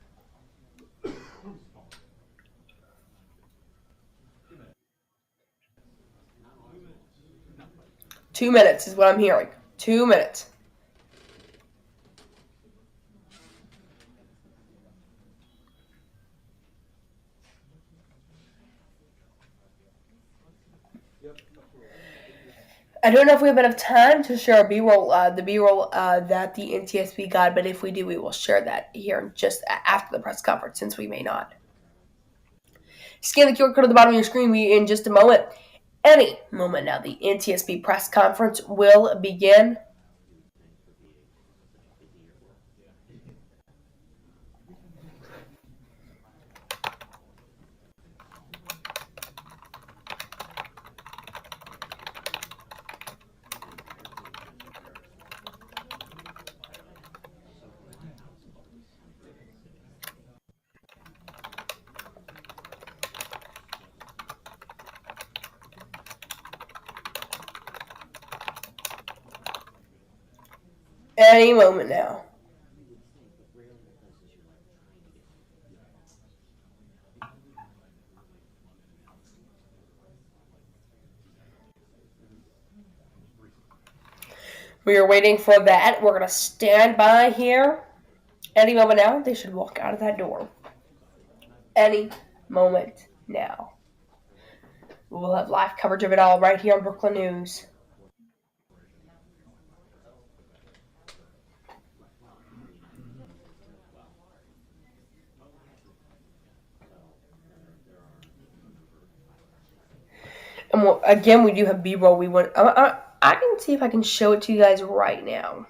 Two minutes is what I'm hearing. 2 minutes. I don't know if we have enough time to share the B-roll that the NTSB got, but if we do, we will share that here just after the press conference, since we may not. Scan the QR code at the bottom of your screen in just a moment. Any moment now, the NTSB press conference will begin. Any moment now. We are waiting for that. We're going to stand by here. Any moment now, they should walk out of that door. Any moment now. We will have live coverage of it all right here on Brooklyn News. And again, we do have B-roll. I can see if I can show it to you guys right now.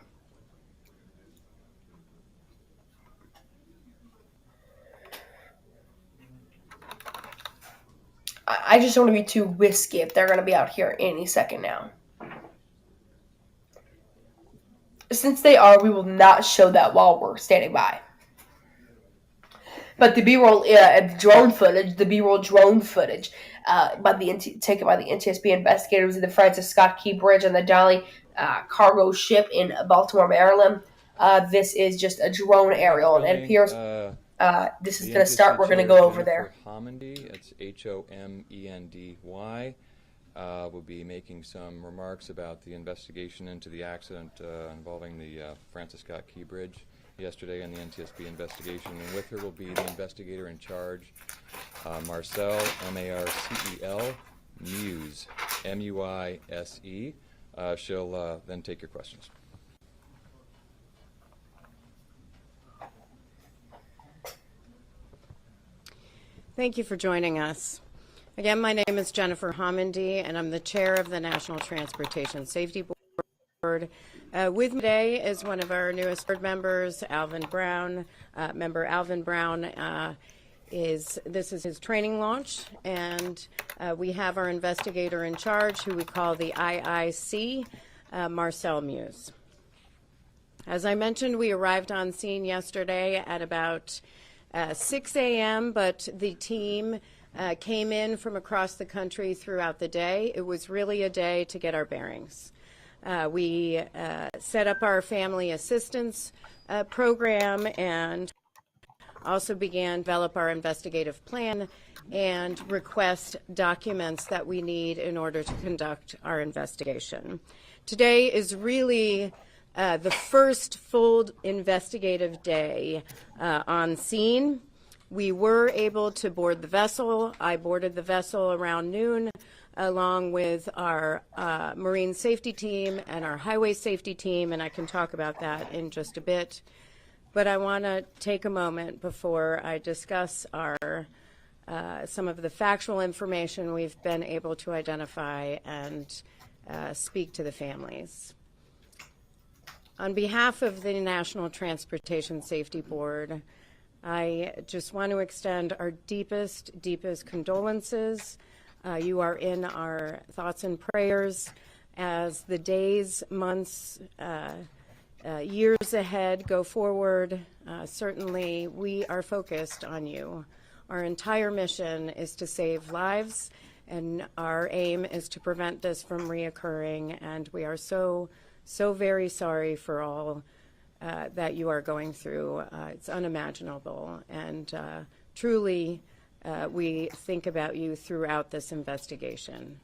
I just don't want to be too risky if they're going to be out here any second now. Since they are, we will not show that while we're standing by. But the B-roll drone footage, taken by the NTSB investigators of the Francis Scott Key Bridge and the Dolly cargo ship in Baltimore, Maryland. This is just a drone aerial, and it appears this is going to start. We're going to go over there. Homendy, it's Homendy. Will be making some remarks about the investigation into the accident involving the Francis Scott Key Bridge yesterday on the NTSB investigation, and with her will be the investigator in charge, Marcel, M-A-R-C-E-L, Muise, M-U-I-S-E. She'll then take your questions. Thank you for joining us. Again, my name is Jennifer Homendy, and I'm the chair of the National Transportation Safety Board. With me today is one of our newest board members, Alvin Brown. Member Alvin Brown this is his training launch, and we have our investigator in charge, who we call the IIC, Marcel Muise. As I mentioned, we arrived on scene yesterday at about 6 a.m., but the team came in from across the country throughout the day. It was really a day to get our bearings. We set up our family assistance program and also began to develop our investigative plan and request documents that we need in order to conduct our investigation. Today is really the first full investigative day on scene. We were able to board the vessel. I boarded the vessel around noon, along with our marine safety team and our highway safety team, and I can talk about that in just a bit. But I want to take a moment before I discuss our some of the factual information we've been able to identify and speak to the families. On behalf of the National Transportation Safety Board, I just want to extend our deepest condolences. You are in our thoughts and prayers as the days, months, years ahead go forward. Certainly, we are focused on you. Our entire mission is to save lives, and our aim is to prevent this from reoccurring, and we are so very sorry for all that you are going through. It's unimaginable, and truly, we think about you throughout this investigation.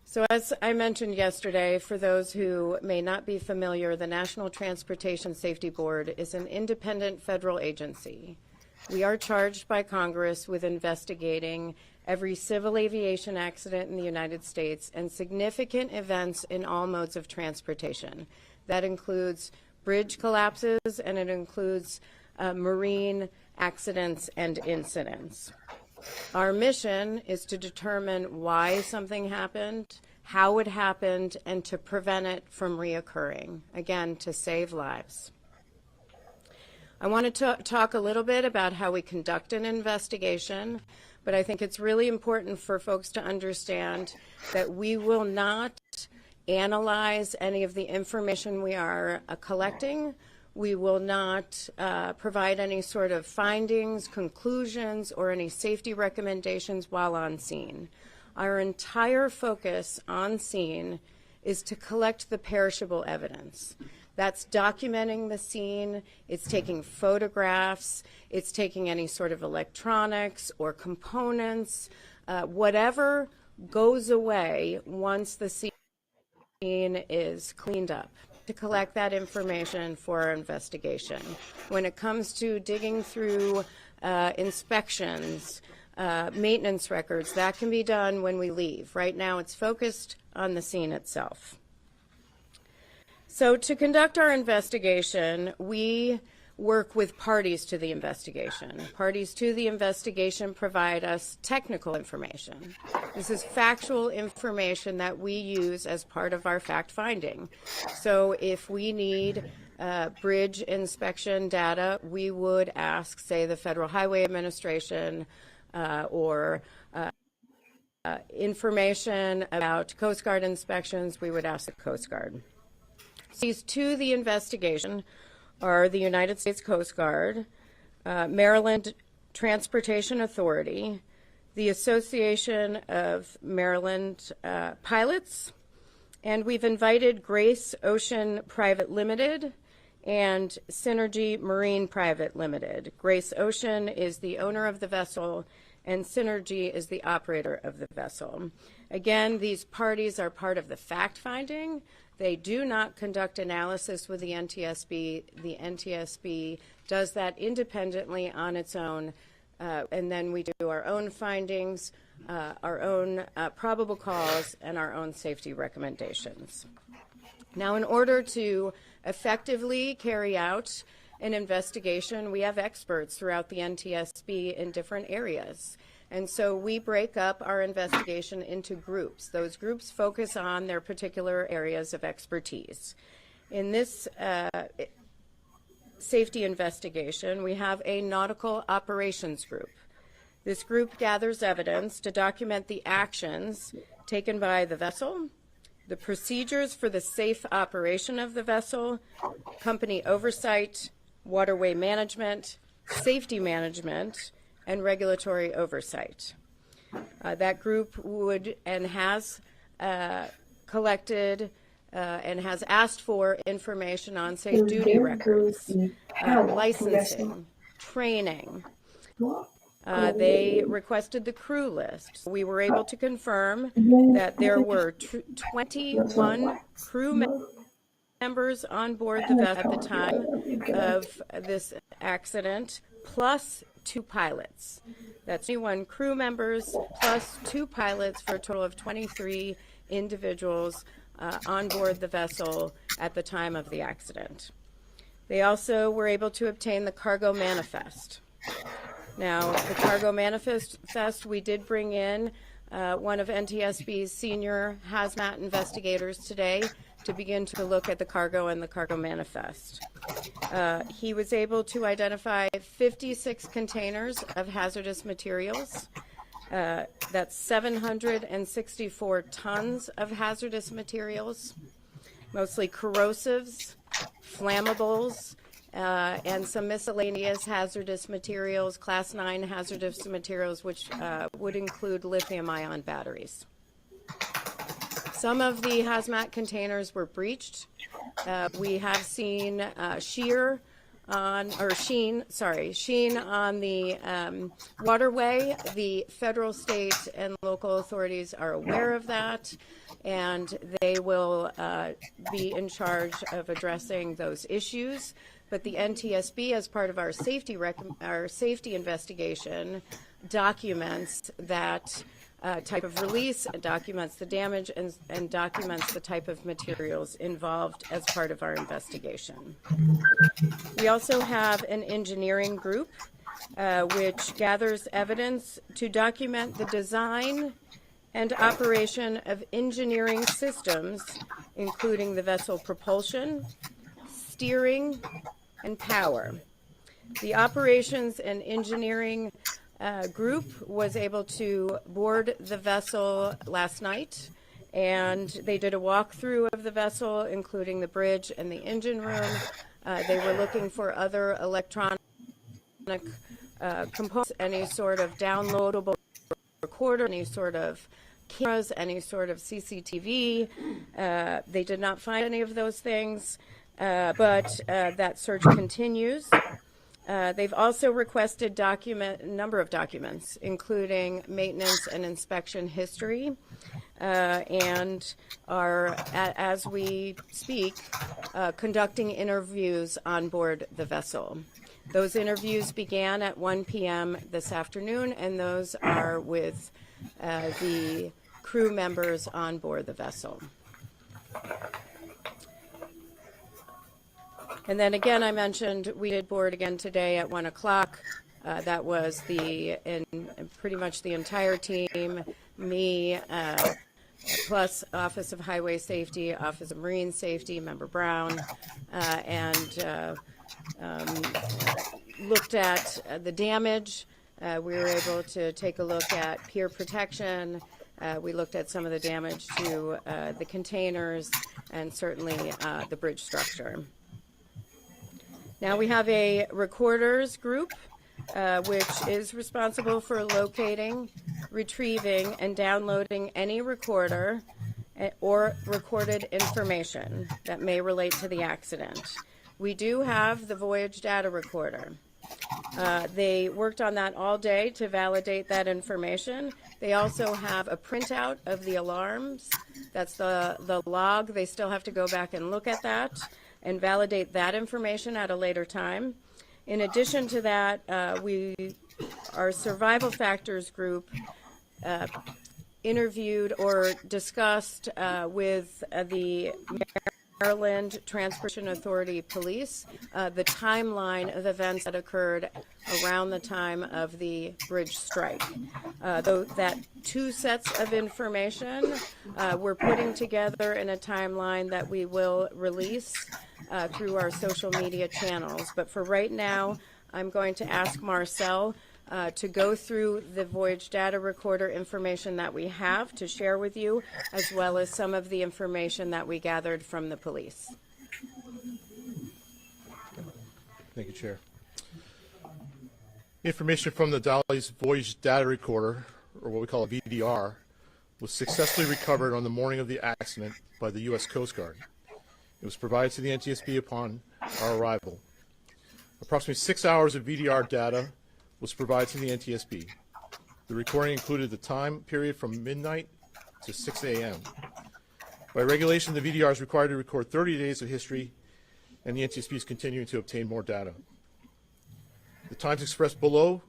So as I mentioned yesterday, for those who may not be familiar, the National Transportation Safety Board is an independent federal agency. We are charged by Congress with investigating every civil aviation accident in the United States and significant events in all modes of transportation. That includes bridge collapses, and it includes marine accidents and incidents. Our mission is to determine why something happened, how it happened, and to prevent it from reoccurring. Again, to save lives. I want to talk a little bit about how we conduct an investigation, but I think it's really important for folks to understand that we will not analyze any of the information we are collecting. We will not provide any sort of findings, conclusions, or any safety recommendations while on scene. Our entire focus on scene is to collect the perishable evidence. That's documenting the scene, it's taking photographs, it's taking any sort of electronics or components, whatever goes away once the scene is cleaned up, to collect that information for our investigation. When it comes to digging through inspections, maintenance records, that can be done when we leave. Right now it's focused on the scene itself. So to conduct our investigation, we work with parties to the investigation. Parties to the investigation provide us technical information. This is factual information that we use as part of our fact-finding. So if we need bridge inspection data, we would ask, say, the Federal Highway Administration or information about Coast Guard inspections, we would ask the Coast Guard. These to the investigation are the United States Coast Guard, Maryland Transportation Authority, the Association of Maryland Pilots, and we've invited Grace Ocean Private Limited and Synergy Marine Private Limited. Grace Ocean is the owner of the vessel, and Synergy is the operator of the vessel. Again, these parties are part of the fact-finding. They do not conduct analysis with the NTSB. The NTSB does that independently on its own, and then we do our own findings, our own probable cause, and our own safety recommendations. Now, in order to effectively carry out an investigation, we have experts throughout the NTSB in different areas. And so we break up our investigation into groups. Those groups focus on their particular areas of expertise. In this safety investigation, we have a nautical operations group. This group gathers evidence to document the actions taken by the vessel, the procedures for the safe operation of the vessel, company oversight, waterway management, safety management, and regulatory oversight. That group would and has collected and has asked for information on safe duty records, licensing, training. They requested the crew list. We were able to confirm that there were 21 crew members on board the vessel at the time of this accident, plus 2 pilots. That's 21 crew members plus 2 pilots for a total of 23 individuals on board the vessel at the time of the accident. They also were able to obtain the cargo manifest. Now, the cargo manifest, we did bring in one of NTSB's senior hazmat investigators today to begin to look at the cargo and the cargo manifest. He was able to identify 56 containers of hazardous materials. That's 764 tons of hazardous materials, mostly corrosives, flammables, and some miscellaneous hazardous materials, class 9 hazardous materials, which would include lithium-ion batteries. Some of the hazmat containers were breached. We have seen sheen on the waterway. The federal, state, and local authorities are aware of that, and they will be in charge of addressing those issues. But the NTSB, as part of our safety investigation, documents that type of release, documents the damage, and documents the type of materials involved as part of our investigation. We also have an engineering group which gathers evidence to document the design and operation of engineering systems, including the vessel propulsion, steering, and power. The operations and engineering group was able to board the vessel last night, and they did a walkthrough of the vessel, including the bridge and the engine room. They were looking for other electronic components, any sort of downloadable recorder, any sort of cameras, any sort of CCTV. They did not find any of those things, but that search continues. They've also requested a number of documents, including maintenance and inspection history, and are, as we speak, conducting interviews on board the vessel. Those interviews began at 1 p.m. this afternoon, and those are with the crew members on board the vessel. And then again, I mentioned we did board again today at 1 o'clock. That was pretty much the entire team, me, plus Office of Highway Safety, Office of Marine Safety, Member Brown, and looked at the damage. We were able to take a look at pier protection. We looked at some of the damage to the containers and certainly the bridge structure. Now we have a recorders group, which is responsible for locating, retrieving, and downloading any recorder or recorded information that may relate to the accident. We do have the Voyage data recorder. They worked on that all day to validate that information. They also have a printout of the alarms That's the log. They still have to go back and look at that and validate that information at a later time. In addition to that, our survival factors group interviewed or discussed with the Maryland Transportation Authority Police the timeline of events that occurred around the time of the bridge strike. Though that two sets of information we're putting together in a timeline that we will release through our social media channels. But for right now, I'm going to ask Marcel to go through the Voyage Data Recorder information that we have to share with you, as well as some of the information that we gathered from the police. Thank you, Chair. Information from the Dali's Voyage Data Recorder, or what we call a VDR, was successfully recovered on the morning of the accident by the U.S. Coast Guard. It was provided to the NTSB upon our arrival. Approximately 6 hours of VDR data was provided to the NTSB. The recording included the time period from midnight to 6 a.m. By regulation, the VDR is required to record 30 days of history, and the NTSB is continuing to obtain more data. The times expressed below,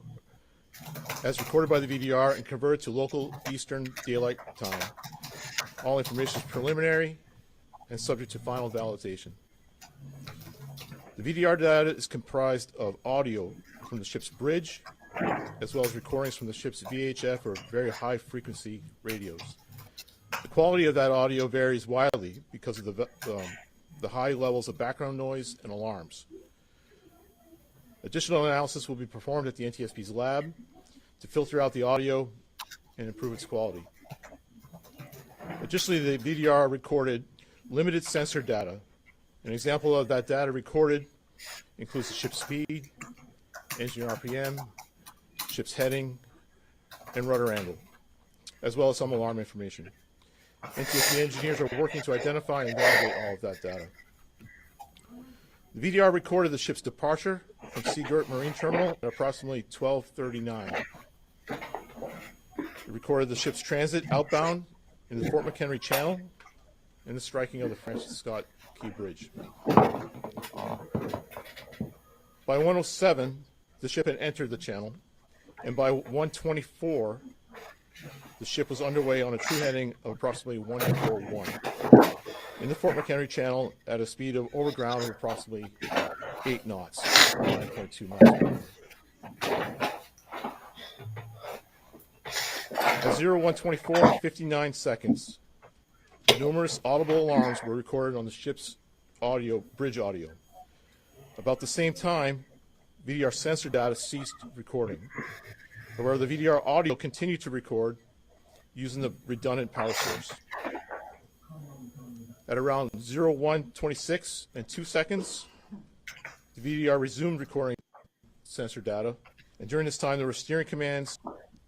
as recorded by the VDR and converted to local Eastern Daylight Time. All information is preliminary and subject to final validation. The VDR data is comprised of audio from the ship's bridge, as well as recordings from the ship's VHF or very high frequency radios. The quality of that audio varies widely because of the high levels of background noise and alarms. Additional analysis will be performed at the NTSB's lab to filter out the audio and improve its quality. Additionally, the VDR recorded limited sensor data. An example of that data recorded includes the ship's speed, engine RPM, ship's heading, and rudder angle, as well as some alarm information. NTSB engineers are working to identify and validate all of that data. The VDR recorded the ship's departure from Seagirt Marine Terminal at approximately 12:39. It recorded the ship's transit outbound in the Fort McHenry Channel and the striking of the Francis Scott Key Bridge. By 1:07, the ship had entered the channel, and by 1:24, the ship was underway on a true heading of approximately 141 in the Fort McHenry Channel at a speed of over ground of approximately 8 knots, 9.2 miles per hour. At 01:24 and 59 seconds, numerous audible alarms were recorded on the ship's bridge audio. About the same time, VDR sensor data ceased recording. However, the VDR audio continued to record using the redundant power source. At around 01:26 and 2 seconds, the VDR resumed recording sensor data, and during this time there were steering commands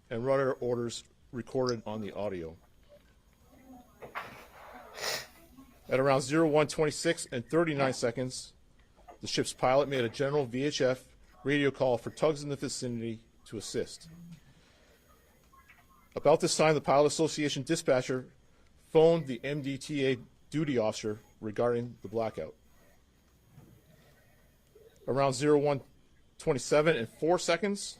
and rudder orders recorded on the audio. At around 01:26 and 39 seconds, the ship's pilot made a general VHF radio call for tugs in the vicinity to assist. About this time, the Pilot Association dispatcher phoned the MDTA duty officer regarding the blackout. Around 01:27 and 4 seconds,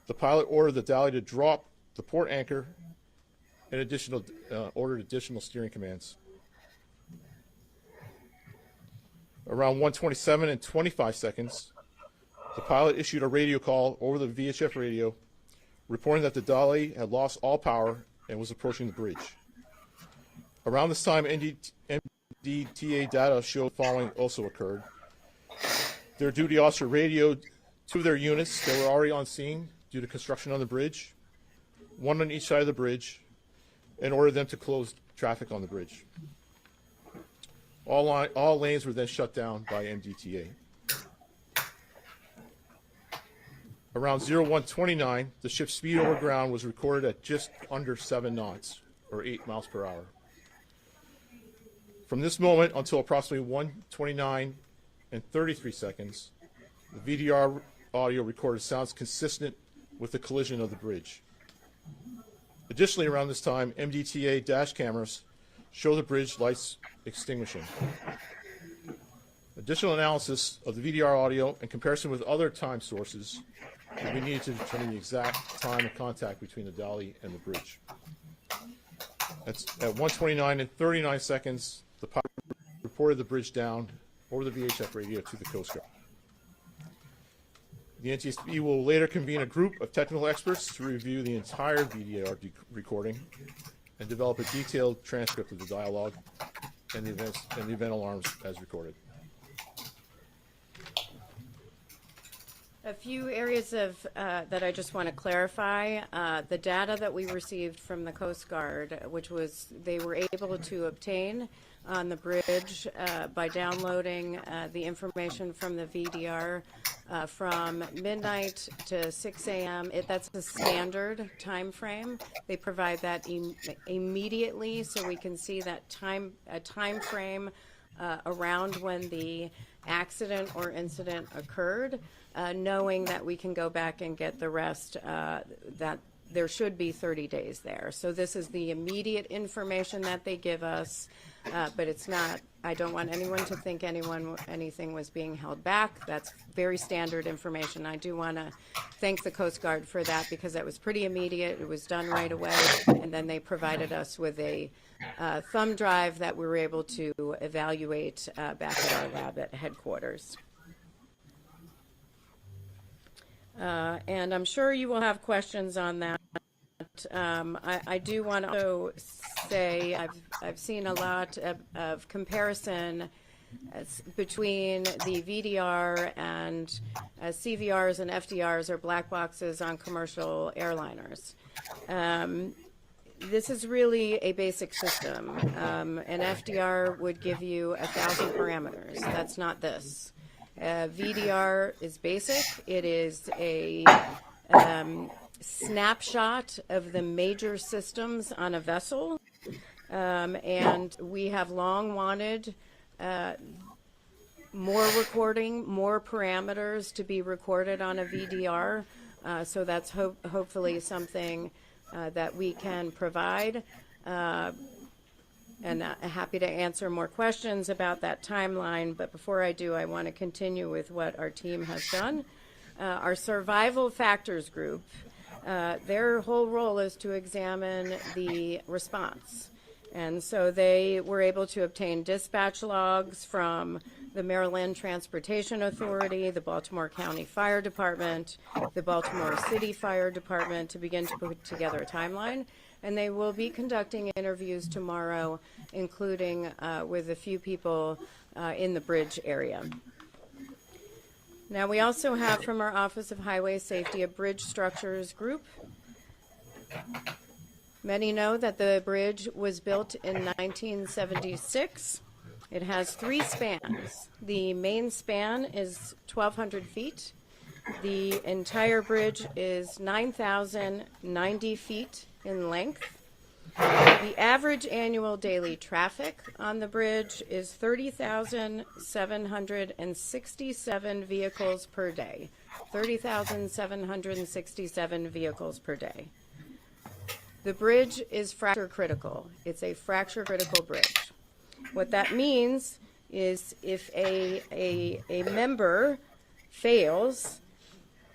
the pilot ordered the Dali to drop the port anchor and ordered additional steering commands. Around 1:27 and 25 seconds, the pilot issued a radio call over the VHF radio, reporting that the Dali had lost all power and was approaching the bridge. Around this time, MDTA data showed following also occurred. Their duty officer radioed two of their units that were already on scene due to construction on the bridge, one on each side of the bridge, and ordered them to close traffic on the bridge. All lanes were then shut down by MDTA. Around 01:29, the ship's speed over ground was recorded at just under 7 knots, or 8 miles per hour. From this moment until approximately 1:29 and 33 seconds, the VDR audio recorded sounds consistent with the collision of the bridge. Additionally, around this time, MDTA dash cameras show the bridge lights extinguishing. Additional analysis of the VDR audio and comparison with other time sources will be needed to determine the exact time of contact between the Dali and the bridge. At 1:29 and 39 seconds, the pilot reported the bridge down over the VHF radio to the Coast Guard. The NTSB will later convene a group of technical experts to review the entire VDR recording and develop a detailed transcript of the dialogue and the event alarms as recorded. A few areas of that I just want to clarify. The data that we received from the Coast Guard, which was they were able to obtain on the bridge by downloading the information from the VDR from midnight to 6 a.m. That's a standard time frame. They provide that immediately, so we can see that time frame around when the accident or incident occurred, knowing that we can go back and get the rest, that there should be 30 days there. So this is the immediate information that they give us, but it's not, I don't want anyone to think anything was being held back. That's very standard information. I do want to thank the Coast Guard for that, because that was pretty immediate. It was done right away, and then they provided us with a thumb drive that we were able to evaluate back at our lab at headquarters. And I'm sure you will have questions on that. I do want to also say I've seen a lot of comparison between the VDR and CVRs and FDRs, or black boxes, on commercial airliners. This is really a basic system. An FDR would give you 1,000 parameters. That's not this. VDR is basic. It is a snapshot of the major systems on a vessel, and we have long wanted more recording, more parameters to be recorded on a VDR, so that's hopefully something that we can provide. And happy to answer more questions about that timeline. But before I do, I want to continue with what our team has done. Our survival factors group, their whole role is to examine the response. And so they were able to obtain dispatch logs from the Maryland Transportation Authority, the Baltimore County Fire Department, the Baltimore City Fire Department, to begin to put together a timeline. And they will be conducting interviews tomorrow, including with a few people in the bridge area. Now, we also have from our Office of Highway Safety a bridge structures group. Many know that the bridge was built in 1976. It has 3 spans. The main span is 1,200 feet. The entire bridge is 9,090 feet in length. The average annual daily traffic on the bridge is 30,767 vehicles per day. 30,767 vehicles per day. The bridge is fracture critical. It's a fracture critical bridge. What that means is if a member fails,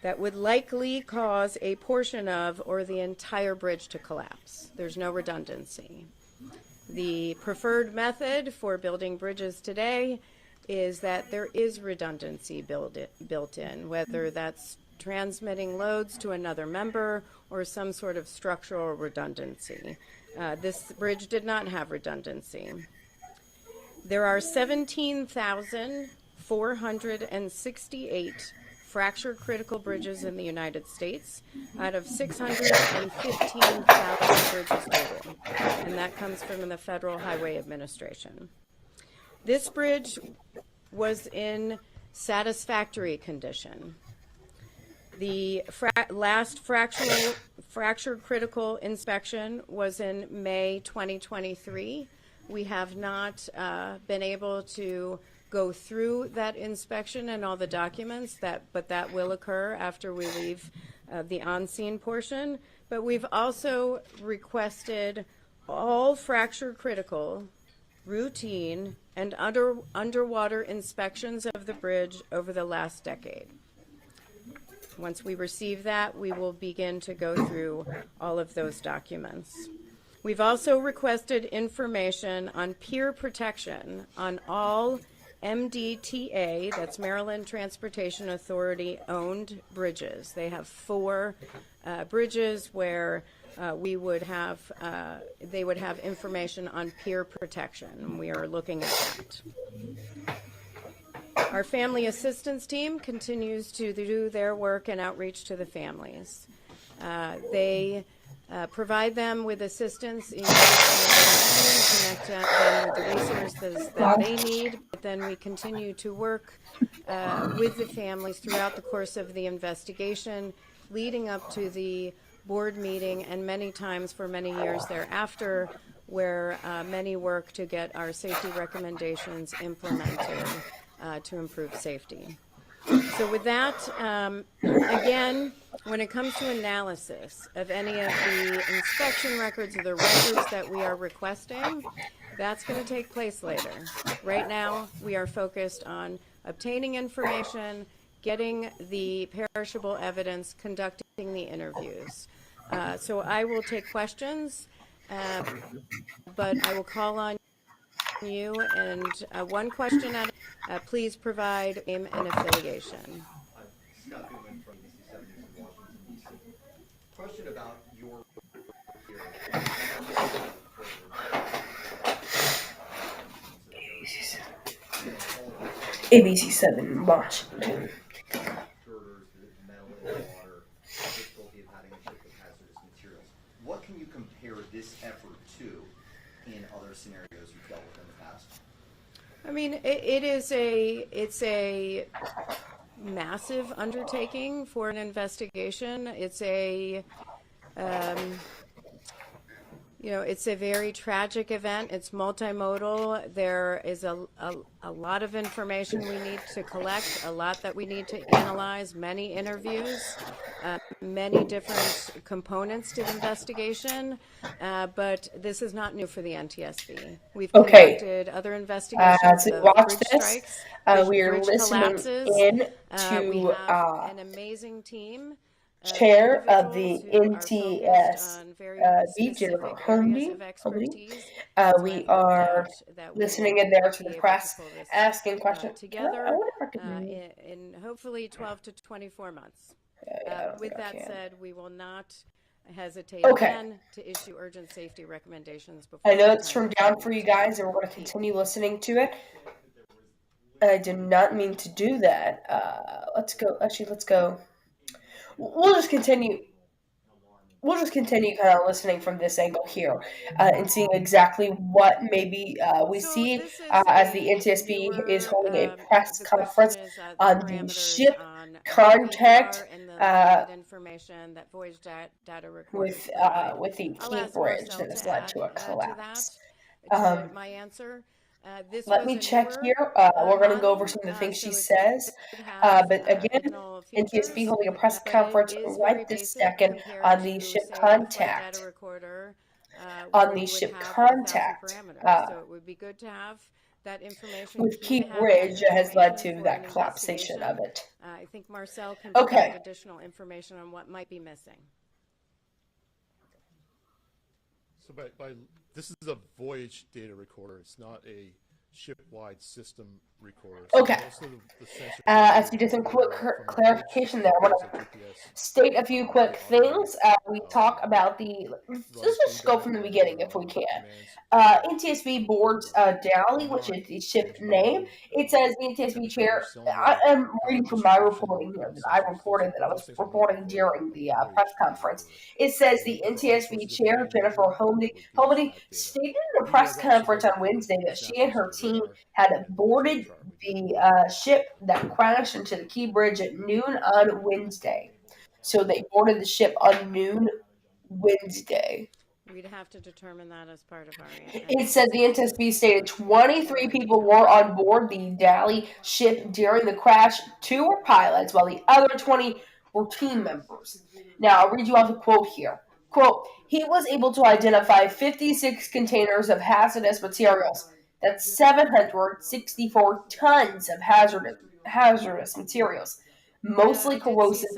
that would likely cause a portion of or the entire bridge to collapse. There's no redundancy. The preferred method for building bridges today is that there is redundancy built in, whether that's transmitting loads to another member or some sort of structural redundancy. This bridge did not have redundancy. There are 17,468 fracture critical bridges in the United States out of 615,000 bridges total, and that comes from the Federal Highway Administration. This bridge was in satisfactory condition. The last fracture critical inspection was in May 2023. We have not been able to go through that inspection and all the documents, but that will occur after we leave the on-scene portion, but we've also requested all fracture critical, routine, and underwater inspections of the bridge over the last decade. Once we receive that, we will begin to go through all of those documents. We've also requested information on peer protection on all MDTA, that's Maryland Transportation Authority owned bridges. They have 4 bridges where they would have information on peer protection, and we are looking at that. Our family assistance team continues to do their work and outreach to the families. They provide them with assistance in connect them with the resources that they need. But then we continue to work with the families throughout the course of the investigation, leading up to the board meeting, and many times for many years thereafter, where many work to get our safety recommendations implemented to improve safety. So with that, again, when it comes to analysis of any of the inspection records or the records that we are requesting, that's going to take place later. Right now, we are focused on obtaining information, getting the perishable evidence, conducting the interviews. So I will take questions, but I will call on you, and one question at please provide name and affiliation. Scott Goodwin from DC7 News in Washington, D.C. Question about your ABC7 Washington. What can you compare this effort to in other scenarios you've dealt with in the past? I mean, it's a massive undertaking for an investigation. It's a it's a very tragic event. It's multimodal. There is a lot of information we need to collect, a lot that we need to analyze, many interviews, many different components to the investigation. But this is not new for the NTSB. We've conducted other investigations to of watch bridge this, strikes, we are bridge listening collapses. in We to have an amazing team. Chair of the NTSB, Jennifer Homedy. We are listening in there to the press, asking questions. Together I wonder if I could in hopefully 12 to 24 months. With that said, we will not hesitate again to issue urgent safety recommendations before. I know it's turned down for you guys, and we're going to continue listening to it. I did not mean to do that. Let's go. Actually, let's go. We'll just continue kind of listening from this angle here and seeing exactly what maybe we see as the NTSB is holding a press conference on the ship contact information that voyage data with the key bridge that has led to a collapse. My answer. Let me check here. We're going to go over some of the things she says. But again, NTSB holding a press conference right this second on the ship contact. On the ship contact. So it would be good to have that information. With Key Bridge has led to that collapsation of it. I think Marcel can provide additional information on what might be missing. So this is a voyage data recorder. It's not a ship-wide system recorder. So okay. As we did some quick clarification there, I want to state a few quick things. We talk about let's just go from the beginning if we can. NTSB boards Dally, which is the ship name. It says the NTSB chair. I am reading from my reporting here that I reported that I was reporting during the press conference. It says the NTSB chair, Jennifer Homedy, stated in a press conference on Wednesday that she and her team had boarded the ship that crashed into the Key Bridge at noon on Wednesday. So they boarded the ship on noon Wednesday. We'd have to determine that as part of our answer. It said the NTSB stated 23 people were on board the Dally ship during the crash. 2 were pilots, while the other 20 were team members. Now, I'll read you off a quote here. Quote, he was able to identify 56 containers of hazardous materials. That's 764 tons of hazardous materials, mostly corrosive,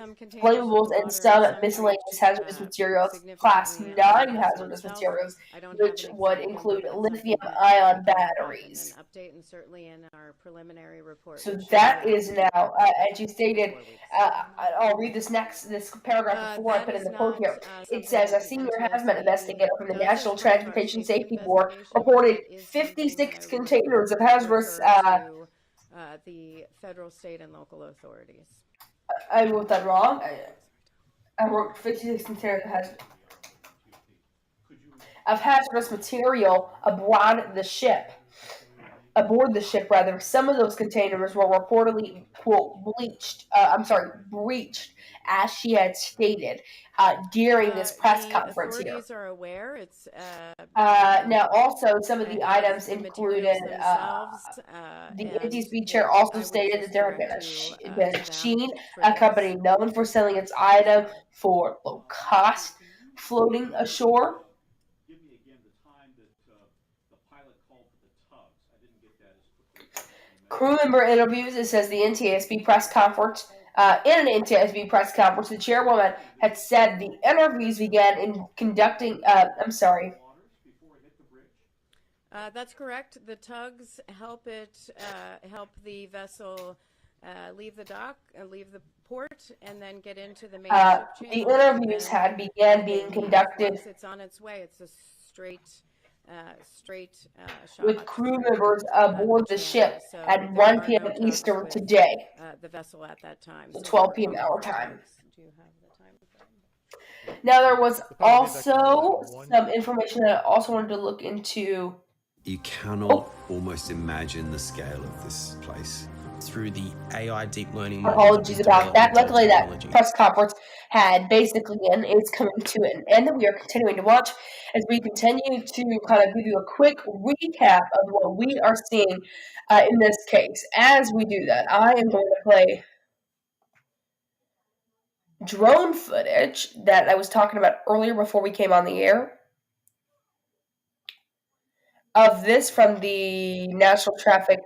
flammables, and some miscellaneous hazardous materials, class 9 hazardous materials, which would include lithium-ion batteries. Update and certainly in our preliminary report. So that is now, as you stated, I'll read this paragraph before I put in the quote here. It says, a senior hazmat investigator from the National Transportation Safety Board reported 56 containers of hazardous... the federal, state, and local authorities. I wrote that wrong. I wrote 56 containers of hazardous material aboard the ship. Some of those containers were reportedly, quote, breached, as she had stated during this press conference here. Authorities are aware. It's now also some of the items included. The NTSB chair also stated that there had been a Sheen, a company known for selling its item for low cost, floating ashore. Crew member interviews. It says the NTSB press conference. In an NTSB press conference, the chairwoman had said the interviews began in conducting. That's correct. The tugs help the vessel leave the dock, leave the port, and then get into the main ship channel. The interviews had began being conducted. It's on its way. It's a straight shot. With crew members aboard the ship at 1 p.m. Eastern today. The vessel at that time. So 12 p.m. our time. Do you have the time? Now there was also some information that I also wanted to look into. You cannot almost imagine the scale of this place. Through the AI deep learning. Apologies about that. Luckily, that press conference had basically is coming to an end that we are continuing to watch as we continue to kind of give you a quick recap of what we are seeing in this case. As we do that, I am going to play drone footage that I was talking about earlier before we came on the air. Of this from the National Traffic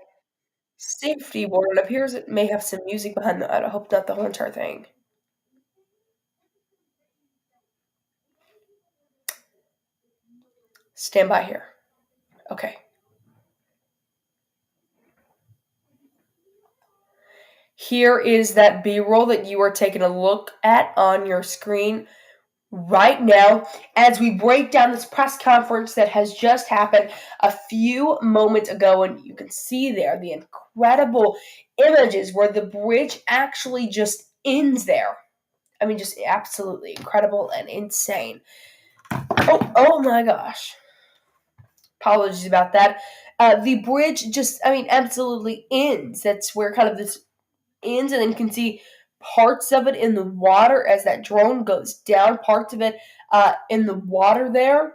Safety Board. It appears it may have some music behind that. I hope not the whole entire thing. Stand by here. Okay. Here is that B-roll that you are taking a look at on your screen right now as we break down this press conference that has just happened a few moments ago, and you can see there the incredible images where the bridge actually just ends there. I mean, just absolutely incredible and insane. Oh my gosh. Apologies about that. The bridge just, absolutely ends. That's where kind of this ends, and then you can see parts of it in the water as that drone goes down, parts of it in the water there.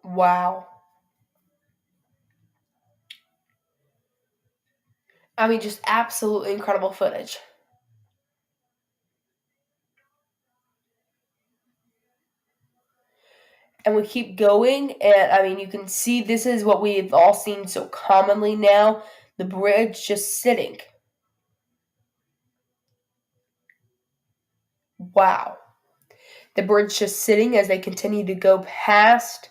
Wow. Just absolutely incredible footage. And we keep going, and you can see this is what we've all seen so commonly now. The bridge just sitting. Wow. The bridge just sitting as they continue to go past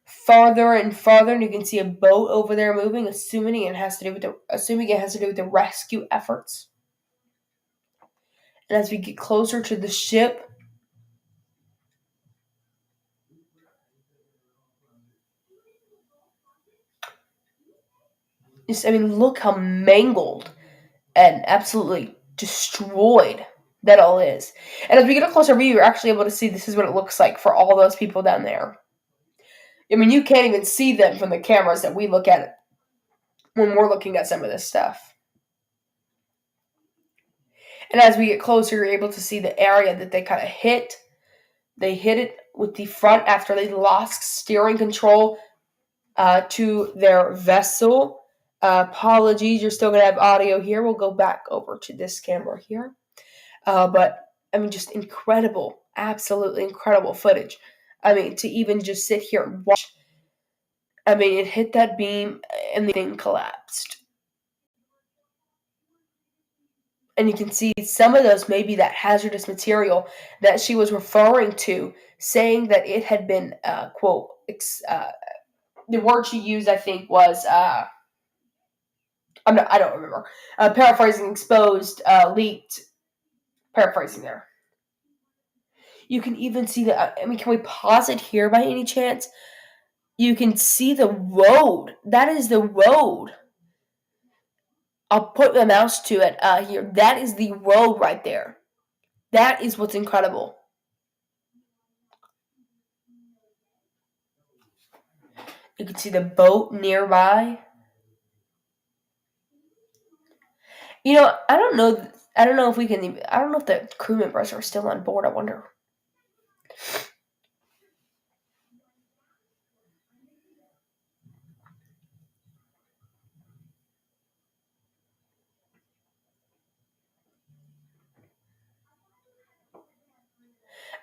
farther and farther, and you can see a boat over there moving, assuming it has to do with the rescue efforts. And as we get closer to the ship, look how mangled and absolutely destroyed that all is. And as we get a closer view, you're actually able to see this is what it looks like for all those people down there. You can't even see them from the cameras that we look at it when we're looking at some of this stuff. And as we get closer, you're able to see the area that they kind of hit. They hit it with the front after they lost steering control to their vessel. Apologies, you're still going to have audio here. We'll go back over to this camera here. But, I mean, just incredible, absolutely incredible footage. I mean, to even just sit here and watch. I mean, it hit that beam and the thing collapsed. And you can see some of those, maybe that hazardous material that she was referring to, saying that it had been, quote, the word she used, I think, was, I don't remember. Paraphrasing, exposed, leaked, paraphrasing there. You can even see the, I mean, can we pause it here by any chance? You can see the road. That is the road. I'll put my mouse to it here. That is the road right there. That is what's incredible. You can see the boat nearby. You know, I don't know if we can even, I don't know if the crew members are still on board, I wonder.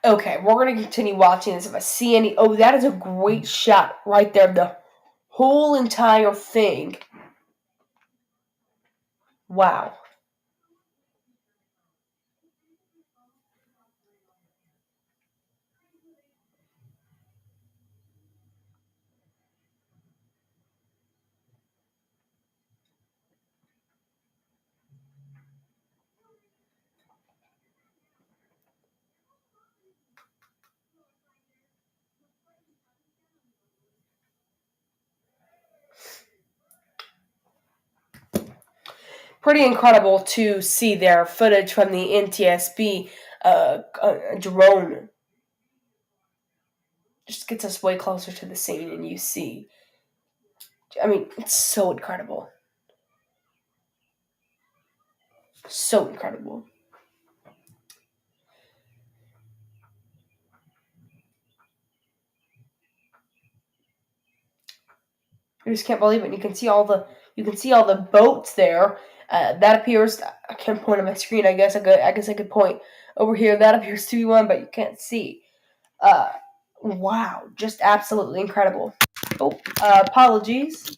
Okay, we're going to continue watching this. If I see any... Oh, that is a great shot right there. The whole entire thing. Wow. Pretty incredible to see their footage from the NTSB drone. Just gets us way closer to the scene, and you see. I mean, it's so incredible. So incredible. I just can't believe it. You can see all the boats there. That appears. I can't point on my screen. I guess I could point over here. That appears to be one, but you can't see. Wow, just absolutely incredible. Oh, apologies.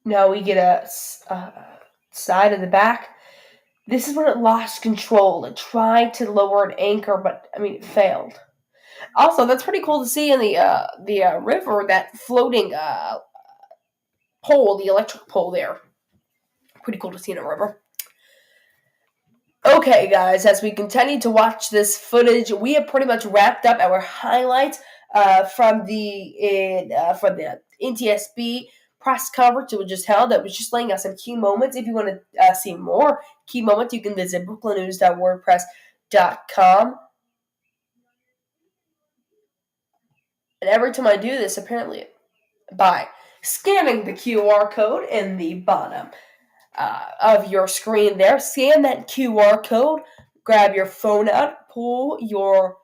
Now we get a side of the back. This is when it lost control. It tried to lower an anchor, but I mean, it failed. Also, that's pretty cool to see in the river, that floating pole, the electric pole there. Pretty cool to see in a river. Okay, guys, as we continue to watch this footage, we have pretty much wrapped up our highlights from the NTSB press conference it was just held. That was just laying out some key moments. If you want to see more key moments, you can visit brooklynnews.wordpress.com. And every time I do this, apparently, by scanning the QR code in the bottom of your screen there, scan that QR code, grab your phone out, pull your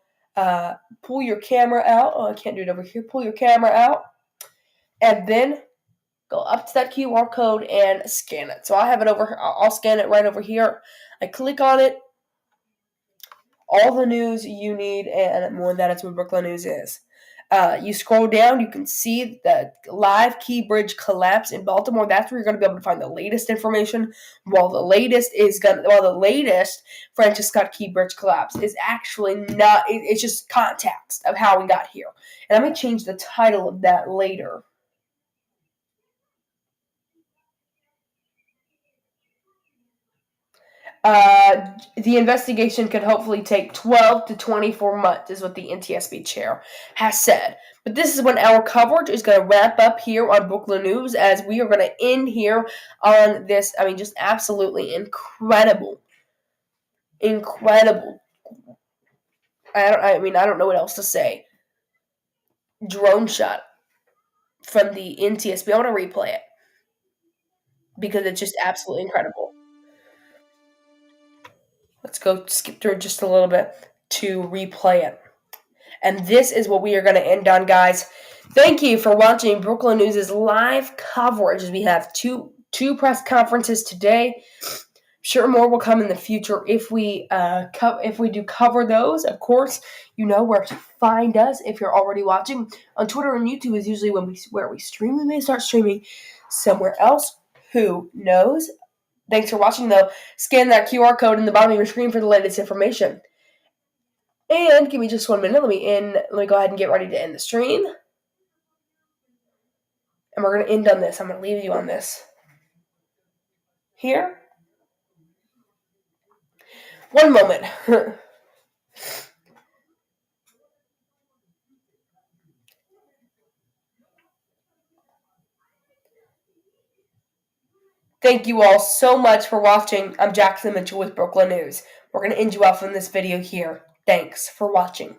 camera out. Oh, I can't do it over here. Pull your camera out, and then go up to that QR code and scan it. So I have it over here. I'll scan it right over here. I click on it. All the news you need and more. That is what Brooklyn News is. You scroll down, you can see the live Key Bridge collapse in Baltimore. That's where you're going to be able to find the latest information. While the latest Francis Scott Key Bridge collapse is actually not. It's just context of how we got here. And I may change the title of that later. The investigation could hopefully take 12 to 24 months, is what the NTSB chair has said. But this is when our coverage is going to wrap up here on Brooklyn News, as we are going to end here on this, I mean, just absolutely incredible. Incredible. I don't know what else to say. Drone shot from the NTSB. I want to replay it because it's just absolutely incredible. Let's go skip through just a little bit to replay it. And this is what we are going to end on, guys. Thank you for watching Brooklyn News' live coverage. As we have two press conferences today. Sure, more will come in the future if we do cover those. Of course, you know where to find us if you're already watching. On Twitter and YouTube is usually where we stream. We may start streaming somewhere else. Who knows? Thanks for watching, though. Scan that QR code in the bottom of your screen for the latest information. And give me just 1 minute. Let me go ahead and get ready to end the stream. And we're going to end on this. I'm going to leave you on this. Here. 1 moment. Thank you all so much for watching. I'm Jackson Mitchell with Brooklyn News. We're going to end you off in this video here. Thanks for watching.